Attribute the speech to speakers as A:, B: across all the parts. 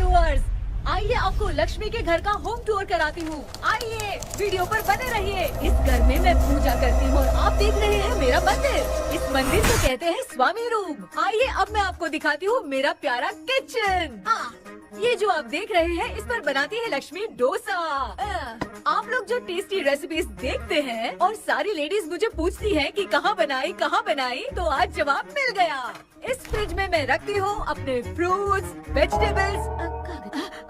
A: Viewers, आइए आपको लक्ष्मी के घर का होम टूर कराती हूँ। आइए वीडियो पर बने रहिए। इस घर में मैं पूजा करती हूँ और आप देख रहे हैं मेरा मंदिर। इस मंदिर को कहते हैं स्वामी रूम। आइए अब मैं आपको दिखाती हूँ मेरा प्यारा किचन। ये जो आप देख रहे हैं इस पर बनाती है लक्ष्मी डोसा। आप लोग जो टेस्टी रेसिपीज देखते हैं और सारी लेडीज मुझे पूछती हैं कि कहाँ बनाई, तो आज जवाब मिल गया। इस फ्रिज में मैं रखती हूँ अपने फ्रूट्स, वेजिटेबल्स।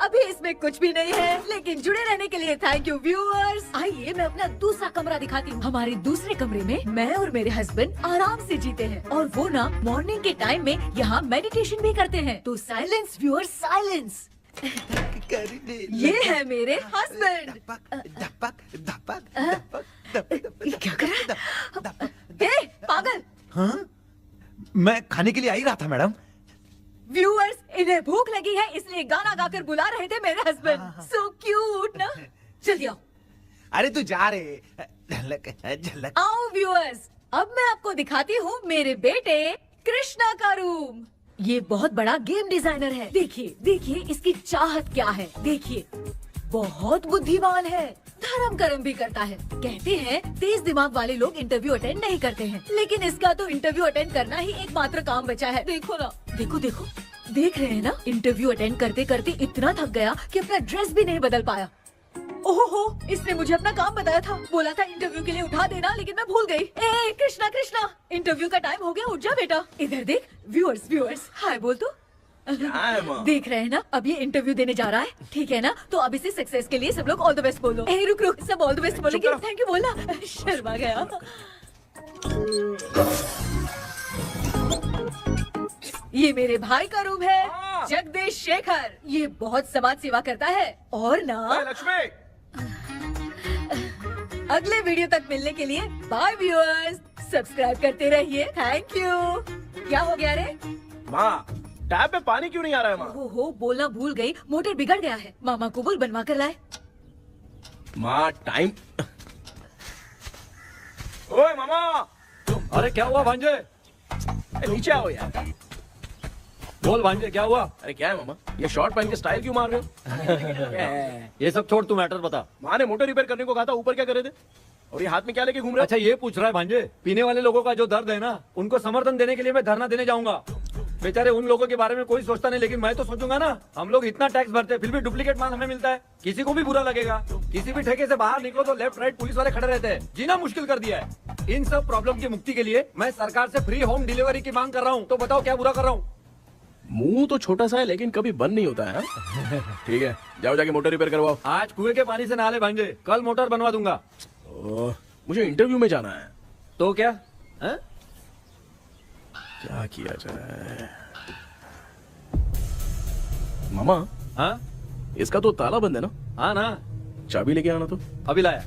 A: अभी इसमें कुछ भी नहीं है, लेकिन जुड़े रहने के लिए थैंक यू व्यूअर्स। आइए मैं अपना दूसरा कमरा दिखाती हूँ। हमारे दूसरे कमरे में मैं और मेरे हस्बैंड आराम से जीते हैं और वो ना मॉर्निंग के टाइम में यहाँ मेडिटेशन भी करते हैं। तो साइलेंस व्यूअर्स, साइलेंस। ये है मेरे हस्बैंड। क्या कर रहा है? पागल।
B: हाँ? मैं खाने के लिए आ ही रहा था मैडम।
A: व्यूअर्स, इन्हें भूख लगी है इसलिए गाना गाकर बुला रहे थे मेरे हस्बैंड। सो क्यूट ना। जल्दी आओ।
B: अरे तू जा रे। झलक।
A: आओ व्यूअर्स, अब मैं आपको दिखाती हूँ मेरे बेटे कृष्णा का रूम। ये बहुत बड़ा गेम डिजाइनर है। देखिए देखिए इसकी चाहत क्या है। देखिए बहुत बुद्धिमान है, धर्म कर्म भी करता है। कहते हैं तेज दिमाग वाले लोग इंटरव्यू अटेंड नहीं करते हैं, लेकिन इसका तो इंटरव्यू अटेंड करना ही एकमात्र काम बचा है। देखो ना, देखो देखो, देख रहे हैं ना। इंटरव्यू अटेंड करते करते इतना थक गया कि अपना ड्रेस भी नहीं बदल पाया। ओहो, इसने मुझे अपना काम बताया था। बोला था इंटरव्यू के लिए उठा देना, लेकिन मैं भूल गई। ए कृष्णा कृष्णा, इंटरव्यू का टाइम हो गया, उठ जा बेटा। इधर देख। व्यूअर्स व्यूअर्स, हाय बोल तो। देख रहे हैं ना, अब ये इंटरव्यू देने जा रहा है, ठीक है ना। तो अब इसे सक्सेस के लिए सब लोग ऑल द बेस्ट बोलो। ए रुक रुक, सब ऑल द बेस्ट बोलेंगे। थैंक यू बोलना। शर्मा गया। ये मेरे भाई का रूम है, जगदीश शेखर। ये बहुत समाज सेवा करता है और ना
C: लक्ष्मी।
A: अगले वीडियो तक मिलने के लिए बाय व्यूअर्स। सब्सक्राइब करते रहिए। Thank you. क्या हो गया रे?
C: माँ, टैप में पानी क्यों नहीं आ रहा है माँ?
A: हो बोलना भूल गई, मोटर बिगड़ गया है। मामा को बोल बनवा कर लाए।
C: माँ टाइम। ओए मामा।
D: अरे क्या हुआ भांजे?
C: नीचे आओ यार।
D: बोल भांजे क्या हुआ?
C: अरे क्या है मामा, ये शॉर्ट पहन के स्टाइल क्यों मार रहे हो?
D: ये सब छोड़, तू मैटर बता।
C: माँ ने मोटर रिपेयर करने को कहा था, ऊपर क्या कर रहे थे? और ये हाथ में क्या लेके घूम रहे हो?
D: अच्छा ये पूछ रहा है भांजे, पीने वाले लोगों का जो दर्द है ना, उनको समर्थन देने के लिए मैं धरना देने जाऊंगा। बेचारे उन लोगों के बारे में कोई सोचता नहीं, लेकिन मैं तो सोचूंगा ना। हम लोग इतना टैक्स भरते हैं, फिर भी डुप्लीकेट माल हमें मिलता है। किसी को भी बुरा लगेगा। किसी भी ठेके से बाहर निकलो तो लेफ्ट राइट पुलिस वाले खड़े रहते हैं। जीना मुश्किल कर दिया है। इन सब प्रॉब्लम की मुक्ति के लिए मैं सरकार से फ्री होम डिलीवरी की मांग कर रहा हूँ। तो बताओ क्या बुरा कर रहा हूँ?
C: मुंह तो छोटा सा है लेकिन कभी बंद नहीं होता है। ठीक है, जाओ जाके मोटर रिपेयर करवाओ।
D: आज कुएं के पानी से नहा ले भांजे, कल मोटर बनवा दूंगा।
C: मुझे इंटरव्यू में जाना है।
D: तो क्या
C: क्या किया जाए? मामा,
D: हाँ
C: इसका तो ताला बंद है ना?
D: हाँ ना।
C: चाबी लेके आना तो।
D: अभी लाया।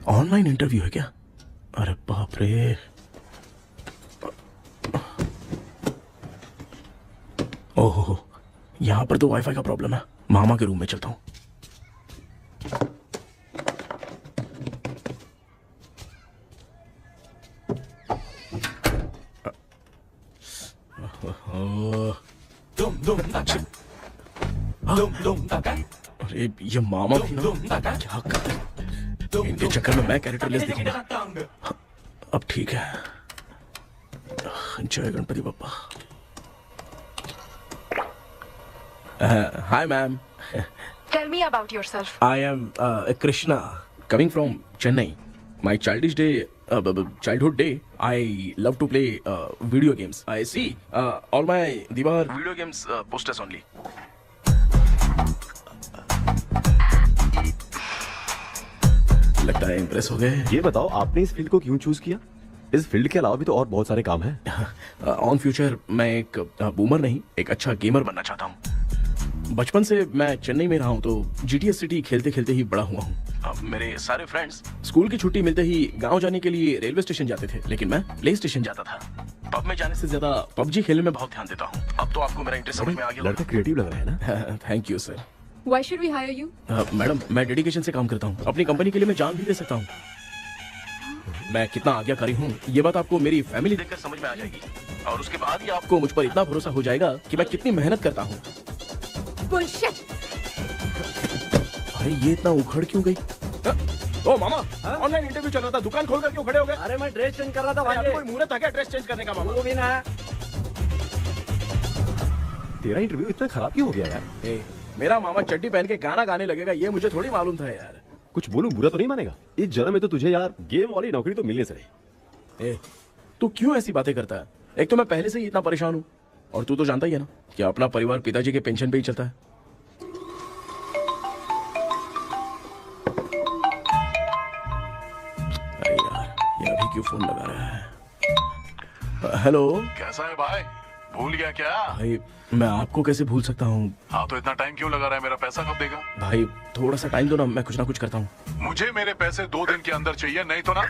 C: ऑनलाइन इंटरव्यू है क्या? अरे बाप रे। ओहो, यहाँ पर तो वाईफाई का प्रॉब्लम है। मामा के रूम में चलता हूँ। अरे ये मामा भी ना क्या कर, इनके चक्कर में मैं कैरेक्टरलेस दिखूंगा। अब ठीक है। जय Ganpati Bappa. Hi ma'am.
E: Tell me about yourself.
C: I am Krishna, coming from Chennai. My childhood day, I love to play video games. I see all my Diwar video games posters only. लगता है impress हो गए।
F: ये बताओ आपने इस field को क्यों चूज किया? इस फील्ड के अलावा भी तो और बहुत सारे काम हैं।
C: ऑन फ्यूचर मैं एक बूमर नहीं, एक अच्छा गेमर बनना चाहता हूँ। बचपन से मैं चेन्नई में रहा हूँ तो जीटीएस सिटी खेलते खेलते ही बड़ा हुआ हूँ। मेरे सारे फ्रेंड्स स्कूल की छुट्टी मिलते ही गांव जाने के लिए रेलवे स्टेशन जाते थे, लेकिन मैं प्ले स्टेशन जाता था। पब में जाने से ज्यादा पबजी खेलने में बहुत ध्यान देता हूँ। अब तो आपको मेरा इंटरेस्ट समझ में आ गया।
F: लड़का क्रिएटिव लग रहा है ना।
C: Thank you sir.
A: Why should we hire you?
C: Madam मैं डेडिकेशन से काम करता हूँ, अपनी कंपनी के लिए मैं जान भी दे सकता हूँ। मैं कितना आज्ञाकारी हूँ ये बात आपको मेरी फैमिली देखकर समझ में आ जाएगी, और उसके बाद ही आपको मुझ पर इतना भरोसा हो जाएगा कि मैं कितनी मेहनत करता हूँ।
A: Bullshit!
C: अरे ये इतना उखड़ क्यों गई? ओ मामा, ऑनलाइन इंटरव्यू चल रहा था, दुकान खोलकर क्यों खड़े हो गए?
D: अरे मैं ड्रेस चेंज कर रहा था
C: भाई
D: भाई।
C: कोई मुहूर्त था क्या ड्रेस चेंज करने का मामा?
D: वो भी ना।
F: तेरा इंटरव्यू इतना खराब क्यों हो गया यार?
C: ए, मेरा मामा चड्डी पहन के गाना गाने लगेगा ये मुझे थोड़ी मालूम था यार।
F: कुछ बोलूं बुरा तो नहीं मानेगा? इस जन्म में तो तुझे यार गेम वाली नौकरी तो मिलने से रही।
C: ए, तू क्यों ऐसी बातें करता है? एक तो मैं पहले से ही इतना परेशान हूँ, और तू तो जानता ही है ना कि अपना परिवार पिताजी के पेंशन पे ही चलता है। अरे यार ये अभी क्यों फोन लगा रहा है? हेलो
G: कैसा है भाई? भूल गया क्या?
C: भाई, मैं आपको कैसे भूल सकता हूँ?
G: हाँ तो इतना टाइम क्यों लगा रहा है? मेरा पैसा कब देगा?
C: भाई थोड़ा सा टाइम दो ना, मैं कुछ ना कुछ करता हूँ।
G: मुझे मेरे पैसे 2 दिन के अंदर चाहिए, नहीं तो ना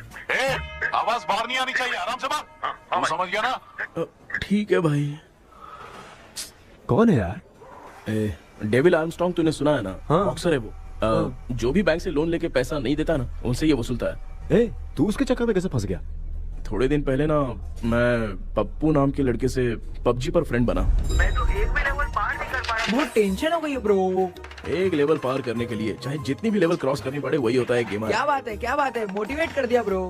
G: आवाज बाहर नहीं आनी चाहिए। आराम से बात, तू समझ गया ना?
C: ठीक है भाई।
F: कौन है यार?
C: डेविल आर्मस्ट्रॉन्ग तूने सुना है ना?
F: हाँ।
C: बॉक्सर है वो। जो भी बैंक से लोन लेके पैसा नहीं देता ना, उनसे ये वसूलता है।
F: तू उसके चक्कर में कैसे फंस गया?
C: थोड़े दिन पहले ना मैं पप्पू नाम के लड़के से पबजी पर फ्रेंड बना।
H: बहुत टेंशन हो गई है ब्रो।
C: एक लेवल पार करने के लिए चाहे जितनी भी लेवल क्रॉस करनी पड़े, वही होता है गेमर।
H: क्या बात है, मोटिवेट कर दिया ब्रो।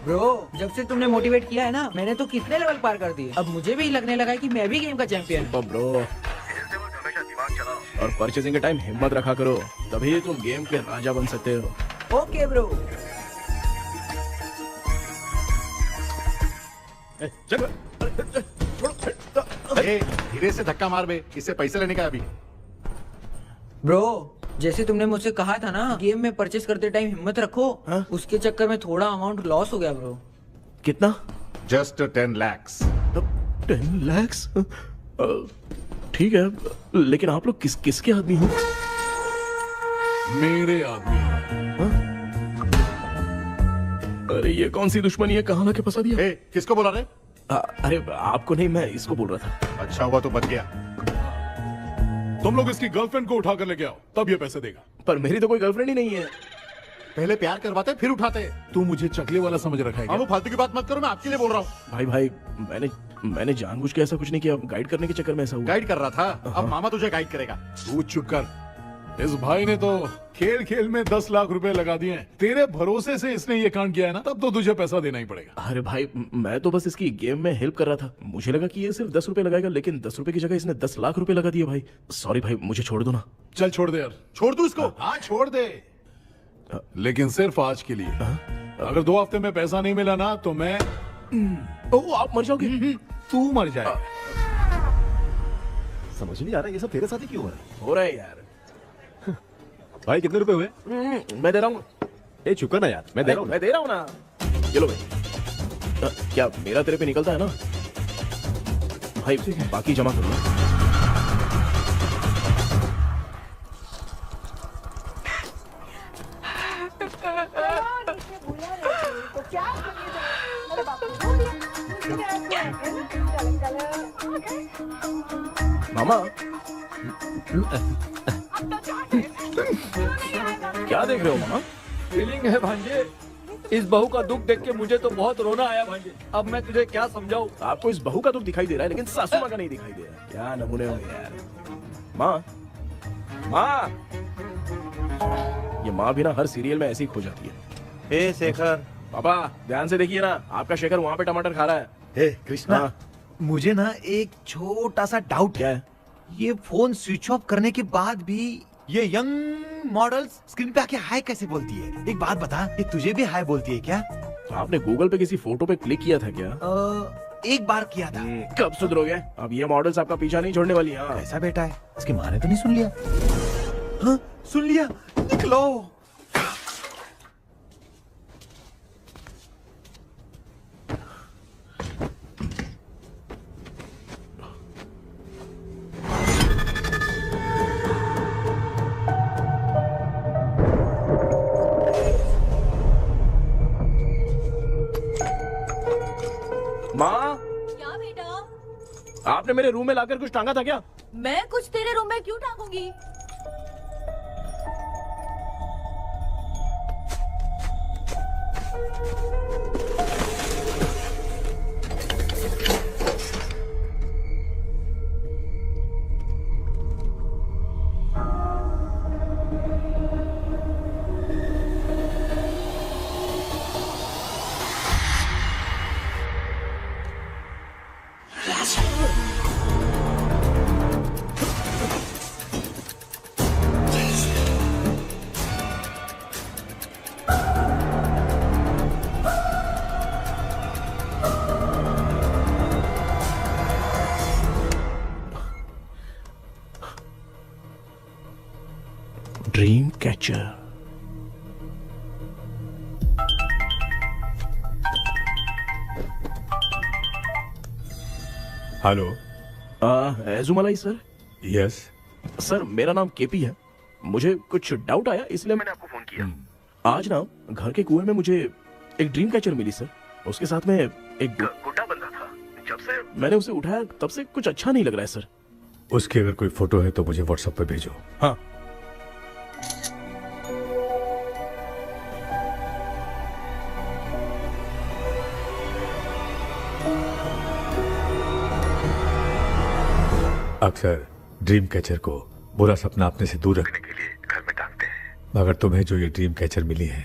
H: ब्रो जब से तुमने मोटिवेट किया है ना, मैंने तो कितने लेवल पार कर दिए। अब मुझे भी लगने लगा है कि मैं भी गेम का चैंपियन हूँ।
C: ब्रो, और परचेसिंग के टाइम हिम्मत रखा करो, तभी तुम गेम के राजा बन सकते हो।
H: Okay bro.
B: धीरे से धक्का मार बे, इससे पैसे लेने का अभी।
H: ब्रो जैसे तुमने मुझसे कहा था ना, गेम में परचेस करते टाइम हिम्मत रखो।
C: हाँ?
H: उसके चक्कर में थोड़ा अमाउंट लॉस हो गया ब्रो।
C: कितना?
B: Just 10 lakhs।
C: 10 lakhs? ठीक है, लेकिन आप लोग किसके आदमी हो?
G: मेरे आदमी।
C: अरे ये कौन सी दुश्मनी है, कहाँ लाके फंसा दिया?
B: किसको बोला रे?
C: अरे आपको नहीं, मैं इसको बोल रहा था।
B: अच्छा हुआ तो बच गया।
G: तुम लोग इसकी गर्लफ्रेंड को उठा कर लेके आओ, तब ये पैसे देगा।
C: पर मेरी तो कोई गर्लफ्रेंड ही नहीं है।
B: पहले प्यार करवाते फिर उठाते।
G: तू मुझे चकले वाला समझ रखा है क्या?
B: वो फालतू की बात मत करो, मैं आपके लिए बोल रहा हूँ।
C: भाई मैंने जानबूझ के ऐसा कुछ नहीं किया, गाइड करने के चक्कर में ऐसा हुआ।
B: गाइड कर रहा था, अब मामा तुझे गाइड करेगा।
G: तू चुप कर। इस भाई ने तो खेल खेल में 10 लाख रुपए लगा दिए हैं। तेरे भरोसे से इसने ये कांड किया है ना, तब तो तुझे पैसा देना ही पड़ेगा।
C: अरे भाई मैं तो बस इसकी गेम में हेल्प कर रहा था, मुझे लगा कि ये सिर्फ 10 रुपए लगाएगा, लेकिन 10 रुपए की जगह इसने 10 लाख रुपए लगा दिए। भाई सॉरी भाई, मुझे छोड़ दो ना।
G: चल छोड़ दे यार।
B: छोड़ दू इसको?
G: हाँ छोड़ दे, लेकिन सिर्फ आज के लिए। अगर 2 हफ्ते में पैसा नहीं मिला ना तो मैं
C: ओ आप मर जाओगे।
G: तू मर जाए।
F: समझ नहीं आ रहा ये सब तेरे साथ ही क्यों हो रहा है?
C: हो रहा है यार।
F: भाई कितने रुपए हुए?
C: मैं दे रहा हूँ।
F: चुका ना यार, मैं दे रहा हूँ।
C: मैं दे रहा हूँ ना। चलो भाई, क्या मेरा तेरे पे निकलता है ना भाई? बाकी जमा कर लो। मामा क्या देख रहे हो मामा?
D: फीलिंग है भांजे। इस बहू का दुख देख के मुझे तो बहुत रोना आया भाई। अब मैं तुझे क्या समझाऊं?
C: आपको इस बहू का दुख दिखाई दे रहा है लेकिन सासू माँ का नहीं दिखाई दे रहा है। क्या नमूने हो यार। माँ, माँ, ये माँ भी ना हर सीरियल में ऐसी खो जाती है।
B: ए शेखर,
C: पापा ध्यान से देखिए ना, आपका शेखर वहाँ पे टमाटर खा रहा है।
B: हे कृष्णा,
C: हाँ।
B: मुझे ना एक छोटा सा डाउट
C: क्या
B: है।
C: है?
B: ये फोन स्विच ऑफ करने के बाद भी ये यंग मॉडल्स स्क्रीन पे आके हाय कैसे बोलती है? एक बात बता, ये तुझे भी हाय बोलती है क्या?
C: आपने गूगल पे किसी फोटो पे क्लिक किया था क्या?
B: एक बार किया था।
C: कब सुधरोगे? अब ये मॉडल्स आपका पीछा नहीं छोड़ने वाली। हाँ।
B: कैसा बेटा है? इसकी माँ ने तो नहीं सुन लिया? हाँ, सुन लिया। निकलो।
C: माँ,
A: क्या बेटा?
C: आपने मेरे रूम में लाकर कुछ टांगा था क्या?
A: मैं कुछ तेरे रूम में क्यों टांगूंगी?
C: Dream catcher.
I: Hello.
C: Ezhumalai sir.
I: Yes.
C: Sir मेरा नाम केपी है। मुझे कुछ डाउट आया इसलिए मैंने आपको फोन किया। आज ना घर के कुएं में मुझे एक ड्रीम कैचर मिली सर। उसके साथ में एक गुड्डा बंधा था। जब से मैंने उसे उठाया तब से कुछ अच्छा नहीं लग रहा है सर।
I: उसकी अगर कोई फोटो है तो मुझे व्हाट्सएप पे भेजो।
C: हाँ।
I: अक्सर ड्रीम कैचर को बुरा सपना अपने से दूर रखने के लिए घर में टांगते हैं, मगर तुम्हें जो ये ड्रीम कैचर मिली है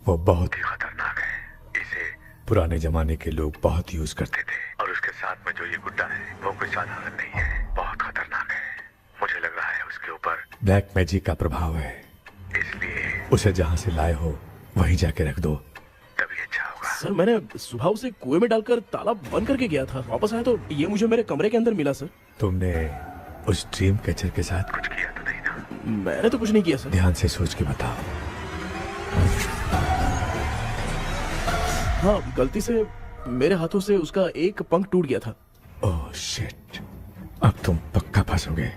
I: वो बहुत ही खतरनाक है। इसे पुराने जमाने के लोग बहुत यूज करते थे और उसके साथ में जो ये गुड्डा है वो कोई साधारण नहीं है, बहुत खतरनाक है। मुझे लग रहा है उसके ऊपर ब्लैक मैजिक का प्रभाव है, इसलिए उसे जहाँ से लाए हो वहीं जाके रख दो, तभी अच्छा होगा।
C: सर मैंने सुबह उसे कुएं में डालकर ताला बंद करके गया था। वापस आया तो ये मुझे मेरे कमरे के अंदर मिला सर।
I: तुमने उस ड्रीम कैचर के साथ कुछ किया तो नहीं ना?
C: मैंने तो कुछ नहीं किया सर।
I: ध्यान से सोच के बताओ।
C: हाँ, गलती से मेरे हाथों से उसका एक पंख टूट गया था।
I: ओह शिट, अब तुम पक्का फंसोगे।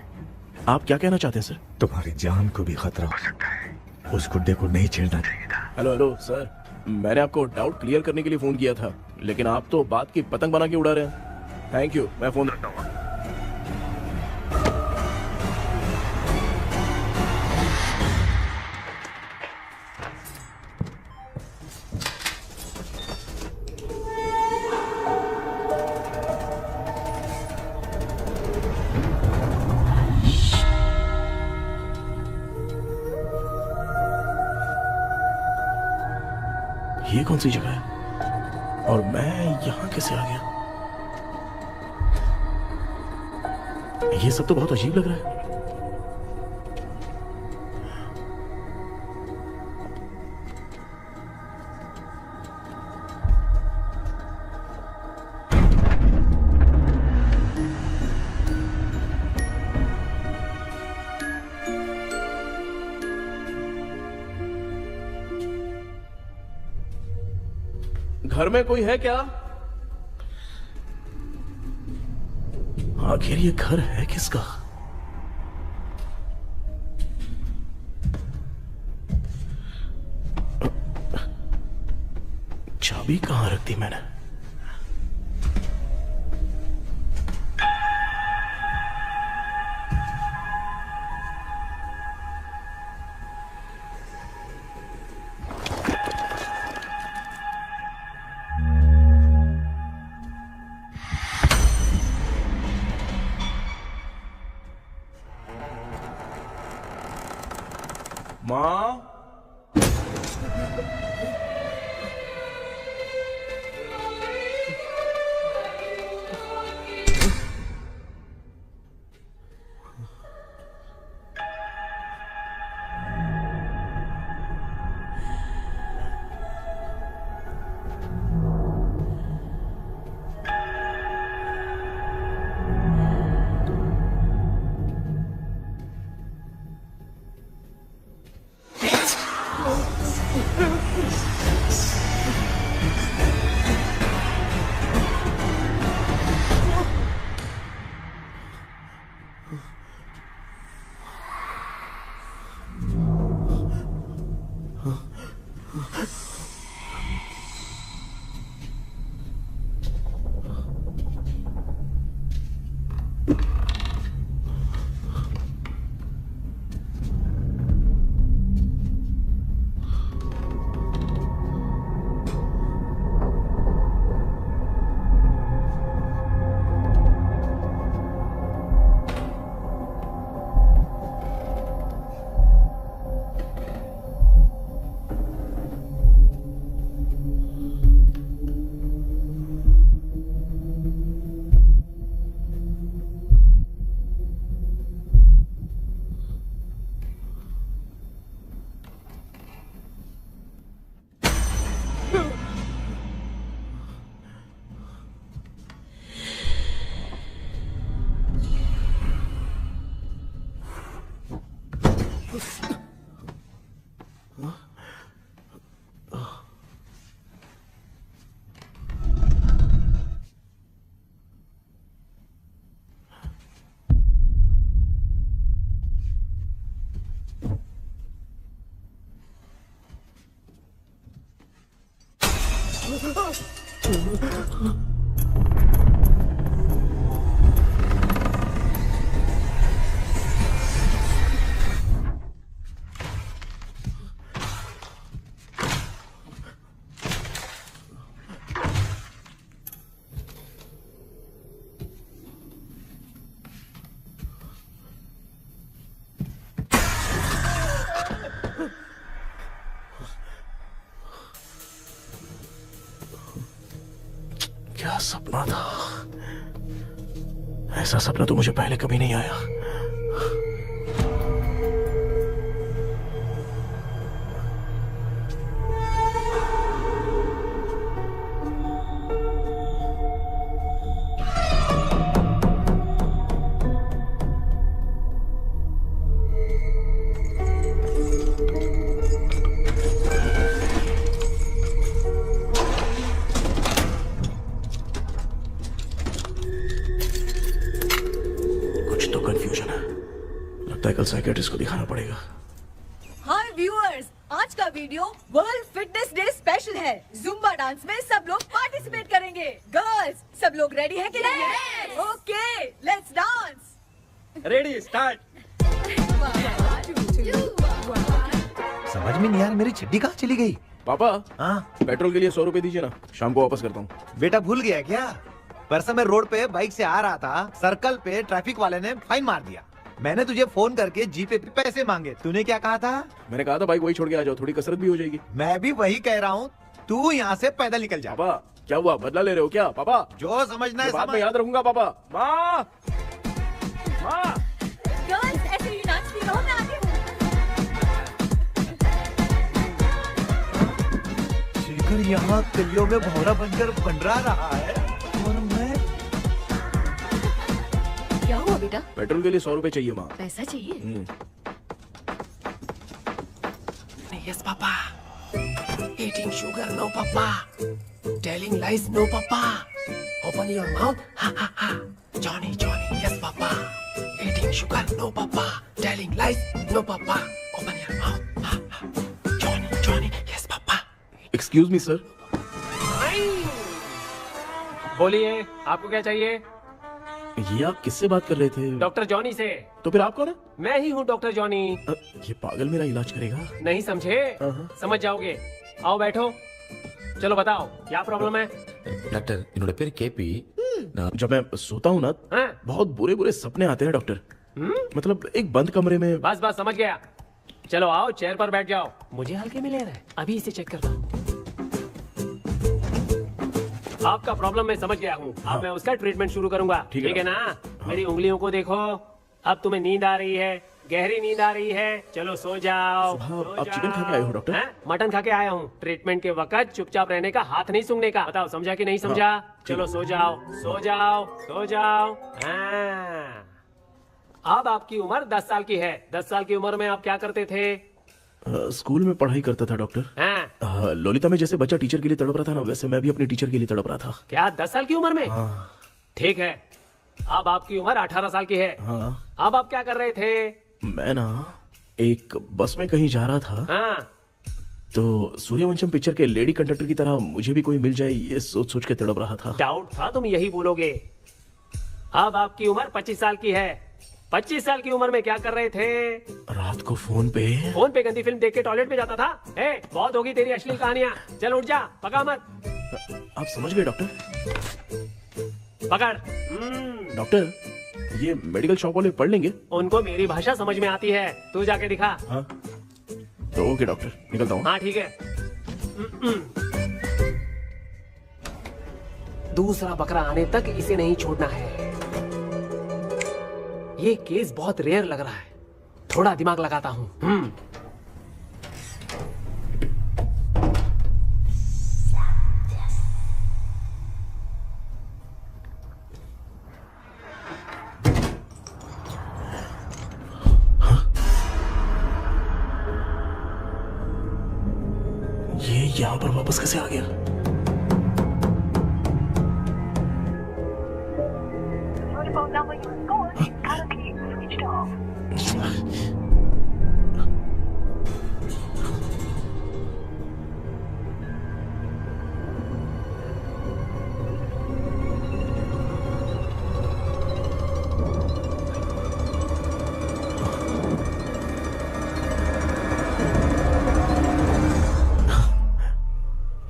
C: आप क्या कहना चाहते हैं सर?
I: तुम्हारी जान को भी खतरा हो सकता है। उस गुड्डे को नहीं छेड़ना चाहिए था।
C: हेलो हेलो सर, मैंने आपको डाउट क्लियर करने के लिए फोन किया था, लेकिन आप तो बात की पतंग बना के उड़ा रहे हैं। थैंक यू, मैं फोन रखता हूँ। ये कौन सी जगह है और मैं यहाँ कैसे आ गया? ये सब तो बहुत अजीब लग रहा है। घर में कोई है क्या? आखिर ये घर है किसका? चाबी कहां रख दी मैंने? माँ क्या सपना था। ऐसा सपना तो मुझे पहले कभी नहीं आया। कंफ्यूजन है, लगता है कल साइकियाट्रिस्ट को दिखाना पड़ेगा।
A: हाय व्यूअर्स, आज का video world fitness day special है। जुम्बा डांस में सब लोग पार्टिसिपेट करेंगे। गर्ल्स, सब लोग रेडी हैं कि नहीं? Okay, let's dance.
D: Ready, start.
B: समझ में नहीं यार, मेरी चड्डी कहाँ चली गई?
C: पापा,
B: हाँ
C: पेट्रोल के लिए 100 रुपए दीजिए ना, शाम को वापस करता हूँ।
B: बेटा भूल गया क्या? परसों मैं रोड पे बाइक से आ रहा था, सर्कल पे ट्रैफिक वाले ने फाइन मार दिया। मैंने तुझे फोन करके जीपे पे पैसे मांगे, तूने क्या कहा था?
C: मैंने कहा था बाइक वही छोड़ के आ जाओ, थोड़ी कसरत भी हो जाएगी।
B: मैं भी वही कह रहा हूँ, तू यहाँ से पैदल निकल जा।
C: पापा क्या हुआ, बदला ले रहे हो क्या? पापा
B: जो समझना है
C: बाद में
B: समझ।
C: याद रखूंगा। पापा, माँ माँ
A: गर्ल्स, ऐसे ही नाचती रहो, मैं आती हूँ।
B: शेखर यहाँ कलियों में भौरा बनकर बंडरा रहा है और मैं।
A: क्या हुआ बेटा?
C: पेट्रोल के लिए 100 रुपए चाहिए माँ।
A: पैसा चाहिए?
J: Yes, Papa. Eating sugar, no, Papa. Telling lies, no, Papa. Open your mouth, ha ha ha. Johnny, Johnny, yes, Papa. Eating sugar, no, Papa. Telling lies, no, Papa. Open your mouth, ha ha. Johnny, Johnny, yes, Papa.
C: Excuse me sir.
J: बोलिए, आपको क्या चाहिए?
C: ये आप किससे बात कर रहे थे?
J: डॉक्टर जॉनी से।
C: तो फिर आप कौन है?
J: मैं ही हूँ डॉक्टर जॉनी।
C: ये पागल मेरा इलाज करेगा?
J: नहीं समझे? समझ जाओगे। आओ बैठो। चलो बताओ क्या प्रॉब्लम है?
K: डॉक्टर इन्होंने पेर केपी
C: जब मैं सोता हूँ ना,
J: हाँ?
C: बहुत बुरे बुरे सपने आते हैं डॉक्टर। मतलब एक बंद कमरे में।
J: बस बस समझ गया। चलो आओ, चेयर पर बैठ जाओ। मुझे हल्के में ले रहा है, अभी इसे चेक करता हूँ। आपका प्रॉब्लम मैं समझ गया हूँ। अब मैं उसका ट्रीटमेंट शुरू करूंगा, ठीक है ना? मेरी उंगलियों को देखो, अब तुम्हें नींद आ रही है, गहरी नींद आ रही है। चलो सो जाओ।
C: आप चिकन खा के आए हो डॉक्टर?
J: मटन खा के आया हूँ। ट्रीटमेंट के वक्त चुपचाप रहने का, हाथ नहीं सूंघने का। बताओ समझा कि नहीं समझा? चलो सो जाओ, सो जाओ, सो जाओ। हाँ। अब आपकी उम्र 10 साल की है। 10 साल की उम्र में आप क्या करते थे?
C: स्कूल में पढ़ाई करता था डॉक्टर। ललिता में जैसे बच्चा टीचर के लिए तड़प रहा था ना, वैसे मैं भी अपने टीचर के लिए तड़प रहा था।
J: क्या 10 साल की उम्र में? ठीक है, अब आपकी उम्र 18 साल की है। अब आप क्या कर रहे थे?
C: मैं ना एक बस में कहीं जा रहा था, तो सूर्यवंशम पिक्चर के लेडी कंडक्टर की तरह मुझे भी कोई मिल जाए, ये सोच सोच के तड़प रहा था।
J: डाउट था तुम यही बोलोगे। अब आपकी उम्र 25 साल की है। 25 साल की उम्र में क्या कर रहे थे?
C: रात को फोन पे
J: गंदी फिल्म देख के टॉयलेट में जाता था। बहुत होगी तेरी अश्लील कहानियां। चल उठ जा, पका मत।
C: आप समझ गए डॉक्टर?
J: पकड़।
C: डॉक्टर, ये मेडिकल शॉप वाले पढ़ लेंगे?
J: उनको मेरी भाषा समझ में आती है, तू जाके दिखा।
C: तो ओके डॉक्टर, निकलता हूँ।
J: हाँ ठीक है। दूसरा बकरा आने तक इसे नहीं छोड़ना है। ये केस बहुत रेयर लग रहा है, थोड़ा दिमाग लगाता हूँ।
C: ये यहाँ पर वापस कैसे आ गया?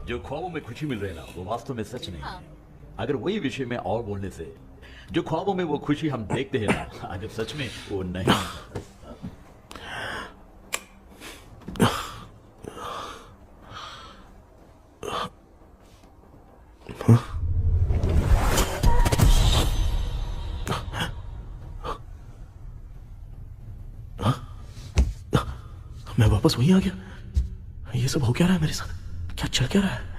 L: जो ख्वाबों में खुशी मिल रही है ना, वो वास्तव में सच नहीं है। अगर वही विषय में और बोलने से, जो ख्वाबों में वो खुशी हम देखते हैं ना, अगर सच में वो नहीं।
C: मैं वापस वहीं आ गया। ये सब हो क्या रहा है मेरे साथ? क्या चल क्या रहा है?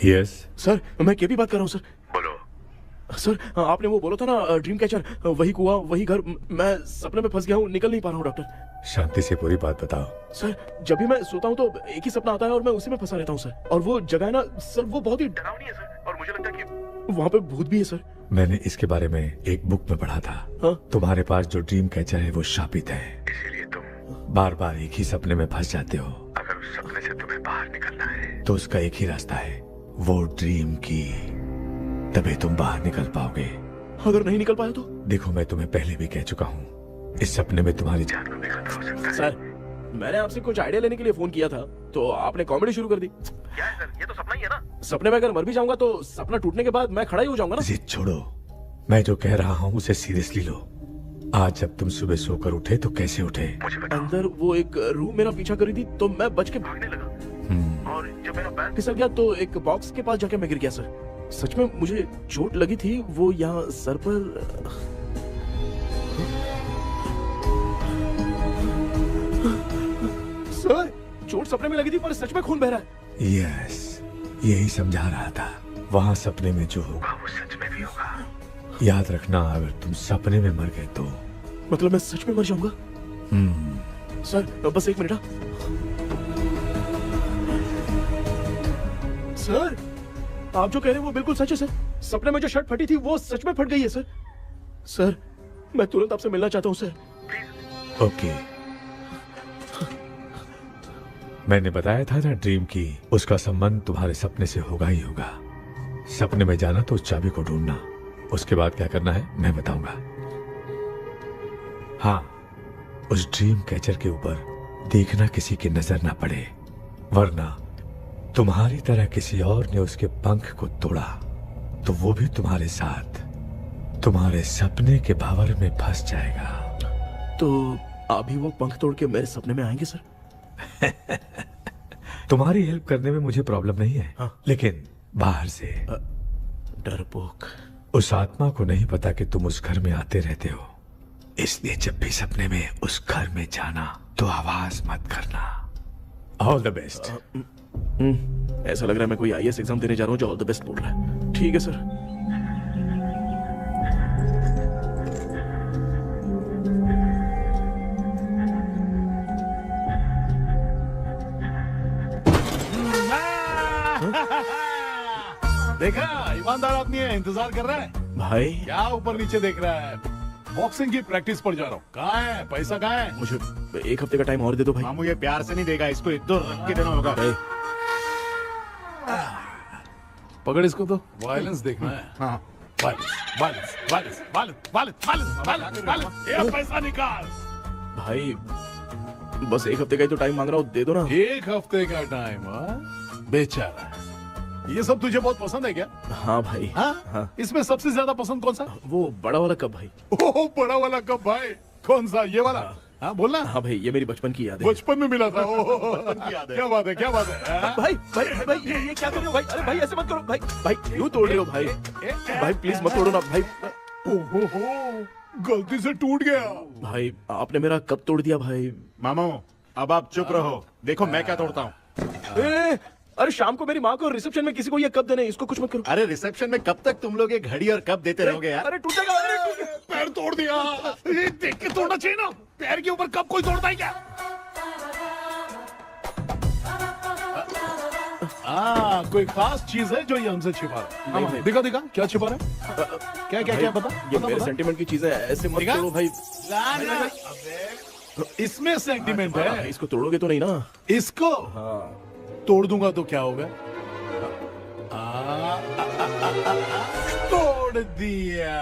I: यस
C: सर मैं केपी बात कर रहा हूँ सर। बोलो सर, आपने वो बोला था ना ड्रीम कैचर, वही कुआं वही घर, मैं सपने में फंस गया हूँ, निकल नहीं पा रहा हूँ डॉक्टर।
I: शांति से पूरी बात बताओ।
C: सर जब भी मैं सोता हूँ तो एक ही सपना आता है और मैं उसी में फंसा रहता हूँ सर। और वो जगह है ना सर, वो बहुत ही डरावनी है सर, और मुझे लगता है कि वहाँ पे भूत भी है सर।
I: मैंने इसके बारे में एक बुक में पढ़ा था।
C: हाँ?
I: तुम्हारे पास जो ड्रीम कैचर है वो शापित है, इसीलिए तुम बार बार एक ही सपने में फंस जाते हो। अगर उस सपने से तुम्हें बाहर निकलना है तो उसका एक ही रास्ता है, वो ड्रीम की, तभी तुम बाहर निकल पाओगे।
C: अगर नहीं निकल पाया तो?
I: देखो मैं तुम्हें पहले भी कह चुका हूँ, इस सपने में तुम्हारी जान को भी खतरा हो सकता है।
C: सर मैंने आपसे कुछ आइडिया लेने के लिए फोन किया था तो आपने कॉमेडी शुरू कर दी। क्या है सर, ये तो सपना ही है ना। सपने में अगर मर भी जाऊंगा तो सपना टूटने के बाद मैं खड़ा ही हो जाऊंगा ना।
I: जिद छोड़ो, मैं जो कह रहा हूँ उसे सीरियसली लो। आज जब तुम सुबह सोकर उठे तो कैसे उठे?
C: अंदर वो एक रूह मेरा पीछा करी थी तो मैं बच के भागने लगा, और जब मेरा पैर फिसल गया तो एक बॉक्स के पास जाके मैं गिर गया सर। सच में मुझे चोट लगी थी, वो यहाँ सर पर। सर चोट सपने में लगी थी पर सच में खून बह रहा है।
I: यस, यही समझा रहा था, वहाँ सपने में जो होगा वो सच में भी होगा। याद रखना, अगर तुम सपने में मर गए तो
C: मतलब मैं सच में मर जाऊंगा? सर बस एक मिनट। सर आप जो कह रहे हैं वो बिल्कुल सच है सर। सपने में जो शर्ट फटी थी वो सच में फट गई है सर। सर मैं तुरंत आपसे मिलना चाहता हूँ सर।
I: ओके, मैंने बताया था ना ड्रीम की, उसका संबंध तुम्हारे सपने से होगा ही होगा। सपने में जाना तो उस चाबी को ढूंढना, उसके बाद क्या करना है मैं बताऊंगा। हाँ, उस ड्रीम कैचर के ऊपर देखना किसी की नजर ना पड़े, वरना तुम्हारी तरह किसी और ने उसके पंख को तोड़ा तो वो भी तुम्हारे साथ तुम्हारे सपने के भंवर में फंस जाएगा।
C: तो अभी वो पंख तोड़ के मेरे सपने में आएंगे सर?
I: तुम्हारी हेल्प करने में मुझे प्रॉब्लम नहीं है,
C: हाँ।
I: लेकिन बाहर से
C: डरपोक।
I: उस आत्मा को नहीं पता कि तुम उस घर में आते रहते हो, इसलिए जब भी सपने में उस घर में जाना तो आवाज मत करना। All the best.
C: ऐसा लग रहा है मैं कोई आईएएस एग्जाम देने जा रहा हूँ जो ऑल द बेस्ट बोल रहा है। ठीक है सर।
G: देखा, ईमानदार आदमी है, इंतजार कर रहा है।
C: भाई
G: क्या ऊपर नीचे देख रहा है? बॉक्सिंग की प्रैक्टिस पर जा रहा हूँ। कहाँ है पैसा, कहाँ है?
C: मुझे एक हफ्ते का टाइम और दे दो भाई।
B: मामू ये प्यार से नहीं देगा, इसको एक दो रख के देना होगा।
G: पकड़ इसको तो। वायलेंस देखना है।
B: हाँ,
G: violence violence violence violence violence violence violence. ये पैसा निकाल।
C: भाई बस एक हफ्ते का ही तो टाइम मांग रहा हूँ, दे दो ना।
G: एक हफ्ते का टाइम? बेचारा, ये सब तुझे बहुत पसंद है क्या?
C: हाँ भाई।
G: हाँ? इसमें सबसे ज्यादा पसंद कौन सा?
C: वो बड़ा वाला कप भाई।
G: ओह, बड़ा वाला कप भाई। कौन सा, ये वाला? हाँ बोलना।
C: हाँ भाई, ये मेरी बचपन की याद है।
G: बचपन में मिला था। क्या बात है, क्या बात है।
C: भाई भाई भाई ये क्या कर रहे हो भाई? अरे भाई ऐसे मत करो भाई। भाई क्यों तोड़ रहे हो भाई? भाई प्लीज मत तोड़ो ना भाई।
G: ओहो, गलती से टूट गया।
C: भाई आपने मेरा कप तोड़ दिया भाई।
B: मामू अब आप चुप रहो, देखो मैं क्या तोड़ता हूँ।
C: अरे शाम को मेरी माँ को रिसेप्शन में किसी को ये कप देने, इसको कुछ मत करो।
B: अरे रिसेप्शन में कब तक तुम लोग ये घड़ी और कप देते रहोगे यार?
C: अरे टूटेगा, अरे टूटेगा।
G: पैर तोड़ दिया। ये देख के तोड़ना चाहिए ना, पैर के ऊपर कप कोई तोड़ता है क्या? कोई खास चीज है जो ये हमसे छिपा रहा है? दिखा दिखा, क्या छिपा रहा है? क्या क्या क्या बता?
C: ये मेरे सेंटिमेंट की चीज है, ऐसे मत तोड़ो भाई।
G: इसमें सेंटिमेंट है।
C: इसको तोड़ोगे तो नहीं ना?
G: इसको तोड़ दूंगा तो क्या होगा? तोड़ दिया।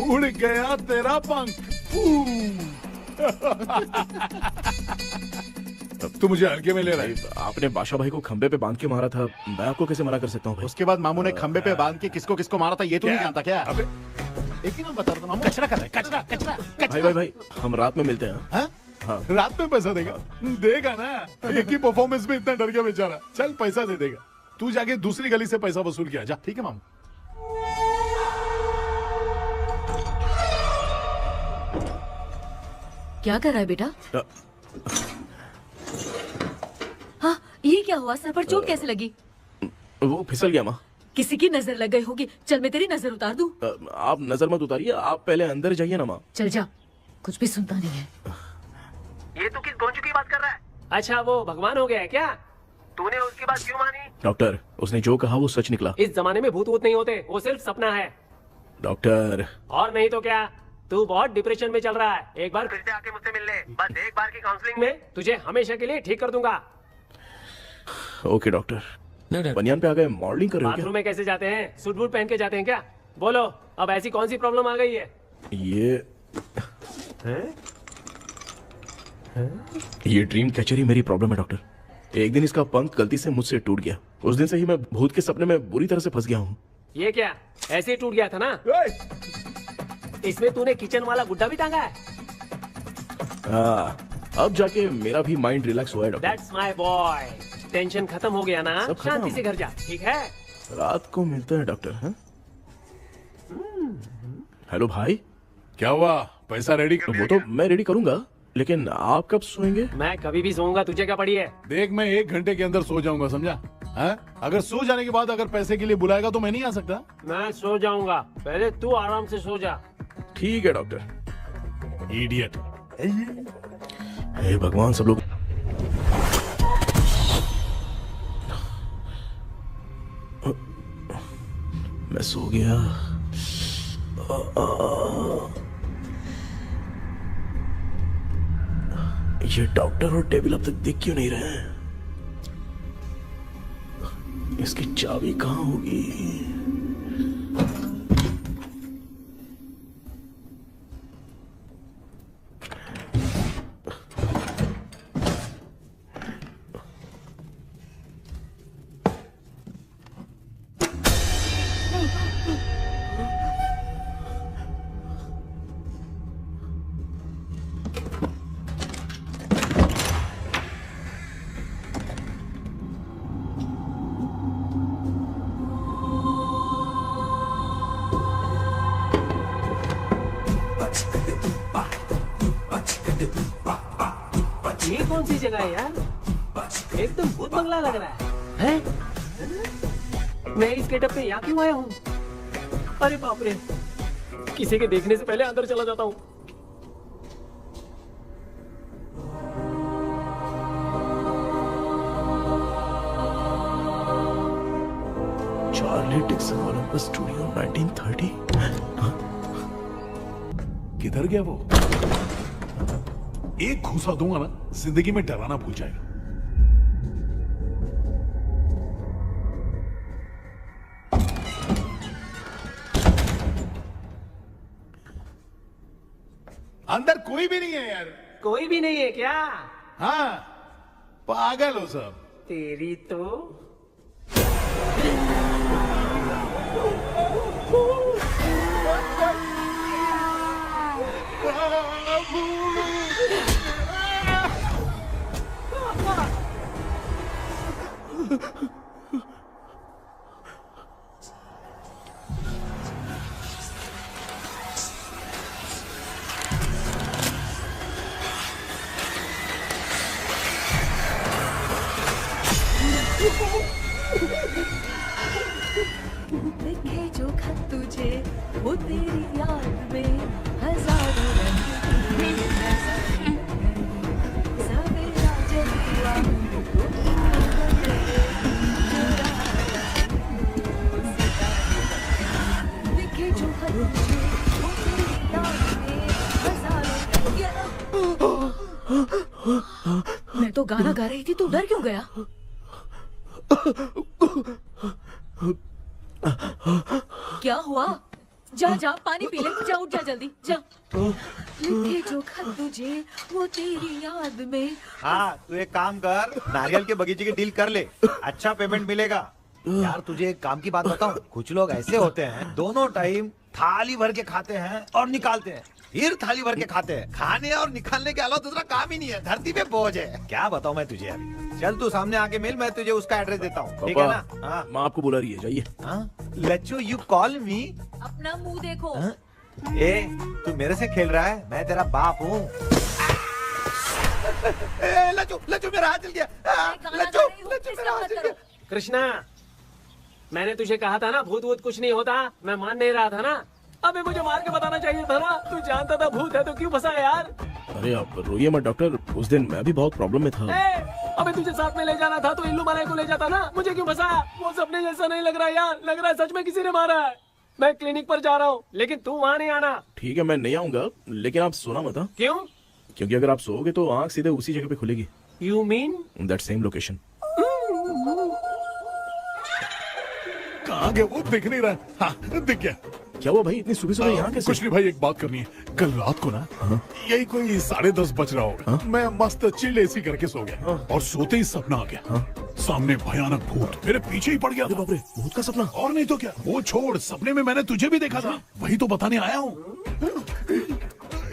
G: उड़ गया तेरा पंख। तू मुझे हल्के में ले रहा है।
C: आपने बादशाह भाई को खंबे पे बांध के मारा था, मैं आपको कैसे मना कर सकता हूँ भाई?
F: उसके बाद मामू ने खंबे पे बांध के किसको किसको मारा था ये तो नहीं जानता क्या?
G: अबे एक ही नाम बता रहा था मामू। कचरा कर रहा है, कचरा कचरा
C: भाई भाई भाई, हम रात में मिलते हैं।
G: हाँ?
C: हाँ।
G: रात में पैसा देगा? देगा ना, एक ही परफॉर्मेंस में इतना डर गया बेचारा। चल पैसा दे देगा, तू जाके दूसरी गली से पैसा वसूल किया जा। ठीक है मामू।
A: क्या कर रहा है बेटा? हाँ, ये क्या हुआ? सर पर चोट कैसे लगी?
C: वो फिसल गया माँ।
A: किसी की नजर लग गई होगी। चल मैं तेरी नजर उतार दूं।
C: आप नजर मत उतारिए, आप पहले अंदर जाइए ना माँ।
A: चल जा, कुछ भी सुनता नहीं है।
J: ये तू किस गोंचू की बात कर रहा है? अच्छा वो भगवान हो गया है क्या? तूने उसकी बात क्यों मानी?
C: डॉक्टर, उसने जो कहा वो सच निकला।
J: इस जमाने में भूत वूत नहीं होते, वो सिर्फ सपना है।
C: डॉक्टर,
J: और नहीं तो क्या, तू बहुत डिप्रेशन में चल रहा है। एक बार फिर से आके मुझसे मिल ले, बस एक बार की काउंसलिंग में तुझे हमेशा के लिए ठीक कर दूंगा।
C: Okay doctor. बनियान पे आ गए, मॉडलिंग कर रहे हो
J: बाथरूम में कैसे जाते हैं? सूट बूट पहन के जाते हैं क्या? बोलो, अब ऐसी कौन सी प्रॉब्लम आ गई है?
C: ये ड्रीम कैचर ही मेरी प्रॉब्लम है डॉक्टर। एक दिन इसका पंख गलती से मुझसे टूट गया। उस दिन से ही मैं भूत के सपने में बुरी तरह से फंस गया हूँ।
J: ये क्या ऐसे ही टूट गया था ना? इसमें तूने किचन वाला गुड्डा भी टांगा है?
C: अब जाके मेरा भी माइंड रिलैक्स हुआ है doctor.
J: That's my boy. Tension खत्म हो गया ना?
C: सब खत्म।
J: शांति से घर जा, ठीक है?
C: रात को मिलते हैं डॉक्टर। हाँ? हेलो भाई,
G: क्या हुआ? पैसा रेडी कर
C: वो तो मैं रेडी करूंगा, लेकिन आप कब सोएंगे?
J: मैं कभी भी सोऊंगा, तुझे क्या पड़ी है?
G: देख, मैं 1 घंटे के अंदर सो जाऊंगा, समझा? हाँ? अगर सो जाने के बाद अगर पैसे के लिए बुलाएगा तो मैं नहीं आ सकता।
J: मैं सो जाऊंगा, पहले तू आराम से सो जा।
C: ठीक है डॉक्टर।
G: इडियट।
C: हे भगवान, सब लोग मैं सो गया। ये डॉक्टर और टेबल अब तक दिख क्यों नहीं रहे हैं? इसकी चाबी कहाँ होगी?
J: ये कौन सी जगह है यार? एकदम भूत बंगला लग रहा है। हैं? मैं इस गेटअप पे यहाँ क्यों आया हूँ? अरे बाप रे, किसी के देखने से पहले अंदर चला जाता हूँ।
C: Charlie Dixon Olympus studio 1930।
G: किधर गया वो? एक घूसा दूंगा ना, जिंदगी में डराना भूल जाएगा। अंदर कोई भी नहीं है यार।
J: कोई भी नहीं है क्या?
G: हाँ, पागल हो सब।
J: तेरी तो
A: लिखे जो खत तुझे वो तेरी याद में हजारों रंग की सवेरा जब हुआ तो लिखे जो खत तुझे वो तेरी याद में हजारों मैं तो गाना गा रही थी, तू डर क्यों गया? क्या हुआ? जा जा पानी पी ले, जा उठ जा जल्दी जा। लिखे जो खत तुझे वो तेरी याद में।
B: हाँ तू एक काम कर, नारियल के बगीचे की डील कर ले, अच्छा पेमेंट मिलेगा। यार तुझे एक काम की बात बताऊं, कुछ लोग ऐसे होते हैं दोनों टाइम थाली भर के खाते हैं और निकालते हैं, फिर थाली भर के खाते हैं। खाने और निकालने के अलावा दूसरा काम ही नहीं है, धरती पे बोझ है। क्या बताऊं मैं तुझे अभी। चल तू सामने आके मिल, मैं तुझे उसका एड्रेस देता हूँ, ठीक है ना? हाँ
C: माँ आपको बुला रही है, जाइए।
B: लच्चू यू कॉल मी।
A: अपना मुंह देखो।
B: ए तू मेरे से खेल रहा है, मैं तेरा बाप हूँ। लच्चू लच्चू मेरा हाथ जल गया। लच्चू लच्चू मेरा हाथ जल गया।
J: कृष्णा, मैंने तुझे कहा था ना भूत वूत कुछ नहीं होता, मैं मान नहीं रहा था ना। अबे मुझे मार के बताना चाहिए था ना, तू जानता था भूत है तो क्यों फंसा यार।
C: अरे आप रोइए मत डॉक्टर, उस दिन मैं भी बहुत प्रॉब्लम में था।
J: अबे तुझे साथ में ले जाना था तो इल्लू मलाई को ले जाता ना, मुझे क्यों फंसाया? वो सपने जैसा नहीं लग रहा यार, लग रहा है सच में किसी ने मारा है। मैं क्लिनिक पर जा रहा हूँ, लेकिन तू वहाँ नहीं आना।
C: ठीक है मैं नहीं आऊंगा, लेकिन आप सोना मत।
J: क्यों?
C: क्योंकि अगर आप सोओगे तो आंख सीधे उसी जगह पे खुलेगी।
J: You mean
C: that same location.
G: कहाँ गया वो, दिख नहीं रहा। हाँ दिख गया।
C: क्या हुआ भाई, इतनी सुबह सुबह यहाँ कैसे?
G: कुछ नहीं भाई, एक बात करनी है। कल रात को ना यही कोई 10:30 बज रहा होगा, मैं मस्त चिल एसी करके सो गया और सोते ही सपना आ गया। सामने भयानक भूत मेरे पीछे ही पड़ गया।
C: बाप रे, भूत का सपना?
G: और नहीं तो क्या, वो छोड़, सपने में मैंने तुझे भी देखा था, वही तो बताने आया हूँ।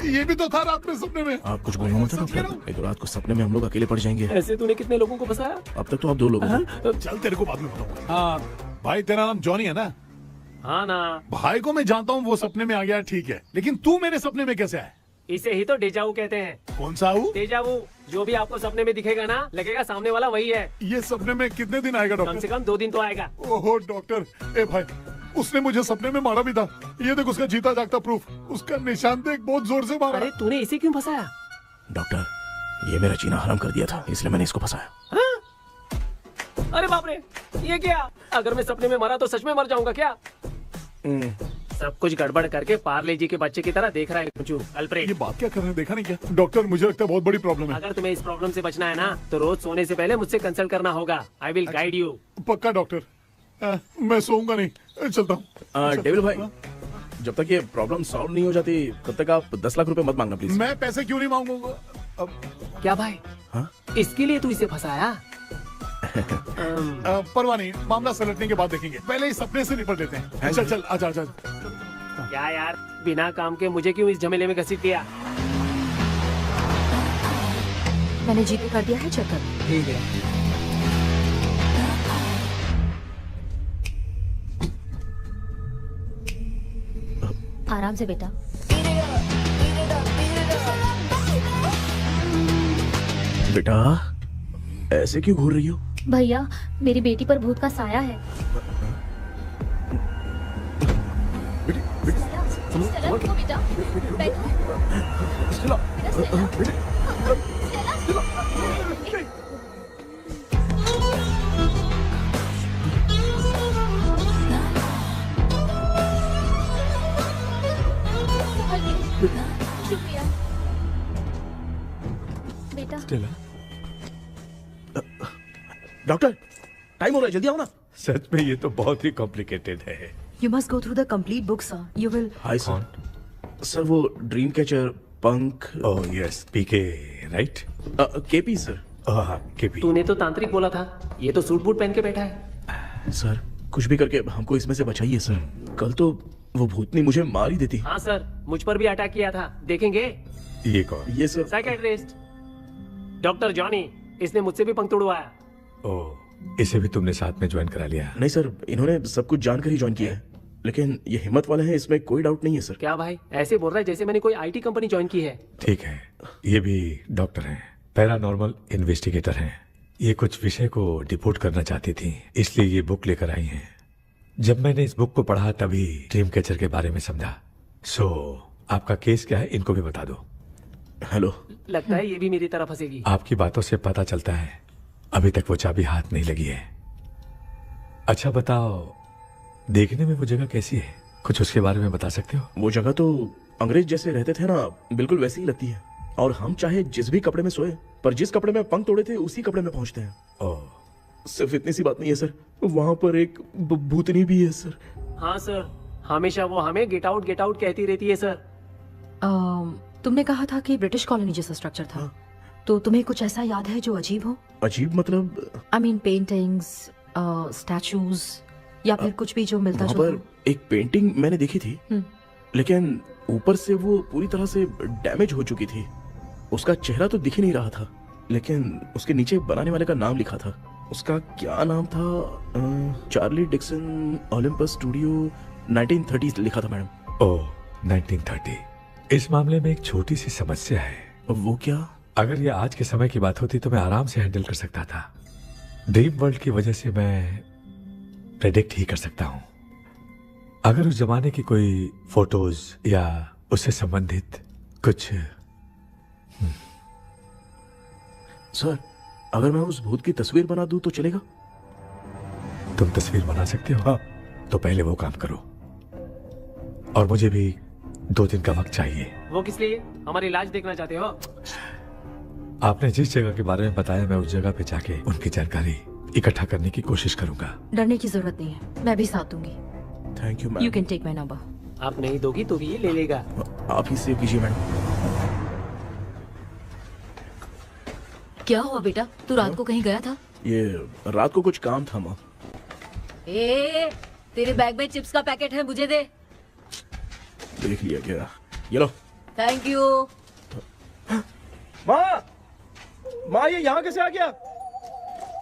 G: ये भी तो था रात में सपने में।
C: आप कुछ बोलना मत डॉक्टर, एक रात को सपने में हम लोग अकेले पड़ जाएंगे।
J: ऐसे तूने कितने लोगों को फंसाया?
C: अब तक तो आप 2 लोग हो।
G: चल तेरे को बाद में बताऊंगा। हाँ भाई, तेरा नाम जॉनी है ना?
J: हाँ ना।
G: भाई को मैं जानता हूँ, वो सपने में आ गया, ठीक है, लेकिन तू मेरे सपने में कैसे आया?
J: इसे ही तो डेजावू कहते हैं।
G: कौन सा हूँ?
J: डेजावू, जो भी आपको सपने में दिखेगा ना, लगेगा सामने वाला वही है।
G: ये सपने में कितने दिन आएगा डॉक्टर?
J: कम से कम 2 दिन तो आएगा।
G: ओहो डॉक्टर, ए भाई, उसने मुझे सपने में मारा भी था। ये देख उसका जीता जागता प्रूफ, उसका निशान देख, बहुत जोर से मारा।
J: अरे तूने इसे क्यों फंसाया?
C: डॉक्टर, ये मेरा जीना हराम कर दिया था, इसलिए मैंने इसको फंसाया।
J: अरे बाप रे, ये क्या? अगर मैं सपने में मरा तो सच में मर जाऊंगा क्या? सब कुछ गड़बड़ करके पार्ले जी के बच्चे की तरह देख रहा है कुचू अल्फ्रेड।
G: ये बात क्या कर रहे हैं, देखा नहीं क्या? डॉक्टर मुझे लगता है बहुत बड़ी प्रॉब्लम है।
J: अगर तुम्हें इस प्रॉब्लम से बचना है ना, तो रोज सोने से पहले मुझसे कंसल्ट करना होगा। I will guide you.
G: पक्का डॉक्टर, मैं सोऊंगा नहीं, चलता हूँ।
C: डेविल भाई, जब तक ये प्रॉब्लम सॉल्व नहीं हो जाती तब तक आप 10 लाख रुपए मत मांगना प्लीज।
G: मैं पैसे क्यों नहीं मांगूंगा?
J: क्या भाई?
C: हाँ?
J: इसके लिए तू इसे फंसाया?
G: परवाह नहीं, मामला सलटने के बाद देखेंगे, पहले इस सपने से निपट लेते हैं। चल चल, आजा आजा।
J: क्या यार, बिना काम के मुझे क्यों इस झमेले में घसीट दिया?
A: मैंने जीपे कर दिया है, चेक कर।
J: ठीक है।
A: आराम से बेटा।
C: बेटा ऐसे क्यों घूर रही हो?
A: भैया, मेरी बेटी पर भूत का साया है। स्टेला, उठो बेटा, बैठो। शुक्रिया बेटा।
C: डॉक्टर, टाइम हो रहा है, जल्दी आओ ना।
I: सच में ये तो बहुत ही कॉम्प्लिकेटेड है।
E: You must go through the complete book, sir. You will.
C: Hi sir. Sir वो ड्रीम कैचर, पंख।
I: ओह यस, पीके राइट?
C: KP sir.
I: हाँ केपी।
J: तूने तो तांत्रिक बोला था, ये तो सूट बूट पहन के बैठा है।
C: सर कुछ भी करके हमको इसमें से बचाइए सर, कल तो वो भूतनी मुझे मार ही देती।
J: हाँ सर, मुझ पर भी अटैक किया था, देखेंगे?
I: ये कौन?
C: ये सर
J: साइकियाट्रिस्ट डॉक्टर जॉनी, इसने मुझसे भी पंख तोड़वाया।
I: ओह, इसे भी तुमने साथ में ज्वाइन करा लिया?
C: नहीं सर, इन्होंने सब कुछ जानकर ही ज्वाइन किया है, लेकिन ये हिम्मत वाले हैं, इसमें कोई डाउट नहीं है सर।
J: क्या भाई, ऐसे बोल रहा है जैसे मैंने कोई आईटी कंपनी ज्वाइन की है।
I: ठीक है, ये भी डॉक्टर हैं, पैरानॉर्मल इन्वेस्टिगेटर हैं। ये कुछ विषय को डिपोर्ट करना चाहती थी, इसलिए ये बुक लेकर आई हैं। जब मैंने इस बुक को पढ़ा तभी ड्रीम कैचर के बारे में समझा। सो आपका केस क्या है, इनको भी बता दो।
C: हेलो।
J: लगता है ये भी मेरी तरह फंसेगी।
I: आपकी बातों से पता चलता है अभी तक वो चाबी हाथ नहीं लगी है। अच्छा बताओ, देखने में वो जगह कैसी है, कुछ उसके बारे में बता सकते हो?
C: वो जगह तो अंग्रेज जैसे रहते थे ना, बिल्कुल वैसी ही लगती है। और हम चाहे जिस भी कपड़े में सोए, पर जिस कपड़े में पंख तोड़े थे उसी कपड़े में पहुंचते हैं।
I: ओह,
C: सिर्फ इतनी सी बात नहीं है सर, वहां पर एक भूतनी भी है सर।
J: हाँ सर, हमेशा वो हमें गेट आउट कहती रहती है सर।
E: तुमने कहा था कि ब्रिटिश कॉलोनी जैसा स्ट्रक्चर था, तो तुम्हें कुछ ऐसा याद है जो अजीब हो?
C: अजीब मतलब?
E: आई मीन पेंटिंग्स, स्टैचूज या फिर कुछ भी जो मिलता
C: वहाँ
E: जुलता
C: पर एक पेंटिंग मैंने देखी थी, लेकिन ऊपर से वो पूरी तरह से डैमेज हो चुकी थी। उसका चेहरा तो दिख ही नहीं रहा था, लेकिन उसके नीचे बनाने वाले का नाम लिखा था। उसका क्या नाम था? चार्ली डिक्सन ओलंपस स्टूडियो 1930 लिखा था मैडम।
I: ओह 1930। इस मामले में एक छोटी सी समस्या है।
C: वो क्या?
I: अगर ये आज के समय की बात होती तो मैं आराम से हैंडल कर सकता था। ड्रीम वर्ल्ड की वजह से मैं प्रेडिक्ट ही कर सकता हूँ। अगर उस जमाने की कोई फोटोज या उससे संबंधित कुछ।
C: सर, अगर मैं उस भूत की तस्वीर बना दूं तो चलेगा?
I: तुम तस्वीर बना सकते हो? हाँ। तो पहले वो काम करो, और मुझे भी 2 दिन का वक्त चाहिए।
J: वो किस लिए? हमारी इलाज देखना चाहते हो?
I: आपने जिस जगह के बारे में बताया, मैं उस जगह पे जाके उनकी जानकारी इकट्ठा करने की कोशिश करूंगा।
E: डरने की जरूरत नहीं है, मैं भी साथ दूंगी।
C: Thank you ma'am.
E: You can take my number.
J: आप नहीं दोगी तो भी ये ले लेगा।
C: आप ही सेव कीजिए मैडम।
A: क्या हुआ बेटा, तू रात को कहीं गया था?
C: ये रात को कुछ काम था माँ।
A: ए, तेरे बैग में चिप्स का पैकेट है, मुझे दे।
C: देख लिया क्या? ये लो।
A: Thank you.
C: माँ, माँ ये यहाँ कैसे आ गया?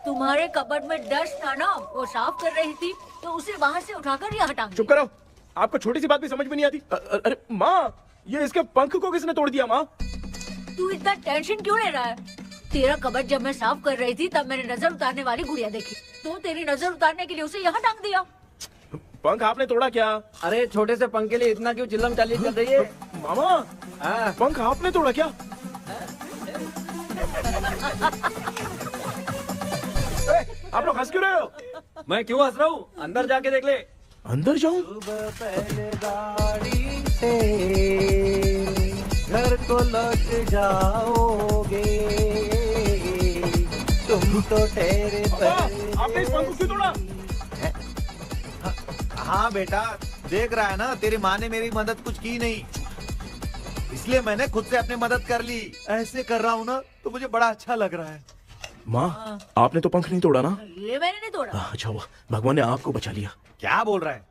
A: तुम्हारे कबर्ड में डस्ट था ना, वो साफ कर रही थी तो उसे वहाँ से उठाकर यहाँ टांग
C: चुप करो, आपको छोटी सी बात भी समझ में नहीं आती। अरे माँ, ये इसके पंख को किसने तोड़ दिया? माँ
A: तू इतना टेंशन क्यों ले रहा है? तेरा कबर्ड जब मैं साफ कर रही थी तब मैंने नजर उतारने वाली गुड़िया देखी, तो तेरी नजर उतारने के लिए उसे यहाँ टांग दिया।
C: पंख आपने तोड़ा क्या?
D: अरे छोटे से पंख के लिए इतना क्यों चिल्लम चाली कर रही है?
C: मामा, पंख आपने तोड़ा क्या? आप लोग हंस क्यों रहे हो?
D: मैं क्यों हंस रहा हूँ? अंदर जाके देख ले।
C: अंदर जाऊं?
B: घर को लौट जाओगे तुम तो ठहरे।
C: आपने इस पंख को क्यों तोड़ा?
B: हाँ बेटा, देख रहा है ना, तेरी माँ ने मेरी मदद कुछ की नहीं, इसलिए मैंने खुद से अपनी मदद कर ली। ऐसे कर रहा हूँ ना तो मुझे बड़ा अच्छा लग रहा है।
C: माँ, आपने तो पंख नहीं तोड़ा ना?
A: ये मैंने नहीं तोड़ा।
C: अच्छा हुआ, भगवान ने आपको बचा लिया।
B: क्या बोल रहा है?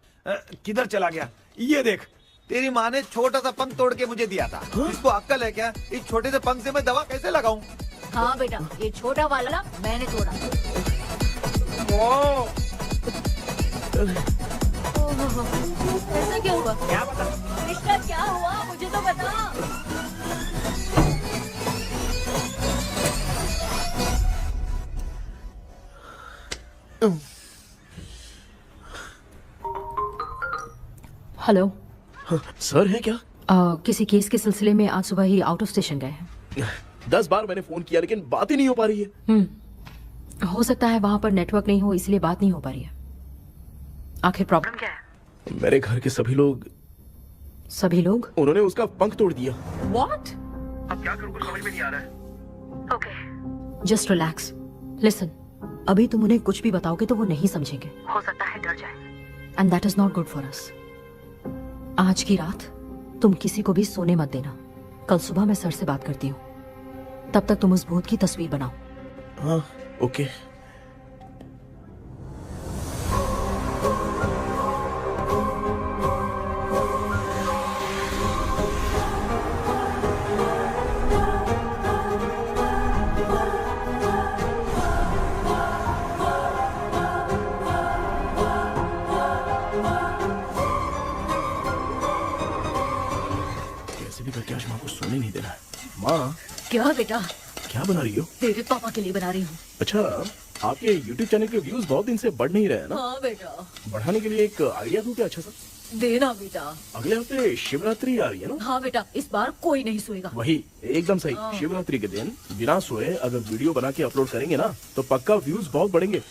B: किधर चला गया? ये देख, तेरी माँ ने छोटा सा पंख तोड़ के मुझे दिया था। इसको अक्ल है क्या? इस छोटे से पंख से मैं दवा कैसे लगाऊं?
A: हाँ बेटा, ये छोटा वाला मैंने तोड़ा। ऐसा क्या हुआ?
B: क्या बता?
A: रिश्ता क्या हुआ, मुझे तो बता।
E: हेलो
C: सर है क्या?
E: किसी केस के सिलसिले में आज सुबह ही आउट ऑफ स्टेशन गए हैं।
C: 10 बार मैंने फोन किया लेकिन बात ही नहीं हो पा रही है।
E: हो सकता है वहाँ पर नेटवर्क नहीं हो, इसलिए बात नहीं हो पा रही है। आखिर प्रॉब्लम क्या है?
C: मेरे घर के सभी लोग
E: उन्होंने
C: उसका पंख तोड़ दिया।
E: What?
C: अब क्या करूँ, कुछ समझ में नहीं आ रहा है।
E: Okay. Just relax. Listen. अभी तुम उन्हें कुछ भी बताओगे तो वो नहीं समझेंगे। हो सकता है डर जाए। And that is not good for us. आज की रात तुम किसी को भी सोने मत देना। कल सुबह मैं सर से बात करती हूँ। तब तक तुम उस भूत की तस्वीर बनाओ।
C: हाँ, ओके। करके आज माँ को सोने नहीं देना है। माँ,
A: क्या बेटा?
C: क्या बना रही हो?
A: तेरे पापा के लिए बना रही हूँ।
C: अच्छा, आपके YouTube चैनल के व्यूज बहुत दिन से बढ़ नहीं रहे हैं ना?
A: हाँ बेटा।
C: बढ़ाने के लिए एक आइडिया दूं क्या अच्छा सा?
A: देना बेटा।
C: अगले हफ्ते शिवरात्रि आ रही है ना?
A: हाँ बेटा, इस बार कोई नहीं सोएगा।
C: वही, एकदम सही। शिवरात्रि के दिन बिना सोए अगर वीडियो बना के अपलोड करेंगे ना तो पक्का व्यूज बहुत बढ़ेंगे।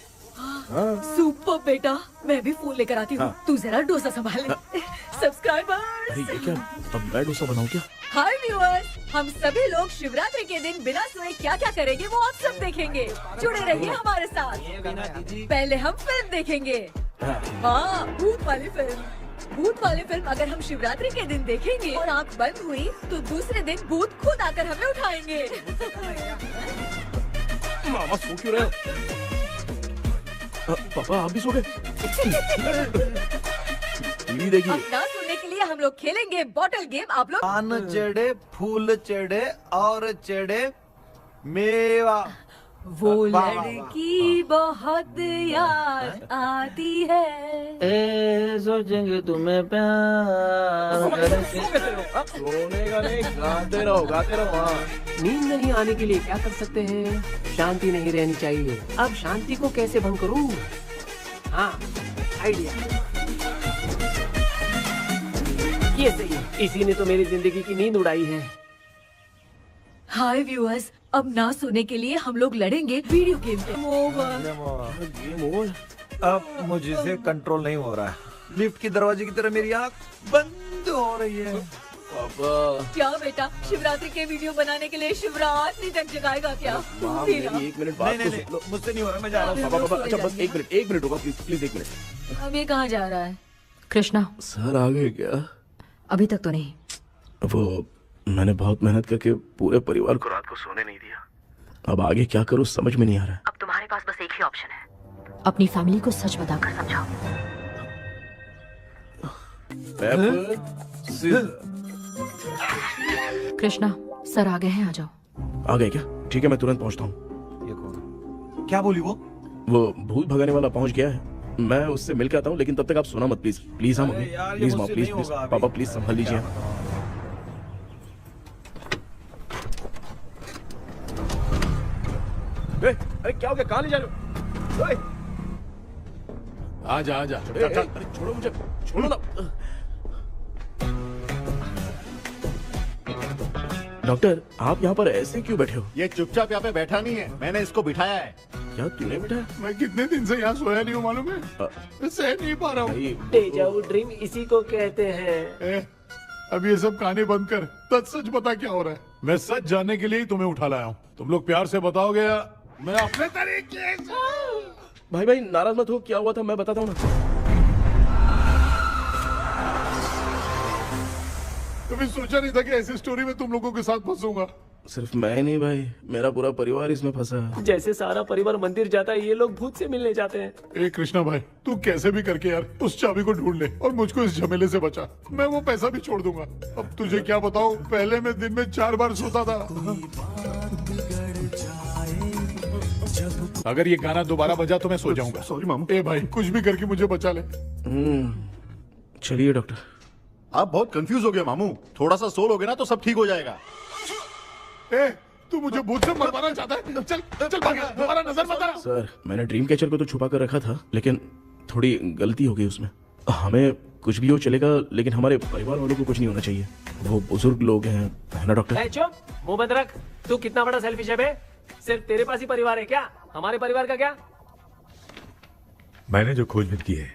A: सुपर बेटा, मैं भी फोन लेकर आती हूँ। तू जरा डोसा संभाल ले। सब्सक्राइबर्स।
C: अरे ये क्या, अब मैं डोसा बनाऊं क्या?
A: हाय व्यूअर्स, हम सभी लोग शिवरात्रि के दिन बिना सोए क्या क्या करेंगे वो आप सब देखेंगे। जुड़े रहिए हमारे साथ। पहले हम फिल्म देखेंगे। हाँ, भूत वाली फिल्म। भूत वाली फिल्म अगर हम शिवरात्रि के दिन देखेंगे और आँख बंद हुई तो दूसरे दिन भूत खुद आकर हमें उठाएंगे।
C: मामा सो क्यों रहे हो? पापा आप भी सो गए? टीवी देखिए।
A: अब ना सुनने के लिए हम लोग खेलेंगे बॉटल गेम। आप लोग
B: पान चढ़े, फूल चढ़े और चढ़े मेवा।
A: वो
B: वाह, वाह, वाह।
A: लड़की बहुत याद आती है।
H: ए सोचेंगे तुम्हें प्यार
C: सोने का नहीं, गाते रहो हाँ।
J: नींद नहीं आने के लिए क्या कर सकते हैं? शांति नहीं रहनी चाहिए। अब शांति को कैसे भंग करूं? हाँ, आइडिया। ये सही है। इसी ने तो मेरी जिंदगी की नींद उड़ाई है।
A: हाय व्यूअर्स, अब ना सोने के लिए हम लोग लड़ेंगे वीडियो गेम पे।
C: Game over.
B: अब मुझसे कंट्रोल नहीं हो रहा है। लिफ्ट की दरवाजे की तरह मेरी आँख बंद हो रही है।
C: पापा
A: क्या बेटा, शिवरात्रि के वीडियो बनाने के लिए शिवरात्रि तक जगाएगा क्या?
C: माँ,
A: फिर
C: मेरी 1 मिनट बात
B: नहीं
C: तो
B: नहीं
C: सुन लो।
B: मुझसे नहीं हो रहा, मैं जा रहा हूँ।
C: पापा अच्छा बस 1 मिनट होगा प्लीज 1 मिनट।
A: अब ये कहाँ जा रहा है?
E: कृष्णा,
C: सर आ गए क्या?
E: अभी तक तो नहीं।
C: वो मैंने बहुत मेहनत करके पूरे परिवार को रात को सोने नहीं दिया। अब आगे क्या करूँ समझ में नहीं आ रहा है।
E: अब तुम्हारे पास बस एक ही ऑप्शन है, अपनी फैमिली को सच बताकर समझाओ। कृष्णा, सर आ गए हैं, आ जाओ।
C: आ गए क्या? ठीक है मैं तुरंत पहुंचता हूँ।
B: ये कौन? क्या बोली वो?
C: वो भूत भगाने वाला पहुंच गया है, मैं उससे मिल के आता हूँ, लेकिन तब तक आप सोना मत प्लीज। प्लीज हाँ मम्मी,
B: यार, ये
C: प्लीज माँ,
B: मुझसे
C: प्लीज
B: नहीं
C: प्लीज
B: होगा अभी।
C: पापा प्लीज संभाल लीजिए। अरे क्या हो गया? कहाँ ले जा रहे हो? ओए,
G: आजा आजा
C: ए, ए, अरे छोड़ो मुझे, छोड़ो ना। डॉक्टर आप यहाँ पर ऐसे क्यों बैठे हो?
F: ये चुपचाप यहाँ पे बैठा नहीं है, मैंने इसको बिठाया है।
C: क्या तूने बैठा?
G: मैं कितने दिन से यहाँ सोया नहीं हूँ मालूम है, मैं सह नहीं पा रहा हूँ।
J: डेजाऊ ड्रीम इसी को कहते हैं।
G: अब ये सब कहानी बंद कर, सच बता क्या हो रहा है। मैं सच जानने के लिए ही तुम्हें उठा लाया हूँ। तुम लोग प्यार से बताओगे या मैं अपने तरीके से?
C: भाई नाराज मत हो, क्या हुआ था मैं बताता हूँ ना।
G: कभी सोचा नहीं था कि ऐसी स्टोरी में तुम लोगों के साथ फंसूंगा।
C: सिर्फ मैं नहीं भाई, मेरा पूरा परिवार इसमें फंसा है।
J: जैसे सारा परिवार मंदिर जाता है, ये लोग भूत से मिलने जाते हैं।
G: ए कृष्णा भाई, तू कैसे भी करके यार उस चाबी को ढूंढ ले और मुझको इस झमेले से बचा। मैं वो पैसा भी छोड़ दूंगा। अब तुझे क्या बताऊं, पहले मैं दिन में 4 बार सोता था। अगर ये गाना दोबारा बजा तो मैं सो जाऊंगा। सॉरी मामू। ए भाई कुछ भी करके मुझे बचा ले।
C: चलिए डॉक्टर।
F: आप बहुत कंफ्यूज हो गए मामू, थोड़ा सा सो लोगे ना तो सब ठीक हो जाएगा।
G: ए तू मुझे भूत से मरवाना चाहता है? चल चल भाग, दोबारा नजर मत आना।
C: सर मैंने ड्रीम कैचर को तो छुपा कर रखा था, लेकिन थोड़ी गलती हो गई उसमें। हमें कुछ भी हो चलेगा, लेकिन हमारे परिवार वालों को कुछ नहीं होना चाहिए। वो बुजुर्ग लोग हैं, है ना डॉक्टर?
J: चुप, मुंह बंद रख। तू कितना बड़ा सेल्फिश है बे? सिर्फ तेरे पास ही परिवार है क्या? हमारे परिवार का क्या?
I: मैंने जो खोजबीन की है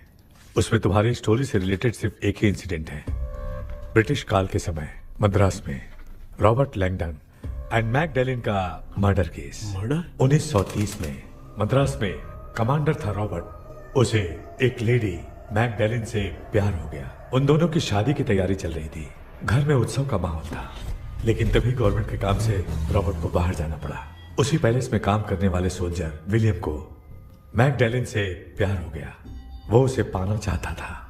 I: उसमें तुम्हारी स्टोरी से रिलेटेड सिर्फ एक ही इंसिडेंट है। ब्रिटिश काल के समय मद्रास में रॉबर्ट लैंगडन एंड मैकडैलिन का मर्डर केस।
C: मर्डर?
I: 1930 में मद्रास में कमांडर था रॉबर्ट, उसे एक लेडी मैकडैलिन से प्यार हो गया। उन दोनों की शादी की तैयारी चल रही थी, घर में उत्सव का माहौल था, लेकिन तभी गवर्नमेंट के काम से रॉबर्ट को बाहर जाना पड़ा। उसी पैलेस में काम करने वाले सोल्जर विलियम को मैकडैलिन से प्यार हो गया, वो उसे पाना चाहता था।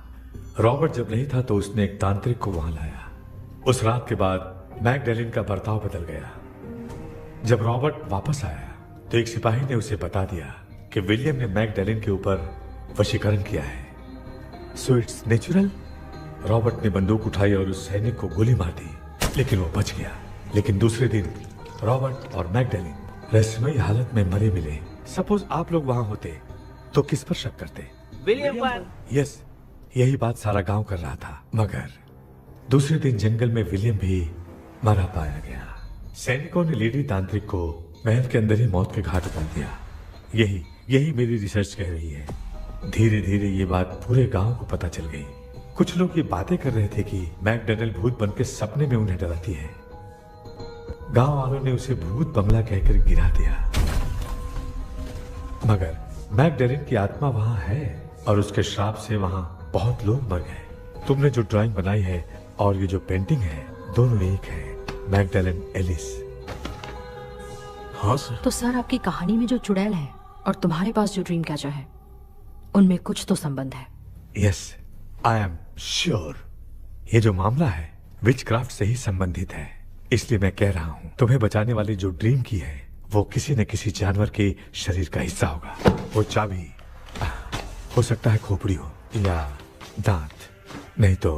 I: रॉबर्ट जब नहीं था तो उसने एक तांत्रिक को वहां लाया। उस रात के बाद मैकडैलिन का बर्ताव बदल गया। जब रॉबर्ट वापस आया तो एक सिपाही ने उसे बता दिया कि विलियम ने मैकडैलिन के ऊपर वशीकरण किया है। So it's natural. रॉबर्ट ने बंदूक उठाई और उस सैनिक को गोली मार दी, लेकिन वो बच गया। लेकिन दूसरे दिन रॉबर्ट और मैकडैलिन रहस्यमयी हालत में मरे मिले। सपोज आप लोग वहां होते तो किस पर शक करते?
J: विलियम पर।
I: यस, यही बात सारा गांव कर रहा था। मगर दूसरे दिन जंगल में विलियम भी मरा पाया गया। सैनिकों ने लेडी तांत्रिक को महल के अंदर ही मौत के घाट उतार दिया। यही मेरी रिसर्च कह रही है। धीरे धीरे ये बात पूरे गांव को पता चल गई। कुछ लोग ये बातें कर रहे थे कि मैकडैलिन भूत बनकर सपने में उन्हें डराती है। गांव वालों ने उसे भूत बंगला कहकर गिरा दिया। मगर मैकडैलिन की आत्मा वहां है और उसके श्राप से वहां बहुत लोग मर गए। तुमने जो ड्राइंग बनाई है और ये जो पेंटिंग है दोनों एक है, मैगडेलन एलिस।
C: हाँ सर।
E: तो सर आपकी कहानी में जो चुड़ैल है और तुम्हारे पास जो ड्रीम कैचर है उनमें कुछ तो संबंध है।
I: यस, आई एम श्योर ये जो मामला है विचक्राफ्ट से ही संबंधित है। इसलिए मैं कह रहा हूँ तुम्हें बचाने वाली जो ड्रीम की है वो किसी न किसी जानवर के शरीर का हिस्सा होगा। वो चाबी हो सकता है खोपड़ी हो या दांत, नहीं तो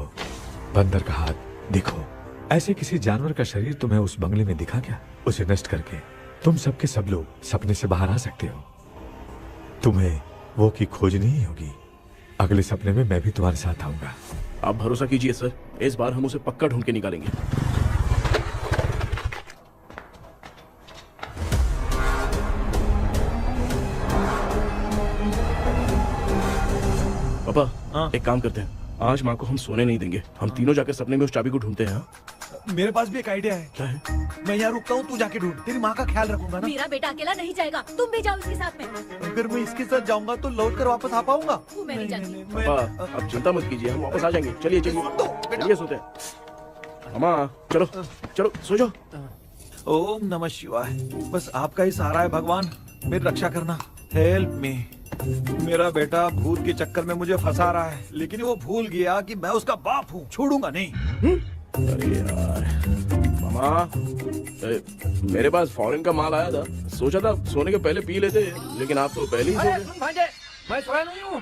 I: बंदर का हाथ। देखो, ऐसे किसी जानवर का शरीर तुम्हें उस बंगले में दिखा क्या? उसे नष्ट करके तुम सबके सब लोग सपने से बाहर आ सकते हो। तुम्हें वो की खोजनी ही होगी। अगले सपने में मैं भी तुम्हारे साथ आऊंगा।
C: आप भरोसा कीजिए सर, इस बार हम उसे पक्का ढूंढ के निकालेंगे। पापा, एक काम करते हैं, आज माँ को हम सोने नहीं देंगे। हम तीनों जाकर सपने में उस चाबी को ढूंढते हैं।
B: मेरे पास भी एक आइडिया है।
C: क्या है?
B: मैं यहाँ रुकता हूँ, तू जाके ढूंढ। तेरी माँ का ख्याल रखूंगा ना।
A: मेरा बेटा अकेला नहीं जाएगा, तुम भी जाओ इसके साथ में।
B: अगर मैं इसके साथ जाऊंगा तो लौट कर वापस आ पाऊंगा?
A: वो मैं नहीं जानती।
C: पापा, आप चिंता मत कीजिए, हम वापस आ जाएंगे। चलिए चलिए चलिए, सोते हैं। मामा चलो चलो सो जाओ।
B: ओम नमः शिवाय। बस आपका ही सहारा है भगवान, मेरी रक्षा करना। Help me. मेरा बेटा भूत के चक्कर में मुझे फंसा रहा है, लेकिन वो भूल गया कि मैं उसका बाप हूँ। छोड़ूंगा नहीं।
C: अरे यार मामा, मेरे पास फॉरेन का माल आया था, सोचा था सोने के पहले पी लेते, लेकिन आप तो पहले ही सो
H: अरे
C: गए।
H: सुन भांजे, मैं सोया नहीं हूँ।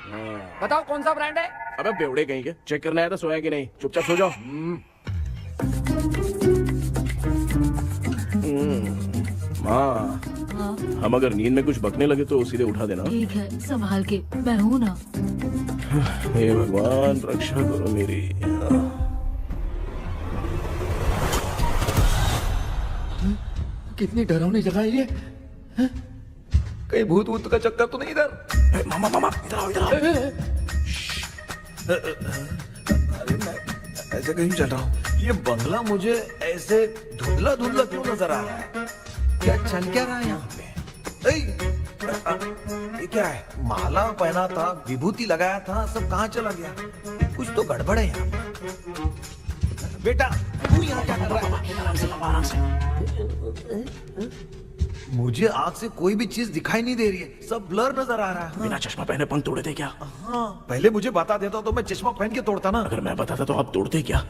H: बताओ कौन सा ब्रांड है?
C: अबे बेवड़े कहीं के, चेक करना आया था सोया कि नहीं। चुपचाप सो जाओ। माँ, हम अगर नींद में कुछ बकने लगे तो सीधे उठा देना।
E: ठीक है, संभाल के, मैं हूँ ना।
C: हे भगवान रक्षा करो मेरी।
D: कितनी डरावनी जगह है ये। हैं? कहीं भूत भूत का चक्कर तो नहीं इधर?
C: मामा मामा इधर आओ, इधर आओ।
B: अरे मैं ऐसे कहीं चल रहा हूँ। ये बंगला मुझे ऐसे धुंधला धुंधला क्यों नजर आ रहा है? क्या चल क्या रहा है यहाँ पे? ये क्या है? माला पहना था, विभूति लगाया था, सब कहाँ चला गया? कुछ तो गड़बड़ है यहाँ पे। बेटा तू यहाँ क्या कर रहा है?
C: आराम से।
B: मुझे आँख से कोई भी चीज दिखाई नहीं दे रही है, सब ब्लर नजर आ रहा है।
C: बिना चश्मा पहने पंख तोड़े थे क्या?
B: हाँ, पहले मुझे बता देता तो मैं चश्मा पहन के तोड़ता ना।
C: अगर मैं बताता तो आप तोड़ते क्या?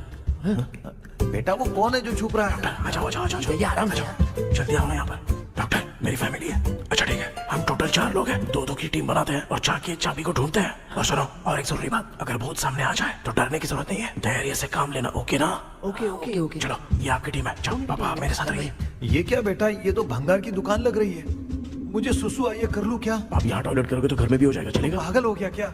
B: बेटा वो कौन है जो छुप रहा है?
C: आ जाओ आ जाओ आ जाओ, ये आराम से जल्दी आओ ना यहाँ पर। डॉक्टर, मेरी फैमिली है। अच्छा ठीक है, हम टोटल 4 लोग हैं, 2-2 की टीम बनाते हैं और जाके चाबी को ढूंढते हैं। और सुनो, और एक जरूरी बात, अगर भूत सामने आ जाए तो डरने की जरूरत नहीं है, धैर्य से काम लेना। ओके ना?
H: Okay okay okay.
C: चलो, ये आपकी टीम है। जाओ पापा, आप मेरे साथ रहिए।
B: ये क्या बेटा, ये तो भंगार की दुकान लग रही है। मुझे सुसु आई है, कर लूं क्या?
C: आप यहाँ टॉयलेट करोगे तो घर में भी हो जाएगा, चलेगा?
B: पागल हो गया क्या?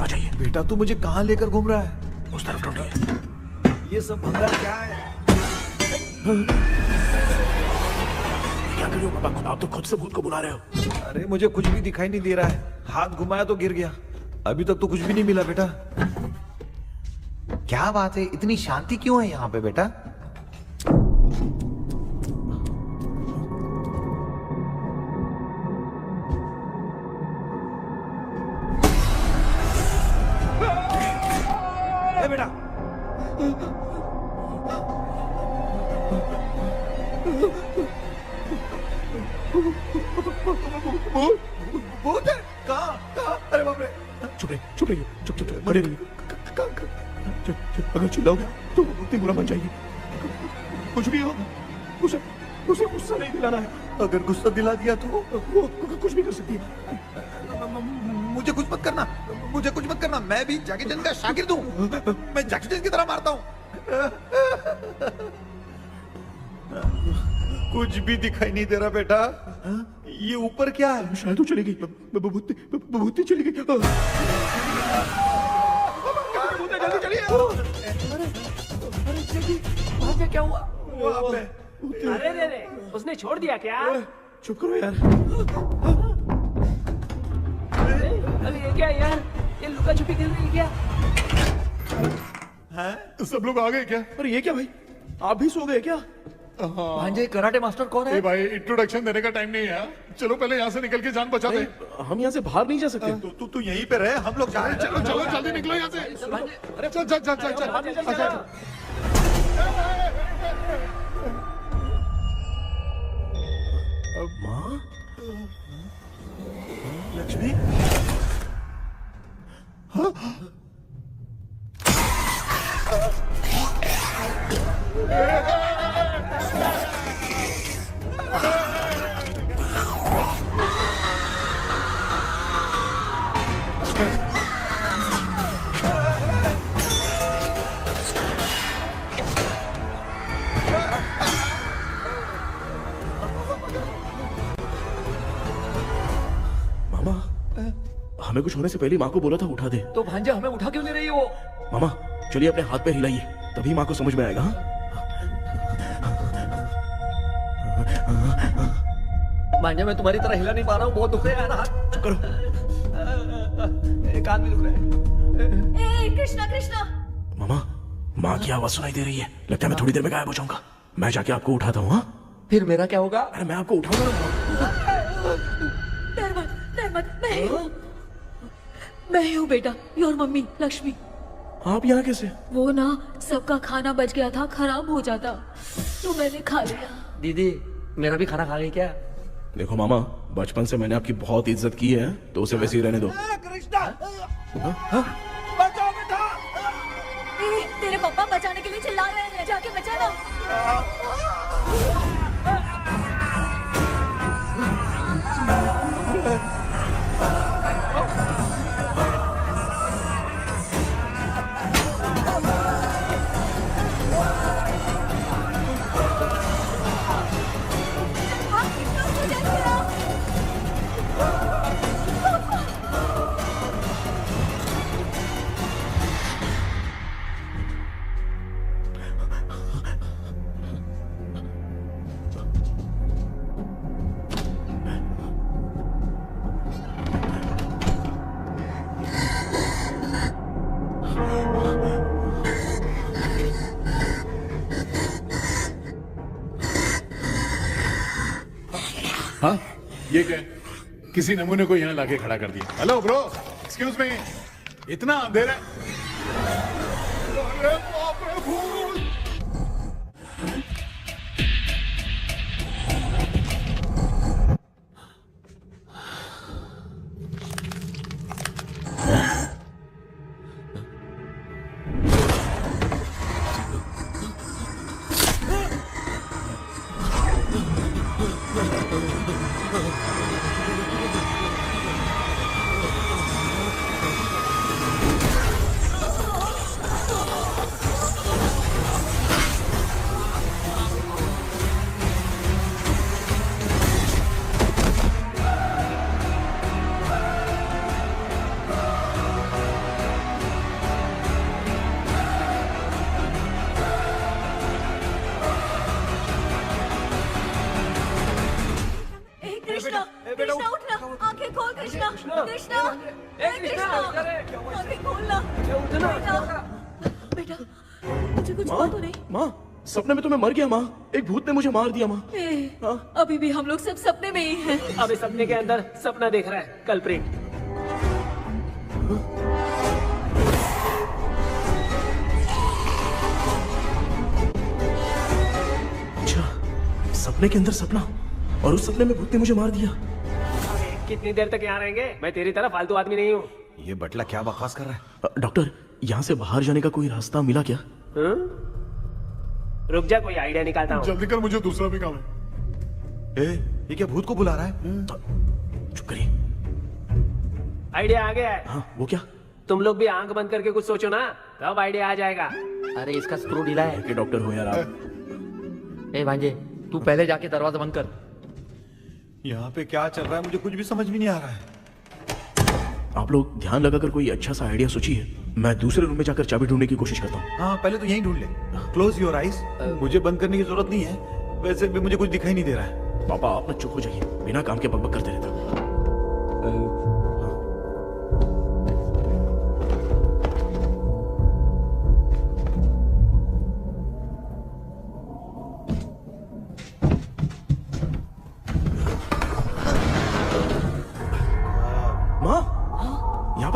C: आ जाइए।
B: बेटा तू मुझे कहाँ लेकर घूम रहा है?
C: उस तरफ ढूंढिए।
B: ये सब भंगार क्या है?
C: क्या कर रहे हो पापा? आप तो खुद से भूत को बुला रहे हो।
B: अरे मुझे कुछ भी दिखाई नहीं दे रहा है, हाथ घुमाया तो गिर गया। अभी तक तो कुछ भी नहीं मिला बेटा। क्या बात है, इतनी शांति क्यों है यहाँ पे बेटा? ए बेटा, भूत है? कहाँ? अरे बाप रे!
C: चुप रहिए, चुप रहिए, चुप चुप चुप खड़े रहिए। अगर चिल्लाओगे तो वो इतनी बुरा बन जाएगी। कुछ भी हो, उसे उसे गुस्सा नहीं दिलाना है।
B: अगर गुस्सा दिला दिया तो
C: वो कुछ भी कर सकती है।
B: मुझे कुछ मत करना, मुझे कुछ मत करना। मैं भी जैकी चैन का शागिर्द हूँ, मैं जैकी चैन की तरह मारता हूँ। कुछ भी दिखाई नहीं दे रहा बेटा। ये ऊपर क्या है?
C: शायद वो चली गई, भूती चली गई।
B: जल्दी चलिए।
H: भांजे क्या हुआ?
B: वहाँ पे
J: अरे रे रे, उसने छोड़ दिया क्या?
C: चुप करो यार।
J: अरे ये क्या यार, ये लुका छुपी खेल रही है क्या?
B: हैं?
G: सब लोग आ गए क्या?
C: अरे ये क्या भाई, आप भी सो गए क्या?
D: भांजे कराटे मास्टर कौन
G: ए
D: है?
G: भाई इंट्रोडक्शन देने का टाइम नहीं है। चलो पहले यहाँ से निकल के जान बचा दे।
C: हम यहाँ से बाहर नहीं जा सकते।
B: तू यहीं पे रहे, हम लोग जा रहे हैं।
G: चलो चलो जल्दी निकलो यहाँ से। चल चल चल चल चल। अच्छा।
C: माँ,
B: लक्ष्मी,
C: मामा, हमें कुछ होने से पहले माँ को बोला था उठा दे।
D: तो भांजे हमें उठा क्यों ले रही हो?
C: मामा चलिए अपने हाथ पैर हिलाइए, तभी माँ को समझ में आएगा। हाँ?
D: भांजे मैं तुम्हारी तरह हिला नहीं पा रहा हूँ, बहुत दुख रहा है ना हाथ।
C: चुप करो।
D: कान भी दुख रहा है।
A: ए कृष्णा कृष्णा,
C: मामा, माँ की आवाज सुनाई दे रही है, लगता है मैं थोड़ी देर में गायब हो जाऊंगा। मैं जाके आपको उठाता हूँ। हाँ,
D: फिर मेरा क्या होगा?
C: अरे मैं आपको उठाऊंगा।
A: डर मत, मैं ही हूँ बेटा, योर मम्मी लक्ष्मी।
C: आप यहाँ कैसे?
A: वो ना सबका खाना बच गया था, खराब हो जाता तो मैंने खा लिया।
D: दीदी मेरा भी खाना खा गई क्या?
C: देखो मामा, बचपन से मैंने आपकी बहुत इज्जत की है, तो उसे वैसे ही रहने दो।
A: तेरे पापा बचाने के लिए चिल्ला रहे हैं, जाके बचा ना।
G: हाँ, ये क्या? किसी नमूने को यहाँ लाके खड़ा कर दिया। हेलो ब्रो, एक्सक्यूज मी, इतना अंधेरा है। अरे बाप रे, भूत!
A: कृष्णा उठना, आंखें खोल कृष्णा, कृष्णा, आंखें खोलना। बेटा मुझे कुछ हुआ तो नहीं?
C: माँ, सपने में तो मैं मर गया माँ, एक भूत ने मुझे मार दिया माँ।
A: अभी भी हम लोग सब सपने में ही हैं।
J: अबे सपने के अंदर सपना देख रहा है कल्प्रिट।
C: अच्छा, सपने के अंदर सपना, और उस सपने में भूत ने मुझे मार दिया।
J: कितनी देर तक यहाँ रहेंगे? मैं तेरी तरह फालतू आदमी नहीं हूँ।
B: ये बटला क्या बकवास कर रहा है?
C: डॉक्टर, यहाँ से बाहर जाने का कोई रास्ता मिला क्या?
J: रुक जा, कोई आइडिया निकालता हूँ।
G: जल्दी कर, मुझे दूसरा भी काम है।
B: ये क्या भूत को बुला रहा है?
C: चुप करिए।
J: आइडिया आ गया है।
C: हाँ, वो क्या?
J: तुम लोग भी आंख बंद करके कुछ सोचो ना, तब आइडिया आ जाएगा।
H: अरे इसका स्क्रू ढीला है।
C: के डॉक्टर हो यार आप।
H: ए भांजे, तू पहले जाके दरवाजा बंद कर।
B: यहाँ पे क्या चल रहा है मुझे कुछ भी समझ में नहीं आ रहा है।
C: आप लोग ध्यान लगाकर कोई अच्छा सा आइडिया सोचिए, मैं दूसरे रूम में जाकर चाबी ढूंढने की कोशिश करता हूँ।
B: हाँ, पहले तो यहीं ढूंढ ले। Close your eyes. मुझे बंद करने की जरूरत नहीं है, वैसे भी मुझे कुछ दिखाई नहीं दे रहा है।
C: पापा आप ना चुप हो जाइए, बिना काम के बकबक करते रहते हो।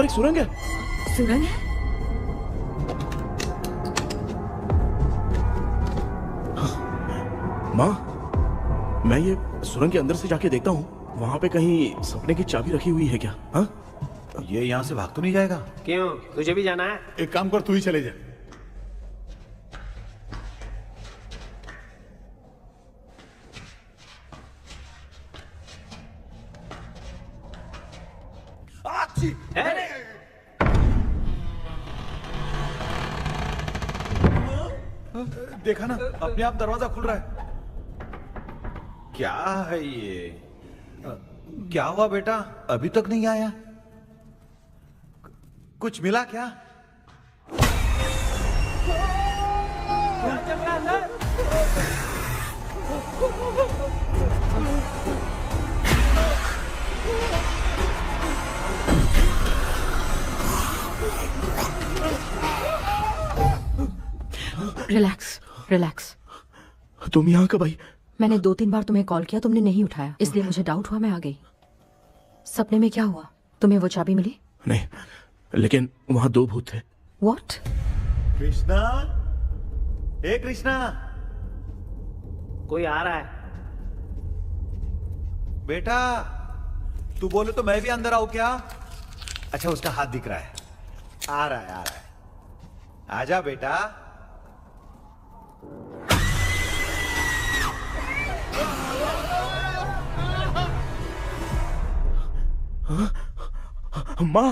C: पर एक सुरंग है।
A: सुरंग है?
C: माँ, मैं ये सुरंग के अंदर से जाके देखता हूँ, वहाँ पे कहीं सपने की चाबी रखी हुई है क्या? हाँ?
B: ये यहाँ से भाग तो नहीं जाएगा?
J: क्यों, तुझे भी जाना है?
G: एक काम कर, तू ही चले जा।
B: देखा ना, अपने आप दरवाजा खुल रहा है। क्या है ये? क्या हुआ बेटा, अभी तक नहीं आया? कुछ मिला क्या?
E: Relax relax.
C: तुम यहाँ कब आई?
E: मैंने 2-3 बार तुम्हें कॉल किया, तुमने नहीं उठाया, इसलिए मुझे डाउट हुआ, मैं आ गई। सपने में क्या हुआ? तुम्हें वो चाबी मिली?
C: नहीं, लेकिन वहाँ 2 भूत थे।
E: व्हाट?
B: कृष्णा, ए कृष्णा,
J: कोई आ रहा है।
B: बेटा तू बोले तो मैं भी अंदर आऊं क्या? अच्छा, उसका हाथ दिख रहा है, आ रहा है, आ रहा है। आजा बेटा।
C: माँ,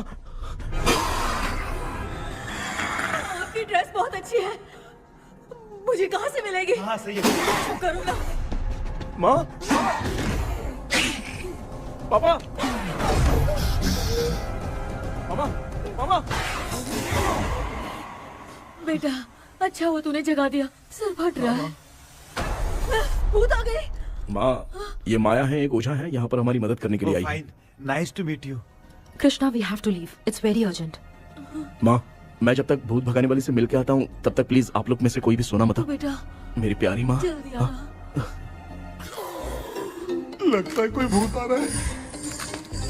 A: आपकी ड्रेस बहुत अच्छी है, मुझे कहाँ से मिलेगी?
B: हाँ सही है।
A: करूँगा।
C: माँ, पापा, मामा, मामा।
A: बेटा अच्छा हुआ तूने जगा दिया, सर फट रहा है। भूत आ गई।
C: माँ, ये माया है, एक ओझा है, यहाँ पर हमारी मदद करने के लिए आई है।
B: Fine, nice to meet you.
E: Krishna, we have to leave, it's very urgent.
C: माँ, मैं जब तक भूत भगाने वाली से मिल के आता हूँ तब तक प्लीज आप लोग में से कोई भी सोना मत।
A: तो बेटा
C: मेरी प्यारी माँ।
A: जल्दी आना।
G: लगता है कोई भूत आ रहा है।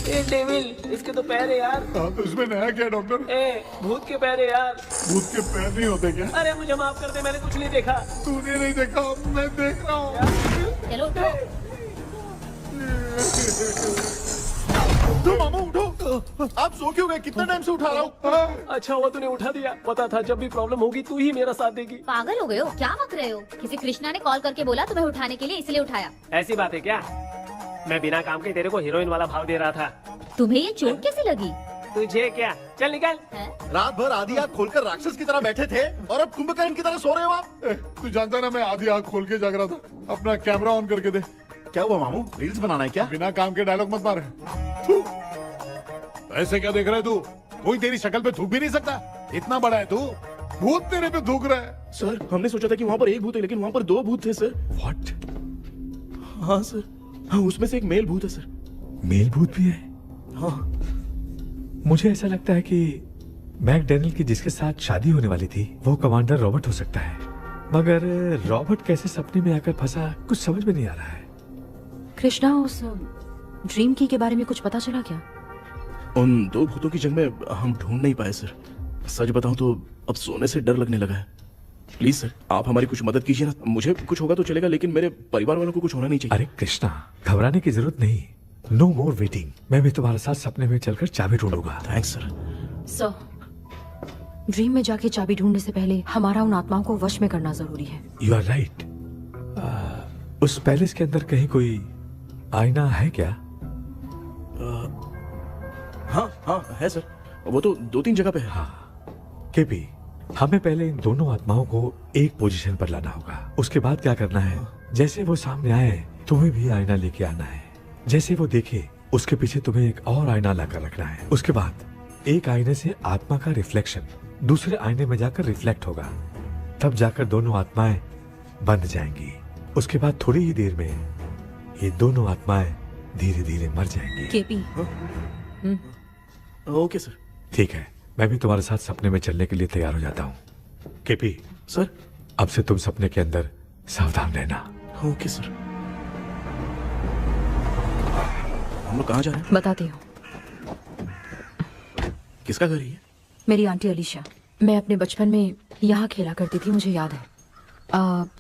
J: ए डेविल, इसके तो पैर है यार।
G: हाँ, तो इसमें नया क्या डॉक्टर?
J: ए, भूत के पैर है यार।
G: भूत के पैर नहीं होते क्या?
J: अरे मुझे माफ कर दे, मैंने कुछ नहीं देखा।
G: तूने नहीं देखा, मैं देख रहा हूँ।
A: चलो उठो।
G: तो मामा उठो, आप सो क्यों गए? कितना टाइम से उठा रहा हूँ।
J: अच्छा हुआ तूने उठा दिया, पता था जब भी प्रॉब्लम होगी तू ही मेरा साथ देगी।
A: पागल हो गए हो क्या? बक रहे हो? किसी कृष्णा ने कॉल करके बोला तुम्हें उठाने के लिए, इसलिए उठाया।
J: ऐसी बात है क्या? मैं बिना काम के तेरे को हीरोइन वाला भाव दे रहा था।
A: तुम्हें ये चोट कैसे लगी?
J: तुझे क्या, चल निकल।
F: रात भर आधी आंख खोलकर राक्षस की तरह बैठे थे और अब कुंभकर्ण की तरह सो रहे हो आप।
G: तू जानता है ना, मैं आधी आंख खोल के जाग रहा था। अपना कैमरा ऑन करके दे।
F: क्या हुआ मामू, रील्स बनाना है क्या?
G: बिना काम के डायलॉग मत मार। थू। ऐसे क्या देख रहा है तू? कोई तेरी शक्ल पे थूक भी नहीं सकता, इतना बड़ा है तू। भूत तेरे पे थूक रहा है।
C: सर, हमने सोचा था कि वहाँ पर एक भूत है, लेकिन वहाँ पर 2 भूत थे सर।
G: व्हाट?
C: हाँ सर, हाँ, उसमें से एक मेल भूत है सर।
I: मेल भूत भी है?
C: हाँ।
I: मुझे ऐसा लगता है कि मैकडैनियल की जिसके साथ शादी होने वाली थी वो कमांडर रॉबर्ट हो सकता है, मगर रॉबर्ट कैसे सपने में आकर फंसा कुछ समझ में नहीं आ रहा है।
E: कृष्णा, उस ड्रीम की के बारे में कुछ पता चला क्या?
C: उन 2 भूतों की जंग में हम ढूंढ नहीं पाए सर। सच बताऊं तो अब सोने से डर लगने लगा है। प्लीज सर, आप हमारी कुछ मदद कीजिए ना। मुझे कुछ होगा तो चलेगा, लेकिन मेरे परिवार वालों को कुछ होना नहीं चाहिए।
I: अरे कृष्णा, घबराने की जरूरत नहीं, नो मोर वेटिंग। मैं भी तुम्हारे साथ सपने में चलकर चाबी ढूंढूंगा।
C: Thanks sir.
E: सर, ड्रीम में जाके चाबी ढूंढने से पहले हमारा उन आत्माओं को वश में करना जरूरी है।
I: You are right. उस पैलेस के अंदर कहीं कोई आईना है क्या?
C: हाँ हाँ है सर, वो तो 2-3 जगह पे है।
I: हाँ केपी, हमें पहले इन दोनों आत्माओं को एक पोजीशन पर लाना होगा। उसके बाद क्या करना है, जैसे वो सामने आए तुम्हें भी आईना लेके आना है। जैसे वो देखे उसके पीछे तुम्हें एक और आईना लाकर रखना है। उसके बाद एक आईने से आत्मा का रिफ्लेक्शन दूसरे आईने में जाकर रिफ्लेक्ट होगा, तब जाकर दोनों आत्माएं बंध जाएंगी। उसके बाद थोड़ी ही देर में ये दोनों आत्माएं धीरे धीरे मर जाएंगी।
E: KP,
C: okay sir.
I: ठीक है, मैं भी तुम्हारे साथ सपने में चलने के लिए तैयार हो जाता हूँ। केपी
C: सर,
I: अब से तुम सपने के अंदर सावधान रहना।
C: Okay sir. हम लोग कहाँ जा रहे हैं?
E: बताती हूँ।
C: किसका घर है ये?
E: मेरी आंटी अलीशा। मैं अपने बचपन में यहाँ खेला करती थी, मुझे याद है।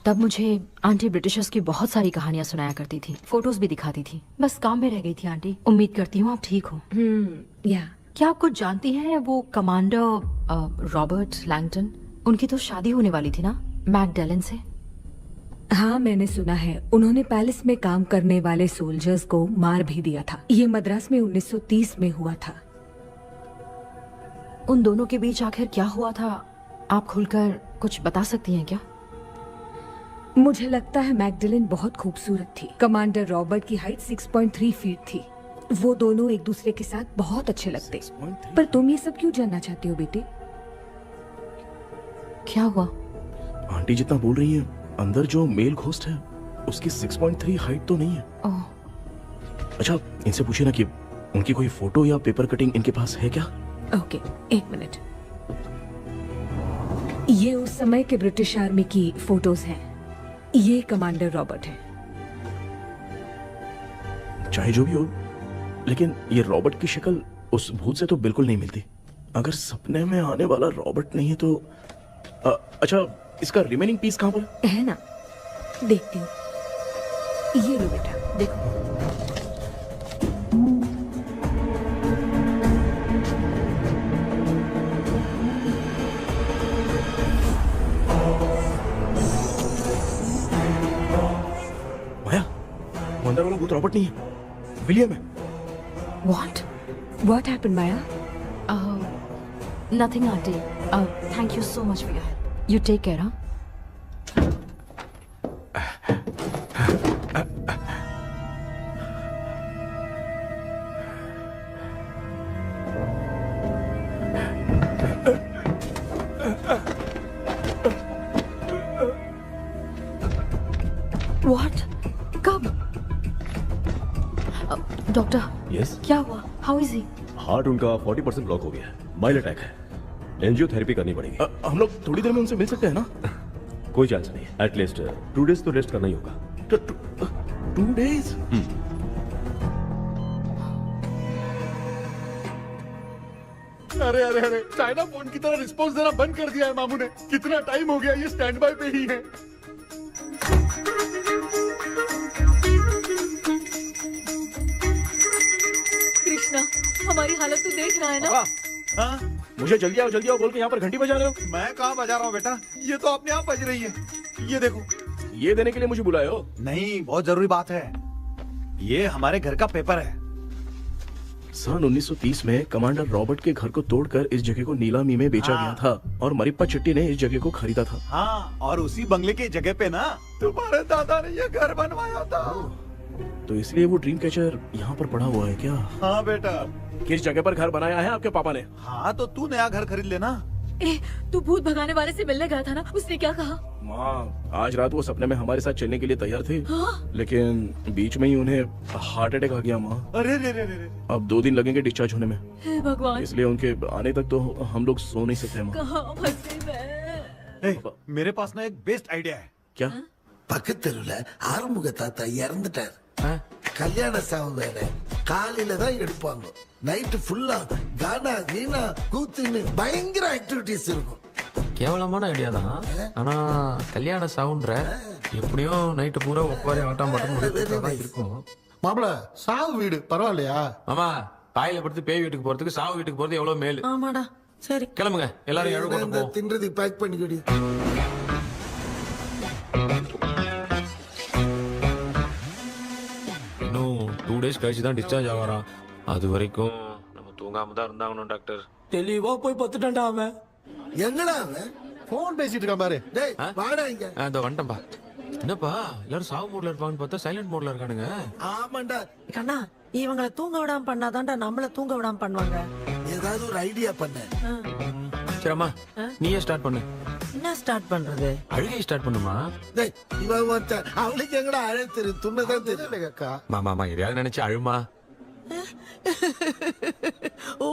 E: तब मुझे आंटी ब्रिटिशर्स की बहुत सारी कहानियां सुनाया करती थी, फोटोज भी दिखाती थी। बस काम में रह गई थी आंटी। उम्मीद करती हूँ आप ठीक हो। या क्या आप कुछ जानती हैं वो कमांडर रॉबर्ट लैंगटन? उनकी तो शादी होने वाली थी ना मैकडेलन से।
M: हाँ, मैंने सुना है उन्होंने पैलेस में काम करने वाले सोल्जर्स को मार भी दिया था। ये मद्रास में 1930 में हुआ था।
E: उन दोनों के बीच आखिर क्या हुआ था, आप खुलकर कुछ बता सकती हैं क्या?
M: मुझे लगता है मैकडेलन बहुत खूबसूरत थी। कमांडर रॉबर्ट की हाइट 6.3 फीट थी। वो दोनों एक दूसरे के साथ बहुत अच्छे लगते। पर तुम ये सब क्यों जानना चाहती हो बेटे?
E: क्या हुआ?
C: आंटी जितना बोल रही है, अंदर जो मेल घोस्ट है उसकी 6.3 हाइट तो नहीं है।
E: ओह,
C: अच्छा, इनसे पूछिए ना कि उनकी कोई फोटो या पेपर कटिंग इनके पास है क्या?
M: ओके, एक मिनट। ये उस समय के ब्रिटिश आर्मी की फोटोज हैं। ये कमांडर रॉबर्ट है।
C: चाहे जो भी हो, लेकिन ये रॉबर्ट की शक्ल उस भूत से तो बिल्कुल नहीं मिलती। अगर सपने में आने वाला रॉबर्ट नहीं है तो अच्छा, इसका रिमेनिंग पीस कहाँ पर
M: है ना? देखती हूँ। ये लो बेटा, देखो।
C: माया, वो अंदर वाला भूत रॉबर्ट नहीं है, विलियम है।
M: What happened, Maya?
E: Nothing, auntie. Thank you so much for your help. You take care, huh? What? कब? डॉक्टर,
F: यस,
E: क्या हुआ? How is he?
F: हार्ट उनका 40% ब्लॉक हो गया है। माइल्ड अटैक है। एंजियोथेरेपी करनी पड़ेगी।
C: हम लोग थोड़ी देर में उनसे मिल सकते हैं ना?
F: कोई चांस नहीं। एटलीस्ट 2 डेज तो रेस्ट करना ही होगा।
C: 2 days?
G: अरे अरे अरे, चाइना फोन की तरह रिस्पॉन्स देना बंद कर दिया है मामू ने। कितना टाइम हो गया ये स्टैंड बाय पे ही है।
A: कृष्णा, हमारी हालत तो देख रहा है ना।
B: हाँ?
C: मुझे जल्दी आओ बोल के यहाँ पर घंटी बजा रहे हो।
B: मैं कहाँ बजा रहा हूँ बेटा, ये तो अपने आप बज रही है। ये देखो।
C: ये देने के लिए मुझे बुलाए हो?
B: नहीं, बहुत जरूरी बात है। ये हमारे घर का पेपर है।
C: सन 1930 में कमांडर रॉबर्ट के घर को तोड़कर इस जगह को नीलामी में बेचा गया था और मरिप्पा चिट्टी ने इस जगह को खरीदा था।
B: हाँ, और उसी बंगले की जगह पे ना तुम्हारे दादा ने ये घर बनवाया था।
C: तो इसलिए वो ड्रीम कैचर यहाँ पर पड़ा हुआ है क्या?
B: हाँ बेटा।
C: किस जगह पर घर बनाया है आपके पापा ने?
B: हाँ, तो तू नया घर खरीद लेना।
A: तू भूत भगाने वाले से मिलने गया था ना, उसने क्या कहा?
C: माँ, आज रात वो सपने में हमारे साथ चलने के लिए तैयार थे।
A: हाँ?
C: लेकिन बीच में ही उन्हें हार्ट अटैक आ गया माँ।
B: अरे रे रे रे।
C: अब 2 दिन लगेंगे डिस्चार्ज होने में।
A: हे भगवान,
C: इसलिए उनके आने तक तो हम लोग सो नहीं सकते माँ।
A: कहाँ फंसे मैं?
B: मेरे पास ना एक बेस्ट आइडिया है।
C: क्या?
N: பக்கத்தெருவுல ஆறுமுக தாத்தா இறந்துட்டார். கல்யாண சாவு வேற. காலையில தான் எடுப்பாங்க. நைட் ஃபுல்லா கானா கீனா கூத்துன்னு பயங்கர ஆக்டிவிட்டிஸ் இருக்கும்.
K: கேவலமான ஐடியா தான். ஆனா கல்யாண சவுண்ட்ற எப்படியும் நைட்டு பூரா உட்காரி ஆட்டம் பாட்டம் இருக்கும்.
N: மாப்பிள, சாவு வீடு பரவாயில்லையா?
K: மாமா, பாயில படுத்து பேய் வீட்டுக்கு போறதுக்கு சாவு வீட்டுக்கு போறது எவ்வளவு மேல்.
M: ஆமாடா, சரி
K: கிளம்புங்க, எல்லாரும் எழு கொண்டு போ.
N: தின்றதுக்கு பேக் பண்ணிக்கடி.
K: இன்னும் 2 டேஸ் கழிச்சு தான் டிஸ்சார்ஜ் ஆவாராம். அது வரைக்கும் நம்ம தூங்காம தான் இருந்தாகணும் டாக்டர்.
H: தெளிவா போய் பத்துட்டான்டா அவன்.
N: எங்கடா அவன்?
G: फोन பேசிட்டு இருக்கான் பாரு.
N: டேய், வாடா இங்க.
K: இதோ வந்துட்டேன்பா. என்னப்பா எல்லாரும் சாவு மோட்ல இருப்பாங்கன்னு பார்த்தா சைலண்ட் மோட்ல இருக்கானுங்க.
N: ஆமாண்டா.
M: கண்ணா, இவங்களை தூங்க விடாம பண்ணாதான்டா நம்மள தூங்க விடாம பண்ணுவாங்க.
N: ஏதாவது ஒரு ஐடியா பண்ணு.
K: சரிம்மா, நீயே ஸ்டார்ட் பண்ணு.
M: என்ன ஸ்டார்ட் பண்றது?
K: அழுகை ஸ்டார்ட் பண்ணுமா?
N: டேய், இவன் ஒருத்தன். அவளுக்கு எங்கடா அழ தெரியும்? துண்ணதான் தெரியல அக்கா.
K: மாமா எதையாவது நினைச்சு அழுமா.
M: ஓ,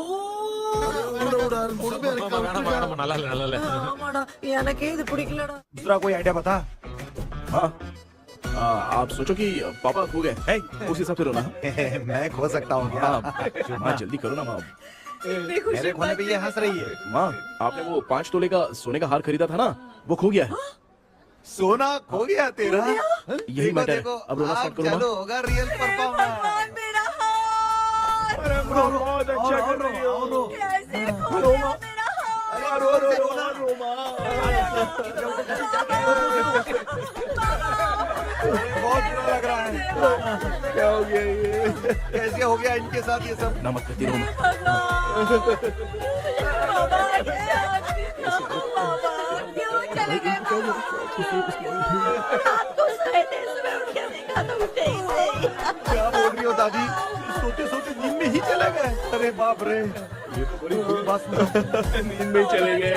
K: வேணாம், நல்லா இல்ல.
M: ஆமாடா, எனக்கே இது பிடிக்கலடா.
B: दूसरा कोई आइडिया बता।
C: हाँ, आप सोचो कि पापा खो गए, उस हिसाब से रोना।
B: मैं खो सकता हूँ क्या?
C: हाँ, जल्दी करो ना माँ।
A: इतनी खुशी
B: मेरे खोने पे ये हंस रही है।
C: माँ, आपने वो 5 तोले का सोने का हार खरीदा था ना, वो खो गया है।
B: सोना खो गया तेरा?
C: यही मैटर है। अब रोना स्टार्ट करो
B: चलो
C: माँ।
B: होगा रियल परफॉर्मेंस।
A: मेरा हाथ
C: बहुत अच्छा कर रही हो।
A: कैसे खो गया मेरा हाथ?
B: बहुत बुरा लग रहा है। क्या हो गया ये? कैसे हो गया इनके साथ ये सब?
C: ना मत करती रो।
A: क्यों चले गए रात को सोए थे, सुबह उठ के देखा तो उठे ही नहीं।
B: क्या बोल रही हो दादी? सोते सोते नींद में ही चले गए? अरे बाप रे, ये तो बड़ी बुरी बात सुना।
C: नींद में ही चले गए।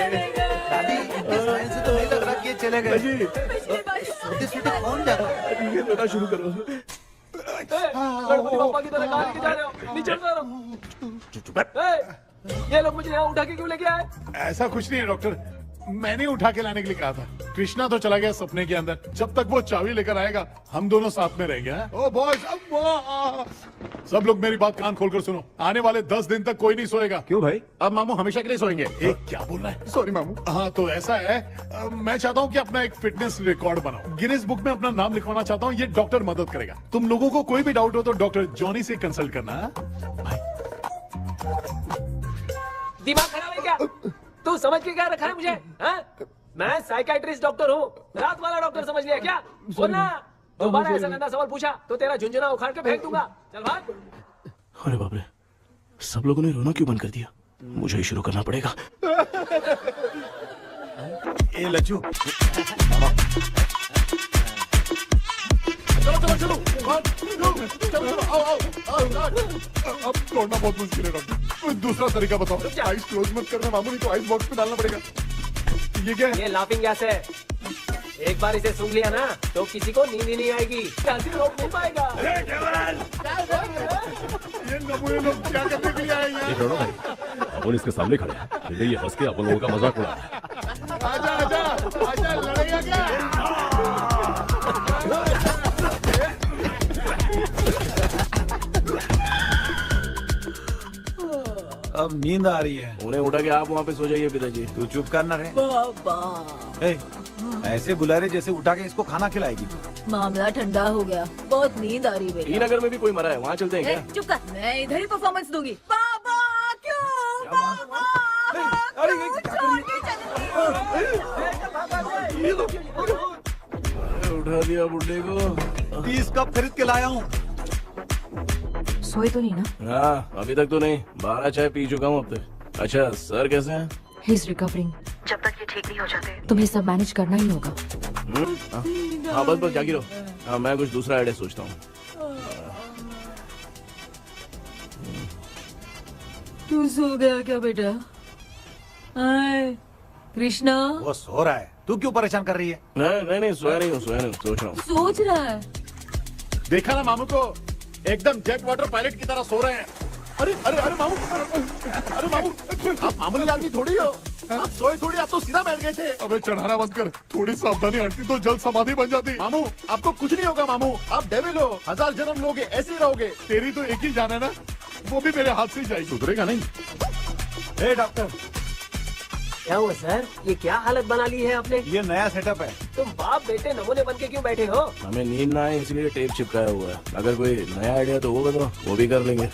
B: दादी इस लाइन से तो नहीं लग रहा कि ये चले गए। सोते सोते कौन जाता है?
C: ठीक है, रोना शुरू करो।
K: गणपति बापा की तरह कहाँ लेके जा रहे हो? नीचे उतारो। ये लोग मुझे यहाँ उठा के क्यों लेके आए?
G: ऐसा कुछ नहीं है डॉक्टर, मैंने उठा के लाने के लिए कहा था। कृष्णा तो चला गया सपने के अंदर, जब तक वो चाबी लेकर आएगा हम दोनों साथ में रहेंगे। ओ बॉयज, सब लोग मेरी बात कान खोलकर सुनो, आने वाले 10 दिन तक कोई नहीं सोएगा।
F: क्यों भाई?
G: अब मामू हमेशा के लिए सोएंगे। एक क्या बोल रहा है? सॉरी मामू। हाँ तो ऐसा है, मैं चाहता हूँ कि अपना एक फिटनेस रिकॉर्ड बनाओ, गिनीज बुक में अपना नाम लिखवाना चाहता हूँ। ये डॉक्टर मदद करेगा। तुम लोगों को कोई भी डाउट हो तो डॉक्टर जॉनी से कंसल्ट करना।
K: दिमाग खराब है क्या? तू समझ के क्या रखा है मुझे? हाँ? मैं साइकाइट्रिस्ट डॉक्टर हूँ, रात वाला डॉक्टर समझ लिया क्या? बोलना, दोबारा ऐसा गंदा सवाल पूछा तो तेरा झुंझुना उखाड़ के फेंक दूंगा। चल भाग।
C: अरे बाप रे, सब लोगों ने रोना क्यों बंद कर दिया? मुझे ही शुरू करना पड़ेगा।
B: ए लज्जू,
G: चलो चलो चलो, अब तोड़ना बहुत मुश्किल है डॉक्टर, दूसरा तरीका बताओ। आइस क्लोज मत करना मामू, नहीं तो आइस बॉक्स में डालना पड़ेगा। ये क्या है?
K: ये लाफिंग गैस है, एक बार इसे सूंघ लिया ना तो किसी को नींद ही नहीं आएगी, हंसी रोक नहीं पाएगा।
G: ये नमूने लोग क्या करने के लिए आए हैं?
F: ये छोड़ो भाई, अपन इसके सामने खड़े हैं, फिर ये हंस के अपन लोगों का मजाक उड़ा रहा है।
G: आजा आजा आजा, लड़ेगा क्या?
B: अब नींद आ रही है।
C: उन्हें उठा के आप वहाँ पे सो जाइए पिताजी।
B: तू चुप करना रे। ए, ऐसे बुला रहे जैसे उठा के इसको खाना खिलाएगी।
A: मामला ठंडा हो गया, बहुत नींद आ रही है।
C: नगर में भी कोई मरा है, वहाँ चलते हैं क्या?
A: चुप कर, मैं इधर ही परफॉर्मेंस दूंगी। बाबा क्यों? बाबा
B: अरे ये क्या
C: उठा दिया बुड्ढे को।
B: 30 कप खरीद के लाया हूँ।
E: सोए तो नहीं ना?
C: हाँ, अभी तक तो नहीं, 12 चाय पी चुका हूँ अब तक। अच्छा, सर कैसे हैं?
E: He is recovering. जब तक ये ठीक नहीं हो जाते तुम्हें सब मैनेज करना ही होगा।
C: हाँ बस बस जागी रहो। हाँ, मैं कुछ दूसरा आइडिया सोचता हूँ।
A: तू सो गया क्या बेटा? आए, कृष्णा
B: वो सो रहा है, तू क्यों परेशान कर रही है?
C: नहीं नहीं, सोया नहीं हूँ, सोच रहा हूँ।
A: सोच रहा है।
G: देखा ना मामू को, एकदम जेट वाटर पायलट की तरह सो रहे हैं। अरे अरे अरे मामू, अरे मामू, आप मामूली आदमी थोड़ी हो, आप सोए थोड़ी, आप तो सीधा बैठ गए थे। अबे चढ़ाना बंद कर, थोड़ी सावधानी हटती तो जल्द समाधि बन जाती। मामू आपको कुछ नहीं होगा मामू, आप डेविल हो, 1000 जन्म लोगे ऐसे ही रहोगे। तेरी तो एक ही जान है ना, वो भी मेरे हाथ से ही जाएगी। सुधरेगा नहीं।
B: ए डॉक्टर,
K: क्या हुआ सर? ये क्या हालत बना ली है आपने?
B: ये नया सेटअप है।
K: तुम बाप बेटे नमूने बन के क्यों बैठे हो?
C: हमें नींद ना आए इसलिए टेप चिपकाया हुआ है। अगर कोई नया आइडिया तो वो बताओ, वो भी कर लेंगे।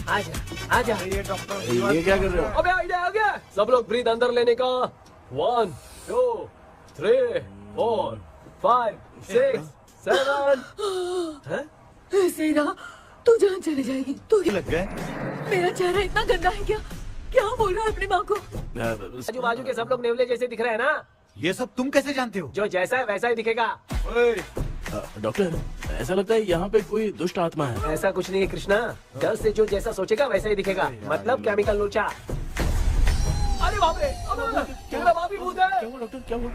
K: आजा आजा।
B: ये डॉक्टर
C: ये क्या कर रहे हो?
K: अबे आइडिया आ गया। सब लोग ब्रीथ अंदर लेने का। 1 2 3 4 5 6 7।
A: ऐसे ना तू जान चली जाएगी। तू
B: लग गए।
A: मेरा चेहरा इतना गंदा है क्या? क्या बोल रहा है अपनी माँ को?
K: आजू बाजू के सब लोग नेवले जैसे दिख रहे हैं ना?
B: ये सब तुम कैसे जानते हो?
K: जो जैसा है वैसा ही दिखेगा।
C: डॉक्टर, ऐसा लगता है यहाँ पे कोई दुष्ट आत्मा है।
K: ऐसा कुछ नहीं है कृष्णा, डर से जो जैसा सोचेगा वैसा ही दिखेगा, मतलब केमिकल लोचा। अरे बाप रे, मेरा बाप ही भूत है।
C: क्या हुआ डॉक्टर, क्या हुआ?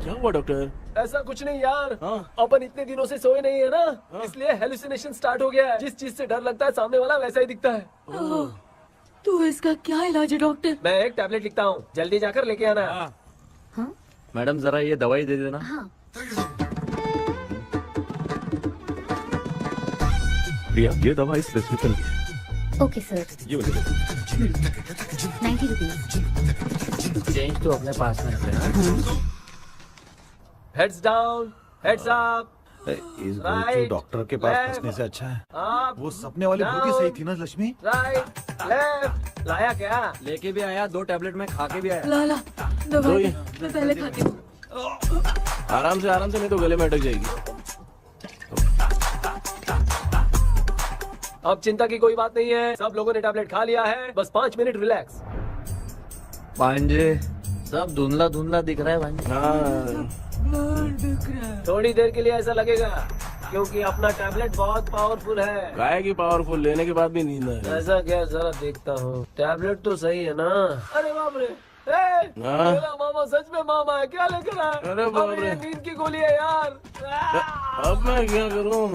C: क्या हुआ डॉक्टर?
K: ऐसा कुछ नहीं यार,
C: हाँ।
K: अपन इतने दिनों से सोए नहीं है ना, इसलिए हेलुसिनेशन स्टार्ट हो गया है। जिस चीज से डर लगता है सामने वाला वैसा ही दिखता है।
A: तो इसका क्या इलाज है डॉक्टर?
K: मैं एक टैबलेट लिखता हूँ, जल्दी जाकर लेके आना।
E: हाँ?
D: मैडम जरा ये दवाई दे देना।
E: हाँ।
F: प्रिया, ये दवा इस प्रिस्क्रिप्शन की है।
O: ओके सर,
F: ये वाली
O: 90 रुपीज।
H: चेंज तो अपने पास में रखना।
K: Heads down, heads up.
B: इस
K: Right,
B: भूचू डॉक्टर के पास
K: left,
B: फंसने से अच्छा है
K: up,
B: वो सपने वाली भूत ही
K: down,
B: सही थी ना लक्ष्मी।
K: Right, left. लाया क्या?
D: लेके भी आया, 2 टैबलेट में खा के भी आया।
A: लाला दवाई मैं पहले खाती हूँ।
C: आराम से नहीं तो गले में अटक जाएगी।
K: अब चिंता की कोई बात नहीं है, सब लोगों ने टैबलेट खा लिया है, बस 5 मिनट रिलैक्स।
H: भांजे सब धुंधला धुंधला दिख रहा है भांजे।
C: हाँ
K: थोड़ी देर के लिए ऐसा लगेगा क्योंकि अपना टैबलेट बहुत पावरफुल है।
C: गाय की पावरफुल लेने के बाद भी नींद है।
K: ऐसा क्या, जरा देखता हूँ। टैबलेट तो सही है ना? अरे बाप रे,
C: हाँ।
K: मेरा मामा सच में मामा है, क्या लेकर आया?
C: अरे बाप
K: अब
C: रे।
K: ये नींद की गोली है यार।
C: अब मैं क्या करूँ?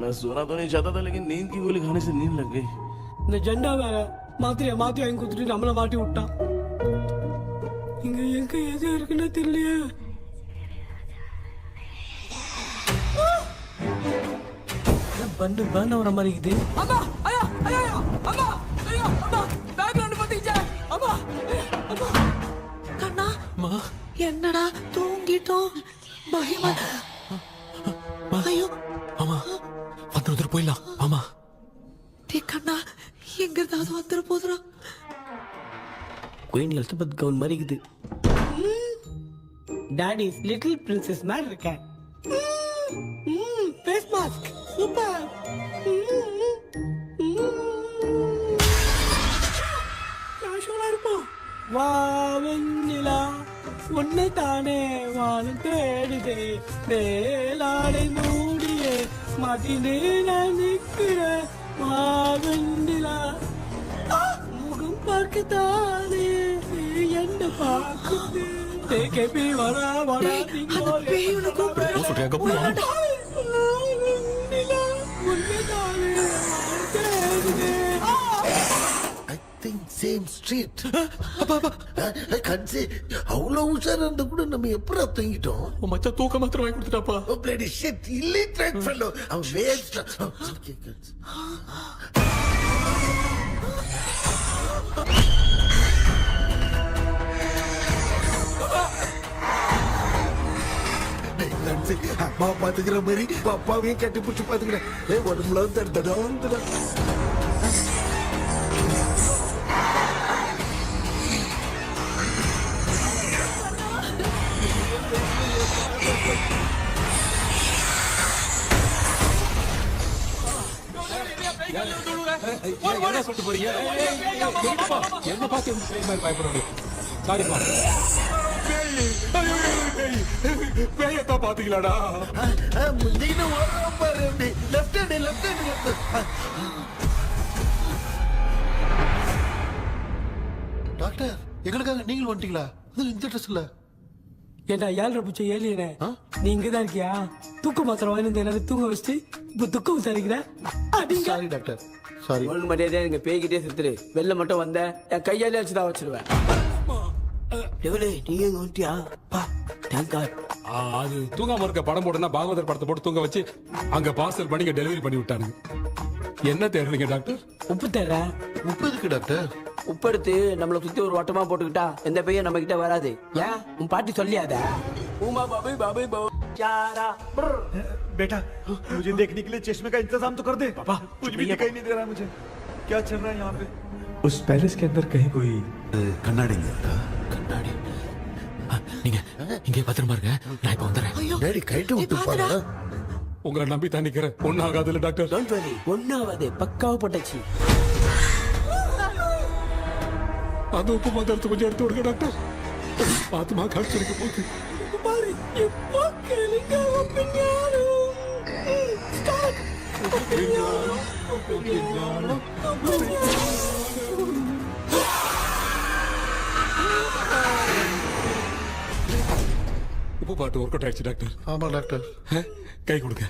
C: मैं सोना तो नहीं चाहता था, लेकिन नींद की गोली खाने से नींद लग गई।
J: நிஜண்டா வேற மாத்திரையா மாத்தி வாங்கி கொடுத்துட்டு நம்மள மாட்டி விட்டான். இங்க எங்க எது இருக்குன்னு தெரியலையே. பண்டு வர மாதிரி இருக்குது. அம்மா ஐயா ஐயா அம்மா ஐயா அம்மா பேக்ரவுண்ட் பத்திச்சே அம்மா அம்மா கண்ணா அம்மா என்னடா தூங்கிட்டோம் பயமா ஐயோ அம்மா வந்துட்டு போயிடலாம் அம்மா. கண்ணா எங்க இருந்தாவது வந்துட போதுரா. குயின் எலிசபெத் கவுன் மாதிரி இருக்குது. டாடி லிட்டில் பிரின்சஸ் மாதிரி இருக்கேன். Face mask super. கேஷுவலா இருப்போம். வா வெண்ணிலா உன்னை தானே வானம் தேடுதே மேலாடை மூடியே மாட்டினே நான் நிற்கிறேன். மாவெண்டிலா முகம் பார்க்கத்தானே என்ன பார்க்குது தேக்கபி வரா வரா பேயுன கூப்பிடுறா சொல்றியா கப்பு மாவெண்டிலா உன்னைதானே தேடுதே.
N: I think same street. I can't say அவ்வளவு உஷாரா இருந்தா கூட நம்ம எப்படா தூங்கிட்டோம்?
J: மச்சான் தூக்க மாத்திரம் வாங்கி கொடுத்துட்டாப்பா.
N: Oh bloody shit, illiterate fellow. அவன் waste. அம்மா பாத்துக்கிற மாதிரி அப்பாவையும் கட்டி பிடிச்சி பாத்துக்கிறேன். உடம்புல தடா
J: என்ன சொல்லிட்டு போறீங்க? என்ன பார்த்து பயப்படுறீங்க? சாரிப்பா. பேயத்தான் பாத்தீங்களாடா?
N: முந்தின ஓடுறோம் பாரு அப்படி. Left hand left hand left. Doctor எங்களுக்காக நீங்கள் வந்துட்டீங்களா? அது இந்த ட்ரெஸ்ல
J: ஏண்டா 7:30 பூச்ச ஏலியனே, நீ இங்கதான் இருக்கியா? தூக்க மாத்திரம் வாங்கி எல்லாரும் தூங்க வச்சுட்டு இப்ப துக்கம் விசாரிக்கிற.
N: Sorry doctor sorry.
H: ஒழுங்கு மரியாதையா எங்க பேய்கிட்டே செத்துரு. வெளில மட்டும் வந்த என் கையாலே வச்சுதான் வச்சிருவேன். எவ்வளவு நீங்க எங்க வந்துட்டியா? Thank God.
J: அது தூங்காம இருக்க படம் போடுனா பாகவதர் படத்தை போட்டு தூங்க வச்சு அங்க பார்சல் பண்ணி டெலிவரி பண்ணி விட்டானுங்க. என்ன தேடுறீங்க டாக்டர்? உப்பு தேடுற.
N: உப்பு இருக்கு டாக்டர்.
H: உப்பு எடுத்து நம்மள சுத்தி ஒரு வட்டமா போட்டுக்கிட்டா எந்த பையன் நம்ம கிட்ட வராது. ஏன் உன் பாட்டி சொல்லியாத? உமா பாபு பாபு பாபு चारा
B: बेटा मुझे देखने के लिए चश्मे का इंतजाम तो कर दे। पापा कुछ भी दिखाई नहीं दे रहा है मुझे, क्या चल रहा है यहाँ पे?
I: उस पैलेस के अंदर कहीं कोई
N: கண்ணாடி
J: கண்ணாடி நீங்க இங்கே பத்திரமா இருங்க, நான் இப்ப வந்துடுறேன்.
N: டேடி கைட்டு விட்டு போறா.
J: உங்களை நம்பி தான் நிக்கிறேன். ஒன்னாகாதுல டாக்டர்.
H: டோன்ட் வரி, ஒன்னாவது பக்காவா போட்டாச்சு.
J: அது உப்பு மாத்திரத்தை கொஞ்சம் எடுத்து விடுங்க டாக்டர். பாத்துமா கடிச்சிருக்க போகுது. பாரு இப்போ கேளுங்க. உப்பு பாட்டு ஒர்க் அவுட் ஆயிடுச்சு டாக்டர்.
N: ஆமா டாக்டர்.
J: கை கொடுங்க.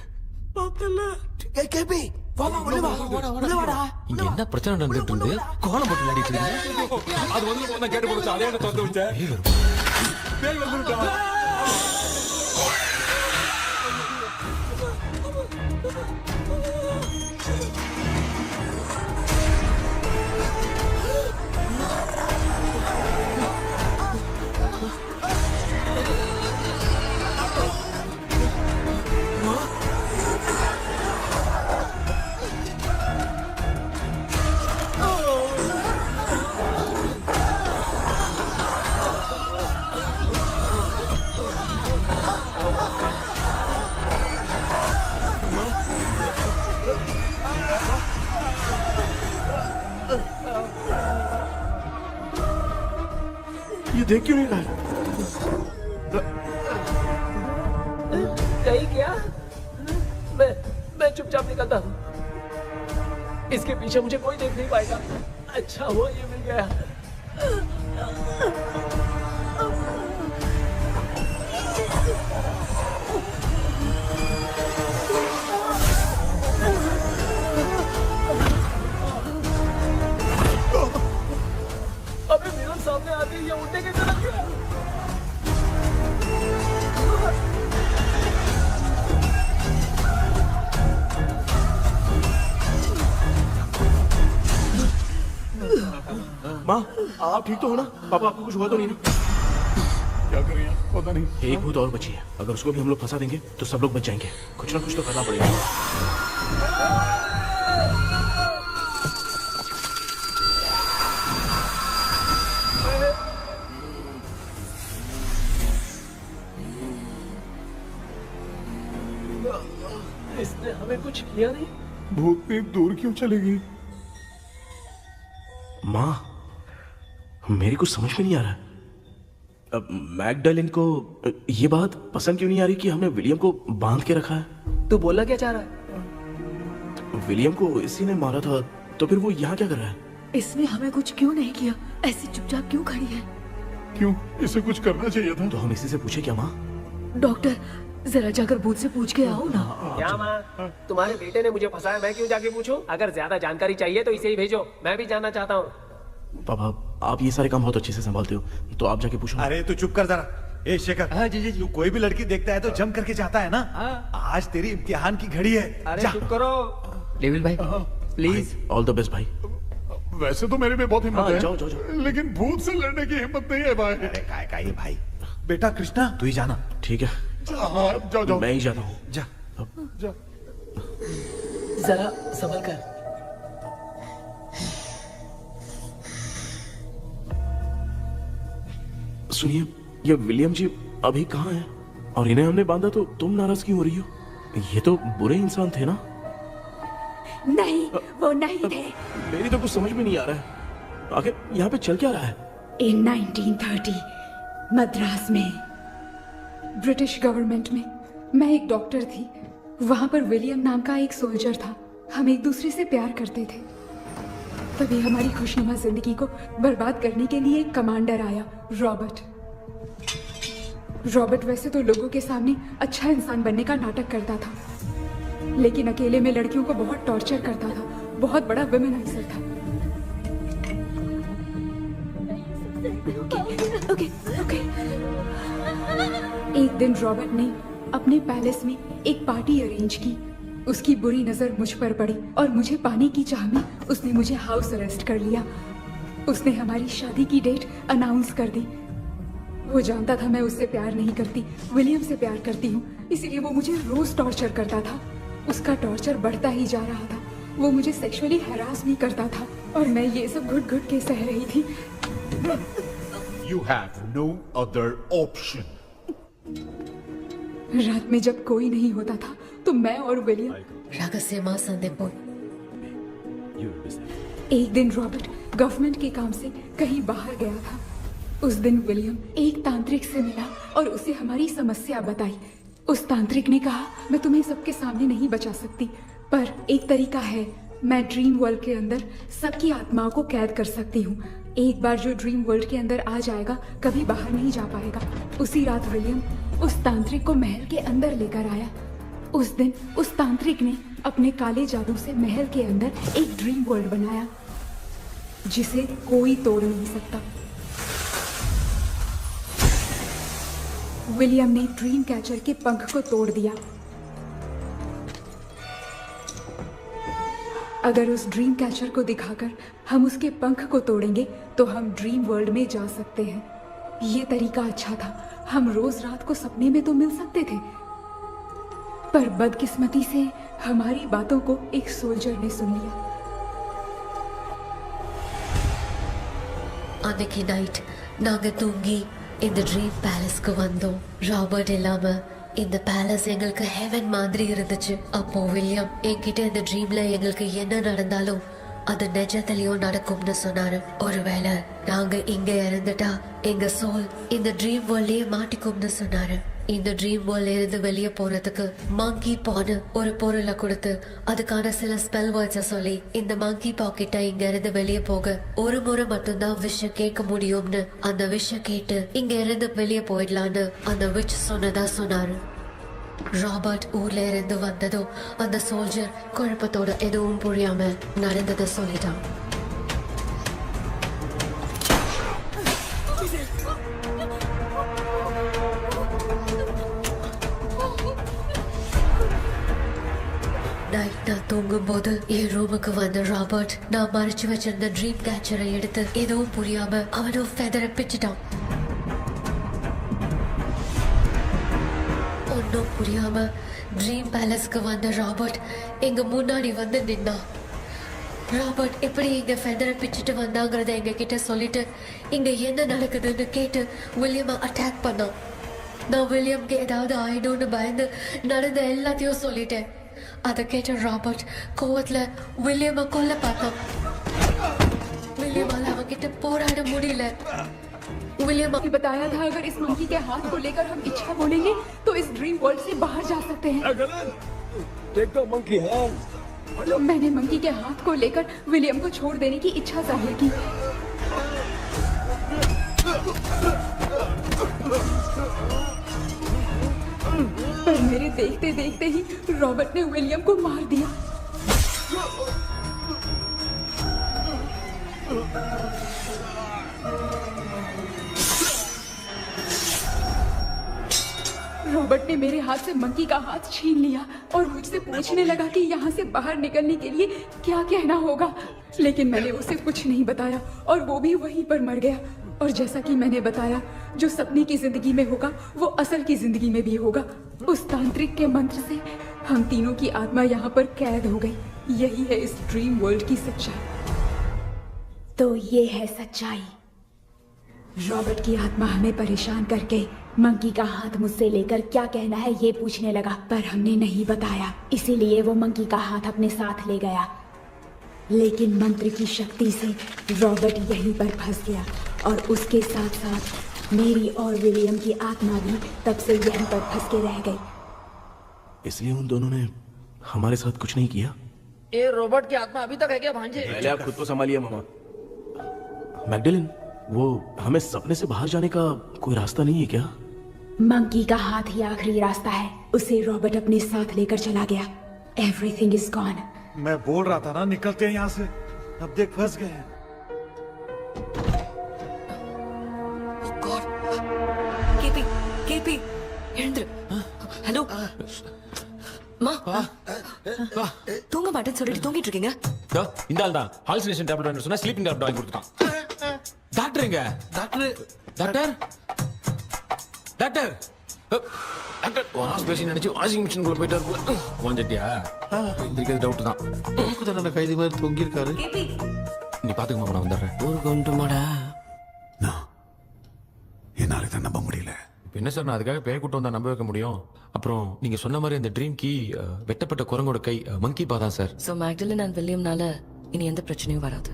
N: கேபி வாமா உள்ள வா உள்ள வாடா.
J: இங்க என்ன பிரச்சனை நடந்துட்டு இருந்து கோலம் போட்டு விளையாடிட்டு இருக்கீங்க? அது வந்து போனா கேட்டு போச்சு. அதே என்ன தந்து வச்சேன். பேய் வந்துட்டா.
C: ये देख क्यों नहीं रहा है?
K: कहीं क्या? मैं चुपचाप निकलता हूँ। इसके पीछे मुझे कोई देख नहीं पाएगा। अच्छा हुआ ये मिल गया। अबे मेरे सामने आते ही ये उड़ने की तरफ गया।
C: माँ, आप ठीक तो हो ना? पापा आपको कुछ हुआ तो नहीं ना?
G: क्या करें पता नहीं।
C: एक भूत और बची है, अगर उसको भी हम लोग फंसा देंगे तो सब लोग बच जाएंगे। कुछ ना कुछ तो करना पड़ेगा।
K: इसने हमें कुछ किया नहीं।
G: भूतनी दूर क्यों चली गई?
C: माँ, मेरी कुछ समझ में नहीं आ रहा। अब मैगडालिन को ये बात पसंद क्यों नहीं आ रही कि हमने विलियम को बांध के रखा है?
K: तू बोलना क्या चाह रहा है?
C: विलियम को इसी ने मारा था, तो फिर वो यहाँ क्या कर रहा है?
A: इसने हमें कुछ क्यों नहीं किया? ऐसी चुपचाप क्यों खड़ी है?
G: क्यों? इसे कुछ करना चाहिए था।
C: तो हम इसी से पूछे क्या माँ?
A: डॉक्टर, जरा जाकर भूत से पूछ के आओ ना।
K: क्या माँ? तुम्हारे बेटे ने मुझे फंसाया, मैं क्यों जाके पूछूं? अगर ज्यादा जानकारी चाहिए तो इसे ही भेजो, मैं भी जानना चाहता हूँ।
C: पापा, आप ये सारे काम बहुत अच्छे से संभालते हो, तो आप जाके पूछो।
B: अरे तू चुप कर जरा। ए शेखर,
H: हाँ जी जी जी।
B: तू कोई भी लड़की देखता है तो जम करके जाता है ना? आज तेरी इम्तिहान की घड़ी है।
H: अरे
B: जा।
H: चुप करो। डेविल भाई प्लीज।
C: ऑल द बेस्ट भाई।
G: वैसे तो मेरे में बहुत हिम्मत
C: हाँ,
G: है,
C: जाओ, जाओ, जाओ।
G: लेकिन भूत से लड़ने की हिम्मत नहीं है भाई।
B: अरे काय का ये भाई। बेटा कृष्णा, तू ही जाना।
C: ठीक है,
G: हाँ, जाओ जाओ।
C: मैं ही जाता हूँ।
B: जा।
G: जा।
K: जरा संभल कर।
C: सुनिए, ये विलियम जी अभी कहाँ हैं? और इन्हें हमने बांधा तो तुम नाराज क्यों हो रही हो? ये तो बुरे इंसान थे ना?
M: नहीं, वो नहीं थे।
C: मेरी तो कुछ समझ में नहीं आ रहा है। आखिर यहाँ पे चल क्या रहा है?
M: इन 1930 मद्रास में ब्रिटिश गवर्नमेंट में मैं एक डॉक्टर थी। वहां पर विलियम नाम का एक सोल्जर था। हम एक दूसरे से प्यार करते थे। तभी हमारी खुशनुमा जिंदगी को बर्बाद करने के लिए एक कमांडर आया, रॉबर्ट। रॉबर्ट वैसे तो लोगों के सामने अच्छा इंसान बनने का नाटक करता था, लेकिन अकेले में लड़कियों को बहुत टॉर्चर करता था। बहुत बड़ा वुमेनाइजर था। Okay, okay. एक दिन रॉबर्ट ने अपने पैलेस में एक पार्टी अरेंज की। उसकी बुरी नजर मुझ पर पड़ी और मुझे पाने की चाह में उसने मुझे हाउस अरेस्ट कर लिया। उसने हमारी शादी की डेट अनाउंस कर दी। वो जानता था मैं उससे प्यार नहीं करती, विलियम से प्यार करती हूँ, इसीलिए वो मुझे रोज टॉर्चर करता था। उसका टॉर्चर बढ़ता ही जा रहा था। वो मुझे सेक्सुअली हैरास भी करता था और मैं ये सब घुट घुट के सह रही थी।
G: You have no other option.
M: रात में जब कोई नहीं होता था तो मैं और विलियम
O: रहस्यमा संदेपुर।
M: एक दिन रॉबर्ट गवर्नमेंट के काम से कहीं बाहर गया था। उस दिन विलियम एक तांत्रिक से मिला और उसे हमारी समस्या बताई। उस तांत्रिक ने कहा, मैं तुम्हें सबके सामने नहीं बचा सकती, पर एक तरीका है। मैं ड्रीम वर्ल्ड के अंदर सबकी आत्माओं को कैद कर सकती हूँ। एक बार जो ड्रीम वर्ल्ड के अंदर आ जाएगा कभी बाहर नहीं जा पाएगा। उसी रात विलियम उस तांत्रिक को महल के अंदर लेकर आया। उस दिन उस तांत्रिक ने अपने काले जादू से महल के अंदर एक ड्रीम वर्ल्ड बनाया जिसे कोई तोड़ नहीं सकता। विलियम ने ड्रीम कैचर के पंख को तोड़ दिया। अगर उस ड्रीम कैचर को दिखाकर हम उसके पंख को तोड़ेंगे तो हम ड्रीम वर्ल्ड में जा सकते हैं। ये तरीका अच्छा था, हम रोज रात को सपने में तो मिल सकते थे, पर बदकिस्मती से हमारी बातों को एक सोल्जर ने सुन लिया।
O: அன்னைக்கு நைட் நாங்க தூங்கி இந்த ட்ரீம் பேலஸ்க்கு வந்தோம். ராபர்ட் இல்லாம இந்த பேலஸ் எங்களுக்கு ஹெவன் மாதிரி இருந்துச்சு. அப்போ வில்லியம் என்கிட்ட இந்த ட்ரீம்ல எங்களுக்கு என்ன நடந்தாலும் அது நிஜத்திலயும் நடக்கும்னு சொன்னாரு. ஒருவேளை நாங்க இங்க இறந்துட்டா எங்க சோல் இந்த ட்ரீம் வேர்ல்ட்லயே மாட்டிக்கும்னு சொன்னாரு. இந்த ட்ரீம் வேர்ல்ட்ல இருந்து வெளியே போறதுக்கு மங்கி பான்னு ஒரு பொருளை கொடுத்து அதுக்கான சில ஸ்பெல் வேர்ட்ஸை சொல்லி இந்த மங்கி பாக்கெட்டை இங்க இருந்து வெளியே போக ஒரு முறை மட்டும்தான் விஷயம் கேட்க முடியும்னு அந்த விஷயம் கேட்டு இங்க இருந்து வெளியே போயிடலான்னு அந்த விச் சொன்னதா சொன்னாரு. ராபர்ட் ஊர்ல இருந்து வந்ததும் அந்த சோல்ஜர் குழப்பத்தோட எதுவும் புரியாம நடந்ததை சொல்லிட்டான். நைட் நான் தூங்கும் போது என் ரூமுக்கு வந்த ராபர்ட் நான் மறைச்சு வச்சிருந்த ட்ரீம் கேச்சரை எடுத்து எதுவும் புரியாம அவனும் ஃபெதரை பிச்சுட்டான். ஒன்னும் புரியாம ட்ரீம் பேலஸ்க்கு வந்த ராபர்ட் எங்க முன்னாடி வந்து நின்னான். ராபர்ட் எப்படி இங்க ஃபெதரை பிச்சுட்டு வந்தாங்கிறத எங்க கிட்ட சொல்லிட்டு இங்க என்ன நடக்குதுன்னு கேட்டு வில்லியமை அட்டாக் பண்ணான். நான் வில்லியம்க்கு ஏதாவது ஆயிடும்னு பயந்து நடந்த எல்லாத்தையும் சொல்லிட்டேன். அதை கேட்ட ராபர்ட் கோவத்துல வில்லியமை கொல்ல பார்த்தான். विलियम किटे पोराड़ मुड़ीले विलियम
M: ने बताया था अगर इस मंकी के हाथ को लेकर हम इच्छा बोलेंगे तो इस ड्रीम वर्ल्ड से बाहर जा सकते हैं। मैंने मंकी के हाथ को लेकर विलियम को छोड़ देने की इच्छा जाहिर की। पर मेरे देखते देखते ही रॉबर्ट ने विलियम को मार दिया। रॉबर्ट ने मेरे हाथ से मंकी का हाथ छीन लिया और मुझसे पूछने लगा कि यहाँ से बाहर निकलने के लिए क्या कहना होगा, लेकिन मैंने उसे कुछ नहीं बताया और वो भी वहीं पर मर गया। और जैसा कि मैंने बताया, जो सपने की जिंदगी में होगा वो असल की जिंदगी में भी होगा। उस तांत्रिक के मंत्र से हम तीनों की आत्मा यहाँ पर कैद हो गई। यही है इस ड्रीम वर्ल्ड की सच्चाई। तो ये है सच्चाई। रॉबर्ट की आत्मा हमें परेशान करके मंकी का हाथ मुझसे लेकर क्या कहना है ये पूछने लगा, पर हमने नहीं बताया, इसीलिए वो मंकी का हाथ अपने साथ ले गया। लेकिन मंत्र की शक्ति से रॉबर्ट यहीं पर फंस गया और उसके साथ साथ मेरी और विलियम की आत्मा भी तब से यहीं पर फंस के रह गई।
C: इसलिए उन दोनों ने हमारे साथ कुछ नहीं किया।
H: ये रॉबर्ट की आत्मा अभी तक है क्या भांजे?
C: पहले आप खुद को संभालिए मामा। मैगडेलिन, वो हमें सपने से बाहर जाने का कोई रास्ता नहीं है क्या?
M: मंकी का हाथ ही आखिरी रास्ता है। उसे रॉबर्ट अपने साथ लेकर चला गया। Everything is gone.
B: मैं बोल रहा था ना, निकलते हैं यहाँ से। अब देख फंस गए हैं।
E: केपी हेलो மா தூங்க மாட்டேன்னு சொல்லிட்டு தூங்கிட்டு இருக்கீங்க?
K: இந்த ஆள் தான் ஹாலுசினேஷன் டேப்லெட் வேணும் சொன்னா ஸ்லீப்பிங் டேப்லெட் வாங்கி கொடுத்துட்டான். டாக்டர் எங்க? Doctor doctor doctor doctor hospital நினைச்சு வாஷிங் மிஷின் குள்ள போயிட்டாரு. வாஞ்சிட்டியா? இதுக்கு டவுட் தான். உங்களுக்கு தான கைதி மாதிரி தொங்கி இருக்காரு. நீ பாத்துக்க மாமா, நான் வந்துறேன். ஊருக்கு வந்துமாடா.
G: என்னால இதை நம்ப முடியல.
K: என்ன சார், நான் அதுக்காக பேய் கூட்டம் தான் நம்ப வைக்க முடியும்? அப்புறம் நீங்க சொன்ன மாதிரி அந்த ட்ரீம் கீ வெட்டப்பட்ட குரங்கோட கை மங்கி பாதான் சார்.
E: சோ மேக்டலின் அண்ட் வில்லியம்னால இனி எந்த பிரச்சனையும் வராது.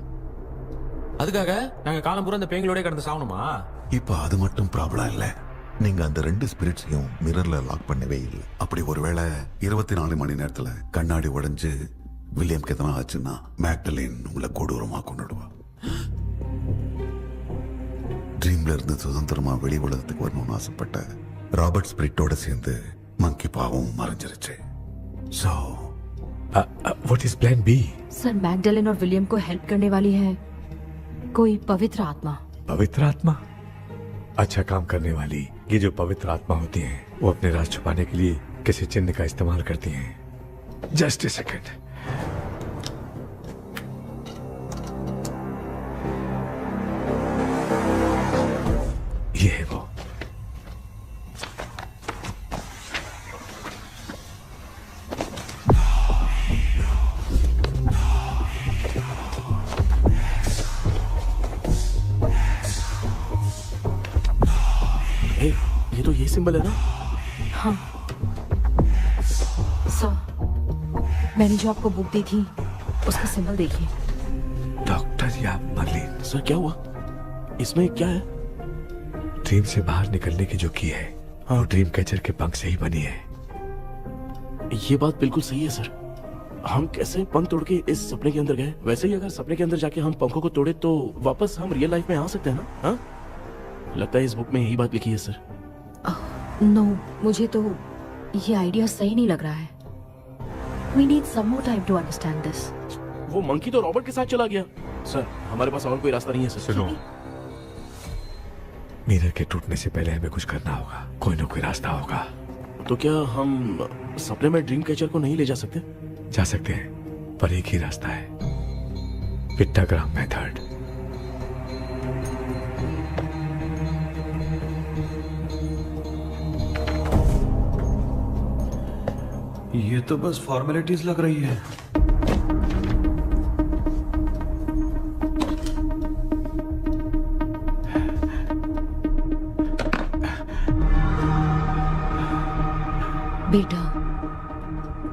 K: அதுக்காக நாங்க காலம் பூரா அந்த பேய்களோட கடந்து சாவணுமா?
G: இப்ப அது மட்டும் ப்ராப்ளம் இல்ல, நீங்க அந்த ரெண்டு ஸ்பிரிட்ஸையும் மிரர்ல லாக் பண்ணவே இல்லை. அப்படி ஒருவேளை 24 மணி நேரத்துல கண்ணாடி உடைஞ்சு வில்லியம்க்கு எதனா ஆச்சுன்னா மேக்டலின் உங்களை கொடூரமா கொண்டுடுவா. ட்ரீம்ல இருந்து சுதந்திரமா வெளி உலகத்துக்கு வரணும்னு ஆசைப்பட்ட ராபர்ட் ஸ்பிரிட்டோட சேர்ந்து மங்கி பாவம் மறைஞ்சிருச்சு. So
I: what is plan B?
E: Sir Magdalene और विलियम को हेल्प करने वाली है कोई पवित्र आत्मा।
I: पवित्र आत्मा? अच्छा काम करने वाली ये जो पवित्र आत्मा होती हैं वो अपने राज छुपाने के लिए किसी चिन्ह का इस्तेमाल करती हैं। Just a second.
C: सिंबल है ना?
E: हाँ सर, मैंने जो आपको बुक दी थी उसका सिंबल देखिए।
I: डॉक्टर या मर्लिन,
C: सर क्या हुआ? इसमें क्या है?
I: ड्रीम से बाहर निकलने की जो की है वो ड्रीम कैचर के पंख से ही बनी है।
C: ये बात बिल्कुल सही है सर। हम कैसे पंख तोड़ के इस सपने के अंदर गए, वैसे ही अगर सपने के अंदर जाके हम पंखों को तोड़े तो वापस हम रियल लाइफ में आ सकते हैं ना? हाँ, लगता है इस बुक में यही बात लिखी है सर।
E: नो, मुझे तो ये आइडिया सही नहीं लग रहा है। We need some more time to understand this.
C: वो मंकी तो रॉबर्ट के साथ चला गया। सर हमारे पास और कोई रास्ता नहीं है सर।
I: सुनो, मिरर के टूटने से पहले हमें कुछ करना होगा। कोई ना कोई रास्ता होगा।
C: तो क्या हम सपने में ड्रीम कैचर को नहीं ले जा सकते?
I: जा सकते हैं, पर एक ही रास्ता है, पिट्टाग्राम मेथड।
B: ये तो बस फॉर्मेलिटीज लग रही है।
E: बेटा,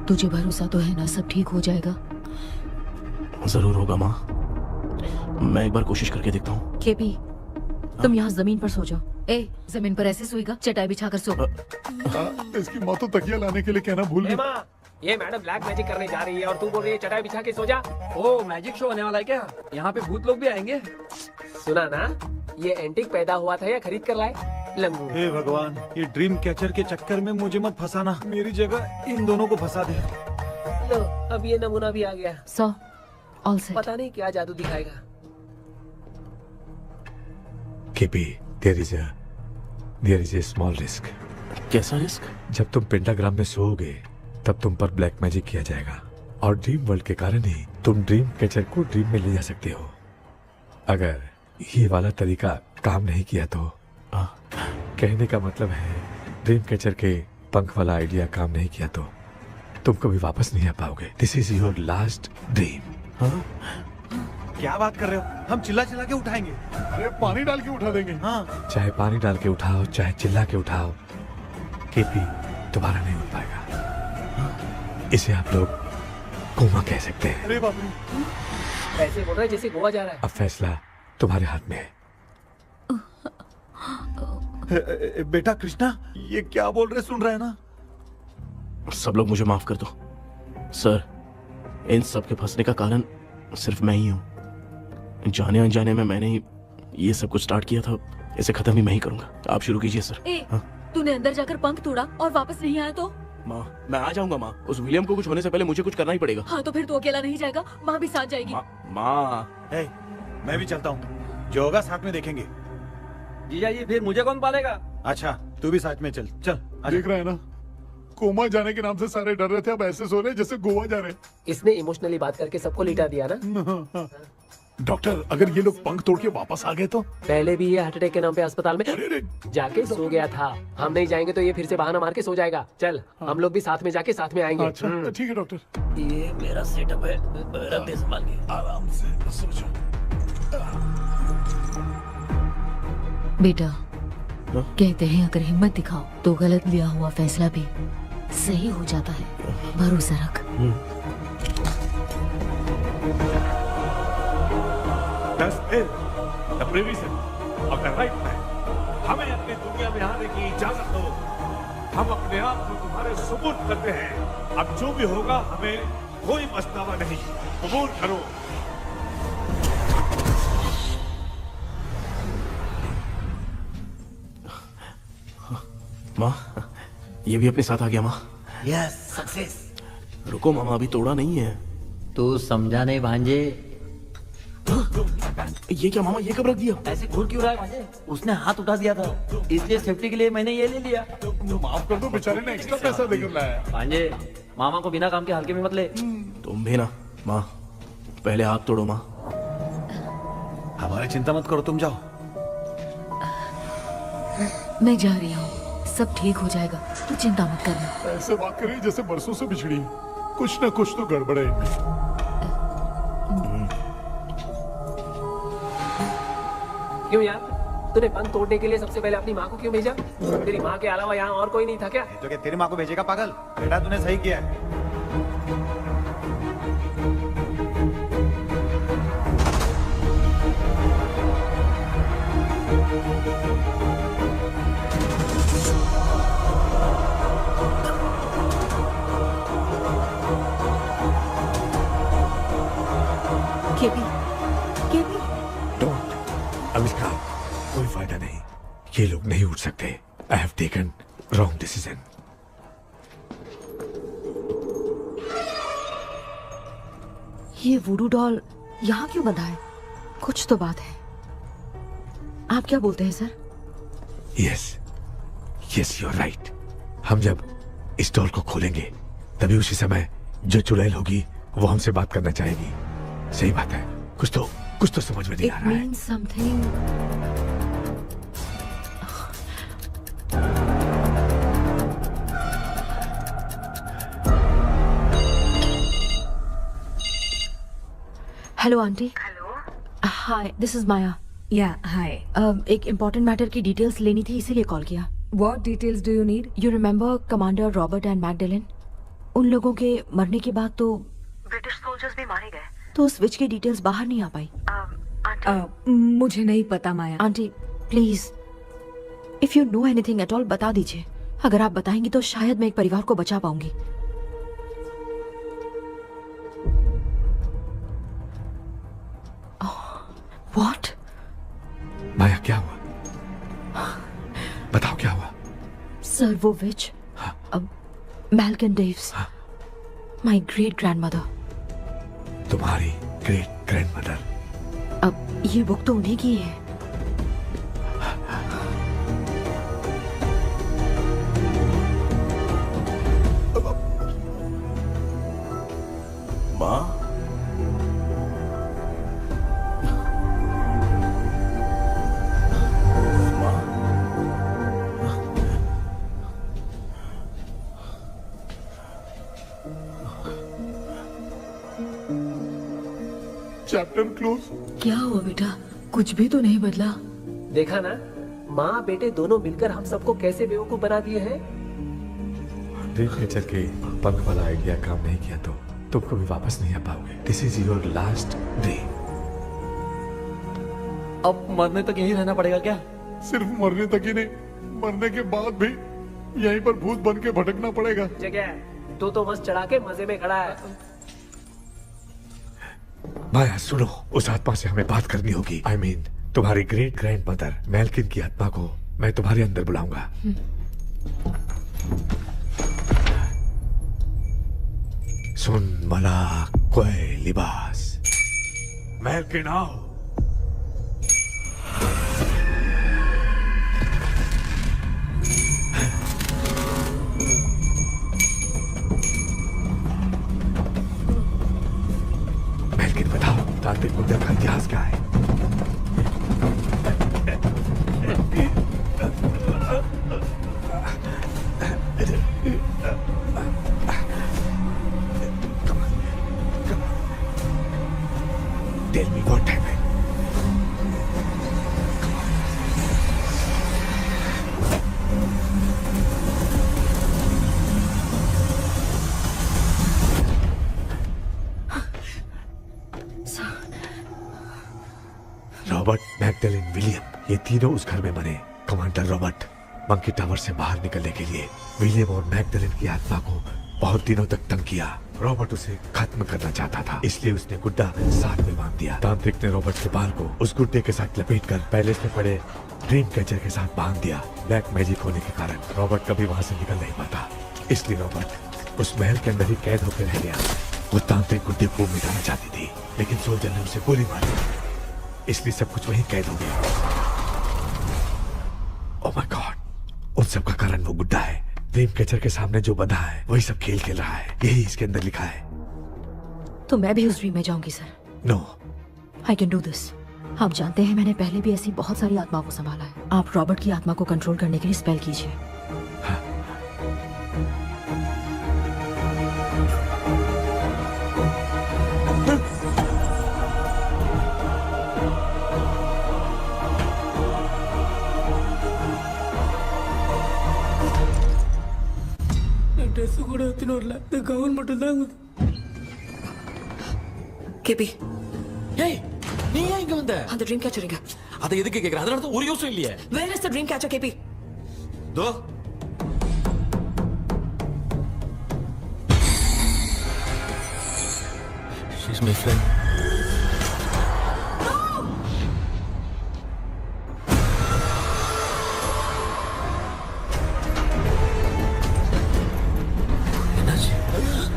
E: तुझे भरोसा तो है ना सब ठीक हो जाएगा?
C: जरूर होगा माँ, मैं एक बार कोशिश करके देखता हूँ।
E: केपी, तुम यहाँ जमीन पर सो जाओ। ए, जमीन पर ऐसे सोएगा? चटाई बिछाकर सो।
G: इसकी माँ तो तकिया लाने के लिए कहना भूल गई।
K: माँ, ये मैडम ब्लैक मैजिक करने जा रही है और तू बोल रही है चटाई बिछा के सो जा।
H: ओ, मैजिक शो होने वाला है क्या? यहाँ पे भूत लोग भी आएंगे?
K: सुना ना, ये एंटीक पैदा हुआ था या खरीद कर लाए? लंगू।
B: हे भगवान, ये ड्रीम कैचर के चक्कर में मुझे मत फंसाना। मेरी जगह इन दोनों को फंसा दे।
K: लो, अब ये नमूना भी आ गया।
E: सो, ऑल सेट।
K: पता नहीं क्या जादू दिखाएगा।
I: KP, there is a small risk।
C: कैसा रिस्क?
I: जब तुम पेंटाग्राम में सोओगे तब तुम पर ब्लैक मैजिक किया जाएगा और ड्रीम वर्ल्ड के कारण ही तुम ड्रीम कैचर को ड्रीम में ले जा सकते हो। अगर ये वाला तरीका काम नहीं किया तो कहने का मतलब है ड्रीम कैचर के पंख वाला आइडिया काम नहीं किया तो तुम कभी वापस नहीं आ पाओगे। This is your last dream.
B: क्या बात कर रहे हो? हम चिल्ला चिल्ला के उठाएंगे।
G: अरे पानी डाल के उठा देंगे।
B: हाँ,
I: चाहे पानी डाल के उठाओ, चाहे चिल्ला के उठाओ, केपी दोबारा नहीं उठ पाएगा। इसे आप लोग कोमा कह सकते हैं।
G: अरे बाप रे,
K: ऐसे बोल रहा है जैसे गोवा जा रहा है।
I: अब फैसला तुम्हारे हाथ में है।
B: बेटा कृष्णा, ये क्या बोल रहे, सुन रहे हैं ना?
C: सब लोग मुझे माफ कर दो सर। इन सब के फंसने का कारण सिर्फ मैं ही हूँ। जाने अनजाने में मैंने ही ये सब कुछ स्टार्ट किया था। इसे खत्म भी मैं ही करूंगा। आप शुरू कीजिए सर।
A: ए, तूने अंदर जाकर पंख तोड़ा और वापस नहीं आया तो?
C: माँ, मैं आ जाऊंगा माँ। उस विलियम को कुछ होने से पहले मुझे कुछ करना ही पड़ेगा।
A: हाँ, तो फिर तू अकेला नहीं जाएगा, माँ भी साथ जाएगी।
C: माँ,
B: मैं भी चलता हूँ, जो होगा साथ में देखेंगे।
H: जीजा जी, फिर मुझे कौन पालेगा?
B: अच्छा, तू भी साथ में चल। चल
G: देख रहा है ना, कोमा जाने के नाम से सारे डर रहे थे, अब ऐसे सो रहे जैसे गोवा जा रहे।
K: इसने इमोशनली बात करके सबको लिटा दिया ना।
G: डॉक्टर, अगर ये लोग पंख तोड़ के वापस आ गए तो?
K: पहले भी ये हार्ट अटैक के नाम पे अस्पताल में जाके सो गया था। हम नहीं जाएंगे तो ये फिर से बहाना मार के सो जाएगा। चल, हम लोग भी साथ में जाके साथ में आएंगे।
G: अच्छा, ठीक है डॉक्टर।
K: ये मेरा सेटअप है, रख दे संभाल के।
G: आराम से सो जाओ।
E: बेटा, कहते हैं अगर हिम्मत दिखाओ तो गलत लिया हुआ फैसला भी सही हो जाता है। भरोसा रख।
P: हमें अपनी दुनिया में आने की इजाजत दो। हम अपने आप को तुम्हारे सुपुर्द करते हैं। अब जो भी होगा हमें कोई पछतावा नहीं। कबूल करो।
C: माँ, ये भी अपने साथ आ गया। माँ,
H: यस, सक्सेस।
C: रुको मामा, अभी तोड़ा नहीं है।
H: तू समझा नहीं भांजे।
C: ये क्या मामा, ये कब रख दिया?
H: ऐसे घूर क्यों रहा है भांजे? उसने हाथ उठा दिया था, इसलिए सेफ्टी के लिए मैंने ये ले लिया।
G: माफ कर दो, बेचारे ने एक्स्ट्रा पैसा देकर लाया।
H: भांजे, मामा को बिना काम के हल्के में मत ले।
C: तुम भी ना। माँ, पहले हाथ तोड़ो। माँ,
B: हमारी चिंता मत करो, तुम जाओ।
E: मैं जा रही हूँ, सब ठीक हो जाएगा, तू चिंता मत करना।
G: ऐसे बात कर रही जैसे बरसों से बिछड़ी। कुछ न कुछ तो गड़बड़ है।
K: क्यों यार, तूने बंद तोड़ने के लिए सबसे पहले अपनी माँ को क्यों भेजा? तेरी माँ के अलावा यहाँ और कोई नहीं था क्या?
B: तो क्या तेरी माँ को भेजेगा पागल? बेटा तूने सही किया है।
E: केपी, केपी,
I: डोंट अविष्का, कोई फायदा नहीं। ये लोग नहीं उठ सकते। I have taken wrong decision.
E: ये वुडू डॉल यहाँ क्यों बंधा है? कुछ तो बात है। आप क्या बोलते हैं sir?
I: Yes yes, you are right. हम जब इस डॉल को खोलेंगे तभी उसी समय जो चुड़ैल होगी वो हमसे बात करना चाहेगी। सही बात है। कुछ तो समझ में नहीं आ
E: It
I: रहा है।
E: means something. Hello auntie. Hello. Hi, this is Maya.
M: Yeah hi.
E: एक इम्पोर्टेंट मैटर की डिटेल्स लेनी थी, इसीलिए कॉल किया।
M: What details do you need?
E: You remember commander Robert and Magdalene? उन लोगों के मरने के बाद तो ब्रिटिश सोल्जर्स भी मारे गए, तो स्विच की डिटेल्स बाहर नहीं आ पाई।
M: मुझे नहीं पता Maya.
E: Auntie please, if you know anything at all बता दीजिए। अगर आप बताएंगी तो शायद मैं एक परिवार को बचा पाऊंगी। व्हाट?
I: माया क्या हुआ? बताओ क्या हुआ?
E: सर वो विच, मैल्कन डेव्स, माय ग्रेट ग्रैंडमदर।
I: तुम्हारी ग्रेट ग्रैंडमदर?
E: अब ये बुक तो उन्हीं की है।
C: माँ,
G: चैप्टर क्लोज।
E: क्या हुआ बेटा? कुछ भी तो नहीं बदला।
K: देखा ना, माँ बेटे दोनों मिलकर हम सबको कैसे बेवकूफ बना दिए हैं।
I: ड्रीम कैचर के पंख वाला आइडिया काम नहीं किया तो तुम कभी वापस नहीं आ पाओगे। This is your last dream.
D: अब मरने तक यहीं रहना पड़ेगा क्या?
G: सिर्फ मरने तक ही नहीं, मरने के बाद भी यहीं पर भूत बन के भटकना पड़ेगा।
K: जगह तू तो बस चढ़ा के मजे में खड़ा है।
I: माया सुनो, उस आत्मा से हमें बात करनी होगी। आई मीन तुम्हारी ग्रेट ग्रैंड मदर मैल्किन की आत्मा को मैं तुम्हारे अंदर बुलाऊंगा। सुन मला कोई लिबास, मैल्किन आओ। मैल्किन बताओ, तांत्रिक मुद्रा का इतिहास क्या है? Tell me what happened. Robert, Magdalene, William, ये तीनों उस घर में मरे। कमांडर रॉबर्ट मंकी टावर से बाहर निकलने के लिए विलियम और मैगडेलिन की आत्मा को बहुत दिनों तक तंग किया। रॉबर्ट उसे खत्म करना चाहता था, इसलिए उसने गुड्डा साथ में बांध दिया। तांत्रिक ने रॉबर्ट के बाल को उस गुड्डे के साथ लपेटकर पैलेस में पड़े ड्रीम कैचर के साथ बांध दिया। ब्लैक मैजिक होने के कारण रॉबर्ट कभी वहां से निकल नहीं पाता, इसलिए रॉबर्ट उस महल के अंदर ही कैद होकर रह गया। वो तांत्रिक गुड्डे को मिटाना चाहती थी, लेकिन सोल्जर ने उसे गोली मारी, इसलिए सब कुछ वहीं कैद हो गया। ओह माय गॉड, उन सब का कारण वो गुड्डा है। ड्रीम कैचर के सामने जो बंधा है वही सब खेल खेल रहा है, यही इसके अंदर लिखा है।
E: तो मैं भी उस ड्रीम में जाऊंगी sir.
I: No,
E: I can do this. आप जानते हैं मैंने पहले भी ऐसी बहुत सारी आत्माओं को संभाला है। आप रॉबर्ट की आत्मा को कंट्रोल करने के लिए स्पेल कीजिए।
J: வரல இந்த கவுன் மட்டும் தான்
Q: கேபி
J: ஏய் நீ ஏன் இங்க வந்த
Q: அந்த ட்ரீம் கேச்சருங்க
J: அதை எதுக்கு கேக்குற அதனால தான் ஒரு யோசனை இல்லையே
Q: where is the dream catcher கேபி
J: தோ she's my friend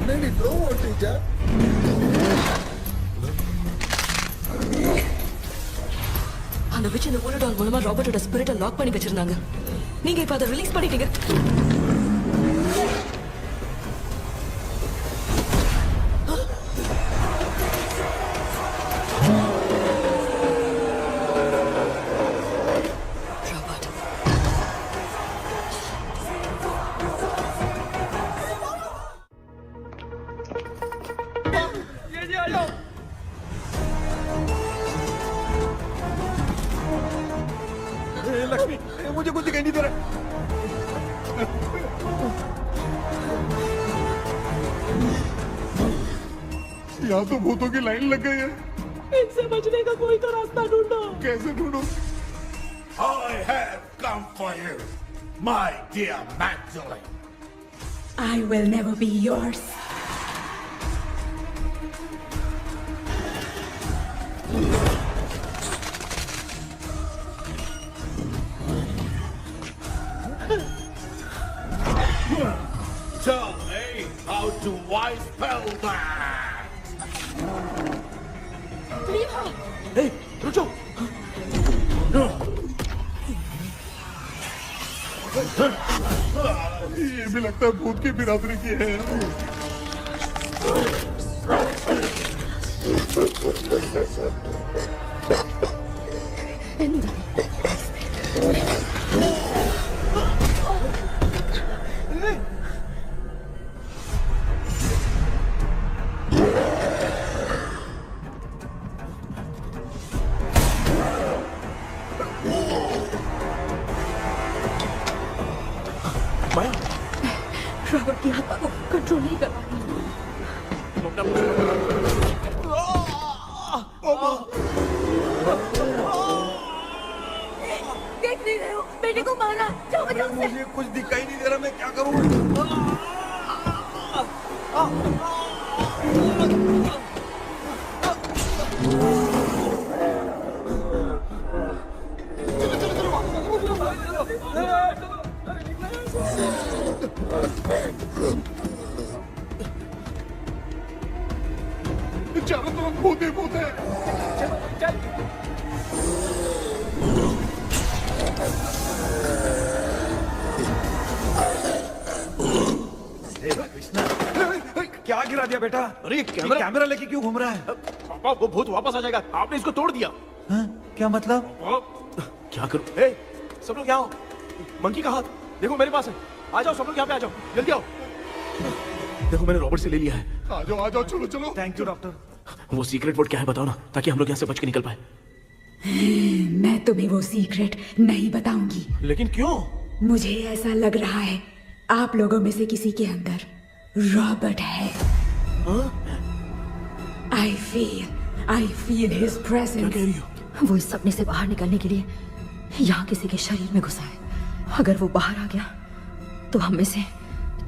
N: என்னடி ப்ரோ ஓட்டிச்சா
Q: அந்த விச் இந்த ஊரடால் மூலமா ராபர்ட்டோட ஸ்பிரிட்டை லாக் பண்ணி வச்சிருந்தாங்க நீங்க இப்ப அதை ரிலீஸ் பண்ணிட்டீங்க
B: लक्ष्मी मुझे कुछ दिखाई नहीं दे रहा।
G: यहाँ तो भूतों की लाइन लग गई है
K: इनसे बचने का कोई तो रास्ता ढूंढो।
G: कैसे ढूंढूं?
P: I have come for you, my dear Magdalene.
M: I will never be yours.
P: Tell me how to wipe spell that.
J: Hey, रुक जाओ
G: ये भी लगता है भूत की बिरादरी की है
E: रॉबर्ट की आत्मा को कंट्रोल नहीं कर पा
A: देख नहीं रहे हो बेटे को मारा जाओ बचाओ उसे।
B: मुझे कुछ दिखाई नहीं दे रहा मैं क्या करूं
G: चारों तरफ भूत ही भूत है
B: क्या गिरा दिया बेटा?
J: अरे
B: ये कैमरा लेके क्यों घूम रहा है?
J: पापा वो भूत वापस आ जाएगा आपने इसको तोड़ दिया
B: क्या मतलब?
J: क्या करूं ए सब लोग यहाँ आओ मंकी का हाथ देखो मेरे पास है आ जाओ सब लोग यहाँ पे आ जाओ जल्दी आओ देखो मैंने रॉबर्ट से ले लिया है
G: आ जाओ चलो चलो
B: थैंक यू डॉक्टर
C: वो सीक्रेट वर्ड क्या है बताओ ना ताकि हम लोग यहाँ से बच के निकल पाए
M: मैं तुम्हें वो सीक्रेट नहीं बताऊंगी
C: लेकिन क्यों
M: मुझे ऐसा लग रहा है आप लोगों में से किसी के अंदर रॉबर्ट है आई फील हिज प्रेजेंस
E: वो इस सपने से बाहर निकलने के लिए यहाँ किसी के शरीर में घुसा है अगर वो बाहर आ गया तो हम में से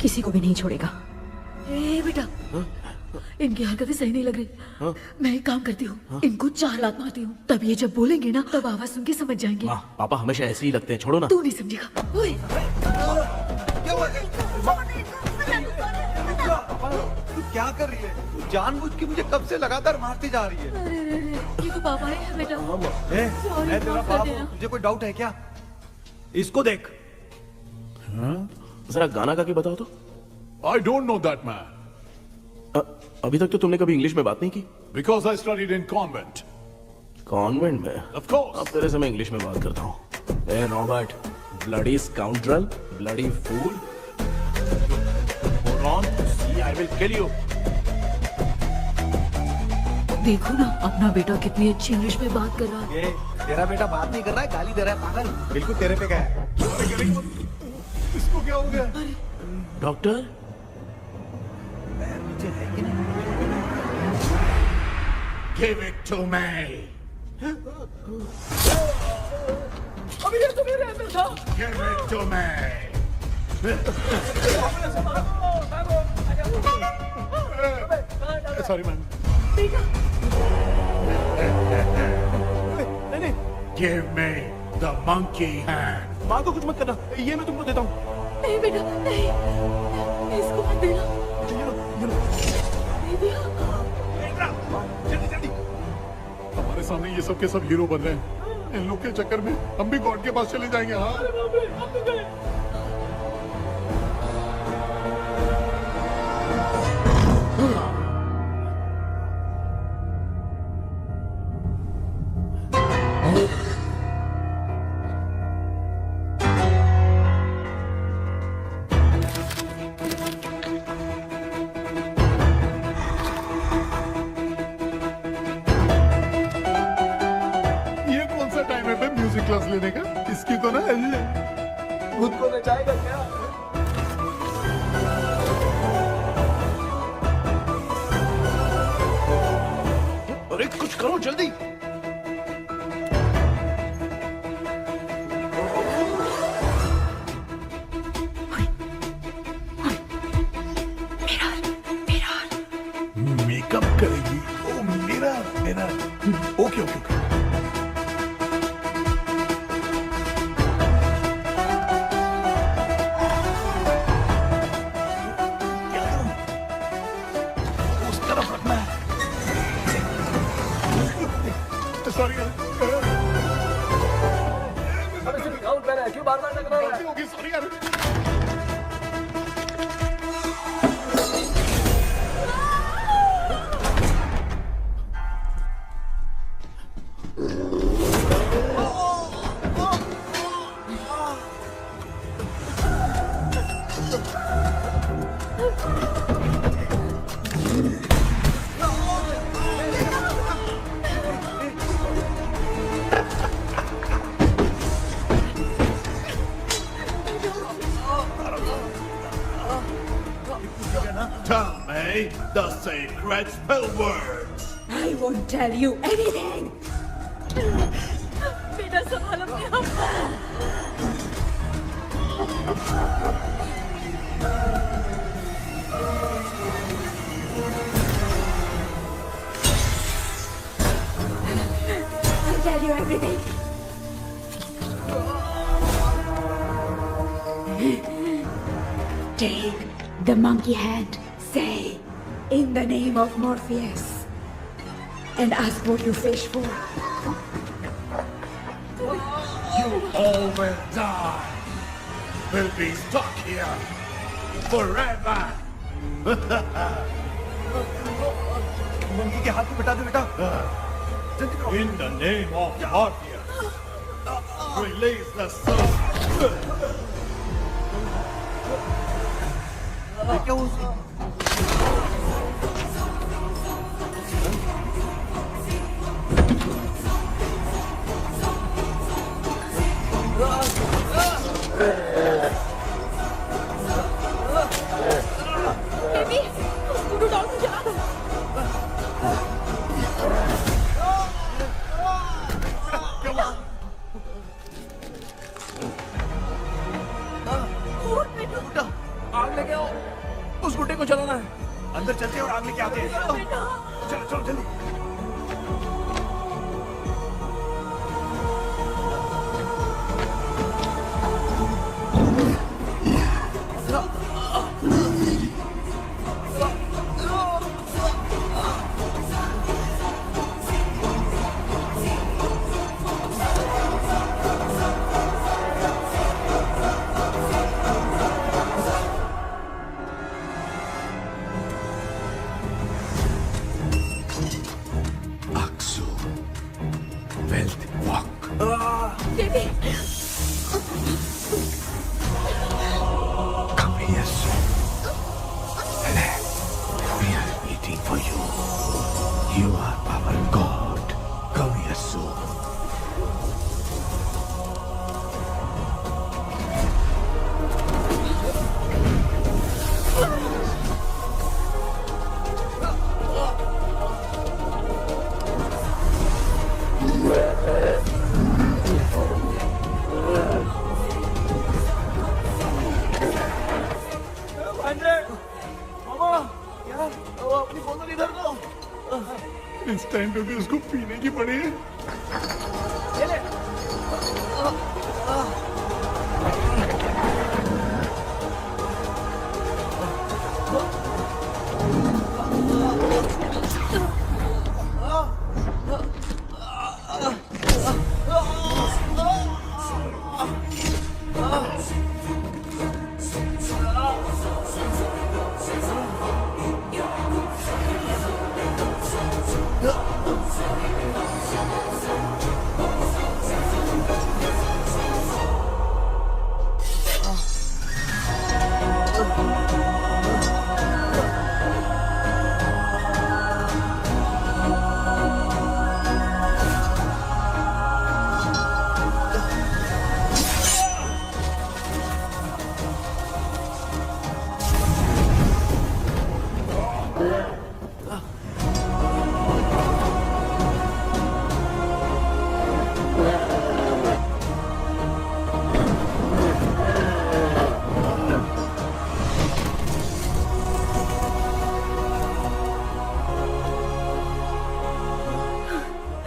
E: किसी को भी नहीं छोड़ेगा
A: ए बेटा इनकी हरकतें सही नहीं लग रही मैं एक काम करती हूँ इनको 4 लात मारती हूँ तब ये जब बोलेंगे ना तब आवाज सुन के समझ जाएंगे
C: पापा हमेशा ऐसे ही लगते हैं छोड़ो ना
A: तू नहीं समझेगा ओए
B: तू क्या कर रही है? जानबूझ के मुझे कब से लगातार मारती जा रही है।
A: अरे ये तो पापा है बेटा
B: मैं तेरा बाप हूँ तुझे कोई डाउट है क्या? इसको देख
C: जरा गाना गा के बताओ तो
G: I don't know that man.
C: अभी तक तो तुमने कभी इंग्लिश में बात नहीं की
G: Because I studied in convent.
C: Convent में
G: Of course.
C: अब तेरे से मैं इंग्लिश में बात करता हूँ ए Robert bloody scoundrel bloody fool hold on see I will kill you
A: देखो ना अपना बेटा कितनी अच्छी इंग्लिश में बात कर रहा है
B: ये तेरा बेटा बात नहीं कर रहा है गाली दे रहा है पागल बिल्कुल तेरे पे क्या है
G: इसको क्या हो गया?
C: Doctor
G: Give it to me.
K: अभी ये तो मेरे अंदर था।
G: Give it to me. Sorry, man.
C: नहीं
G: Give me the monkey hand.
C: माँ को कुछ मत करना, ये मैं तुमको देता हूँ।
Q: नहीं बेटा नहीं, इसको मत देना।
G: हमारे सामने ये सब के सब हीरो बन रहे हैं। इन लोग के चक्कर में हम भी गॉड के पास चले जाएंगे। हाँ क्लास लेने का। इसकी तो ना
K: खुद को नचाएगा क्या?
C: अरे कुछ करो जल्दी।
G: मेकअप करेगी। ओ मेरा मेरा ओके ओके ओके। सॉरी
K: अबे सिर्फ गाउन पहना है, क्यों बार-बार टकरा रहा है?
G: होगी सॉरी यार। Tell me the sacred spell words.
M: I won't tell you anything.
Q: बेटा संभाल अपने आप को।
M: I'll tell you everything. Take the monkey hand. Say, in the name of Morpheus, and ask what you fish for.
G: You all will die. We'll be stuck here forever.
B: Monkey के हाथ को बिठा दो बेटा।
G: In the name of Morpheus, release the soul.
B: क्या हुआ उसे?
Q: Baby, scooter doll को जला दो।
C: आग लेके आओ, उस गुड्डे को जलाना है।
B: अंदर चलते हैं और आग लेके आते हैं। चलो चलो जल्दी।
Q: Baby,
I: Come here soon. We are waiting for you. You are our God. Come here soon.
G: अपनी बोतल इधर दो। इस टाइम पे भी उसको पीने की पड़ी है।
K: ये ले।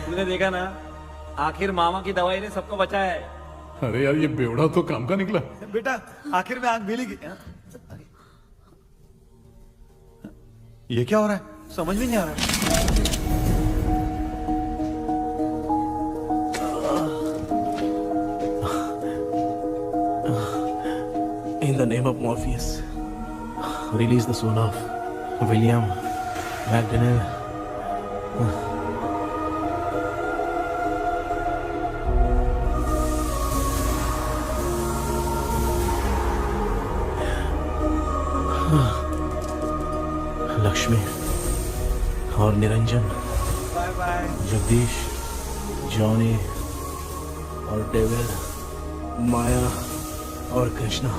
D: तुमने देखा ना, आखिर मामा की दवाई ने सबको बचाया है।
G: अरे यार ये बेवड़ा तो काम का निकला।
B: बेटा आखिर में आंख मिली गई। ये क्या हो रहा है? समझ में नहीं आ रहा है।
C: In the name of Morpheus, release the soul of William Magdalene. Lakshmi और Niranjan,
B: bye bye.
C: Jagdish, Johnny और डेविड, माया और कृष्णा।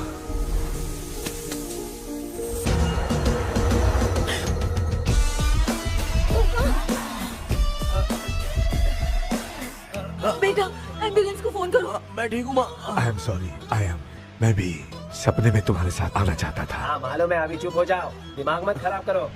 Q: बेटा एम्बुलेंस को फोन करो।
C: मैं ठीक हूँ माँ।
I: आई एम सॉरी, मैं भी सपने में तुम्हारे साथ आना चाहता था।
K: हाँ मालूम है, अभी चुप हो जाओ, दिमाग मत खराब करो।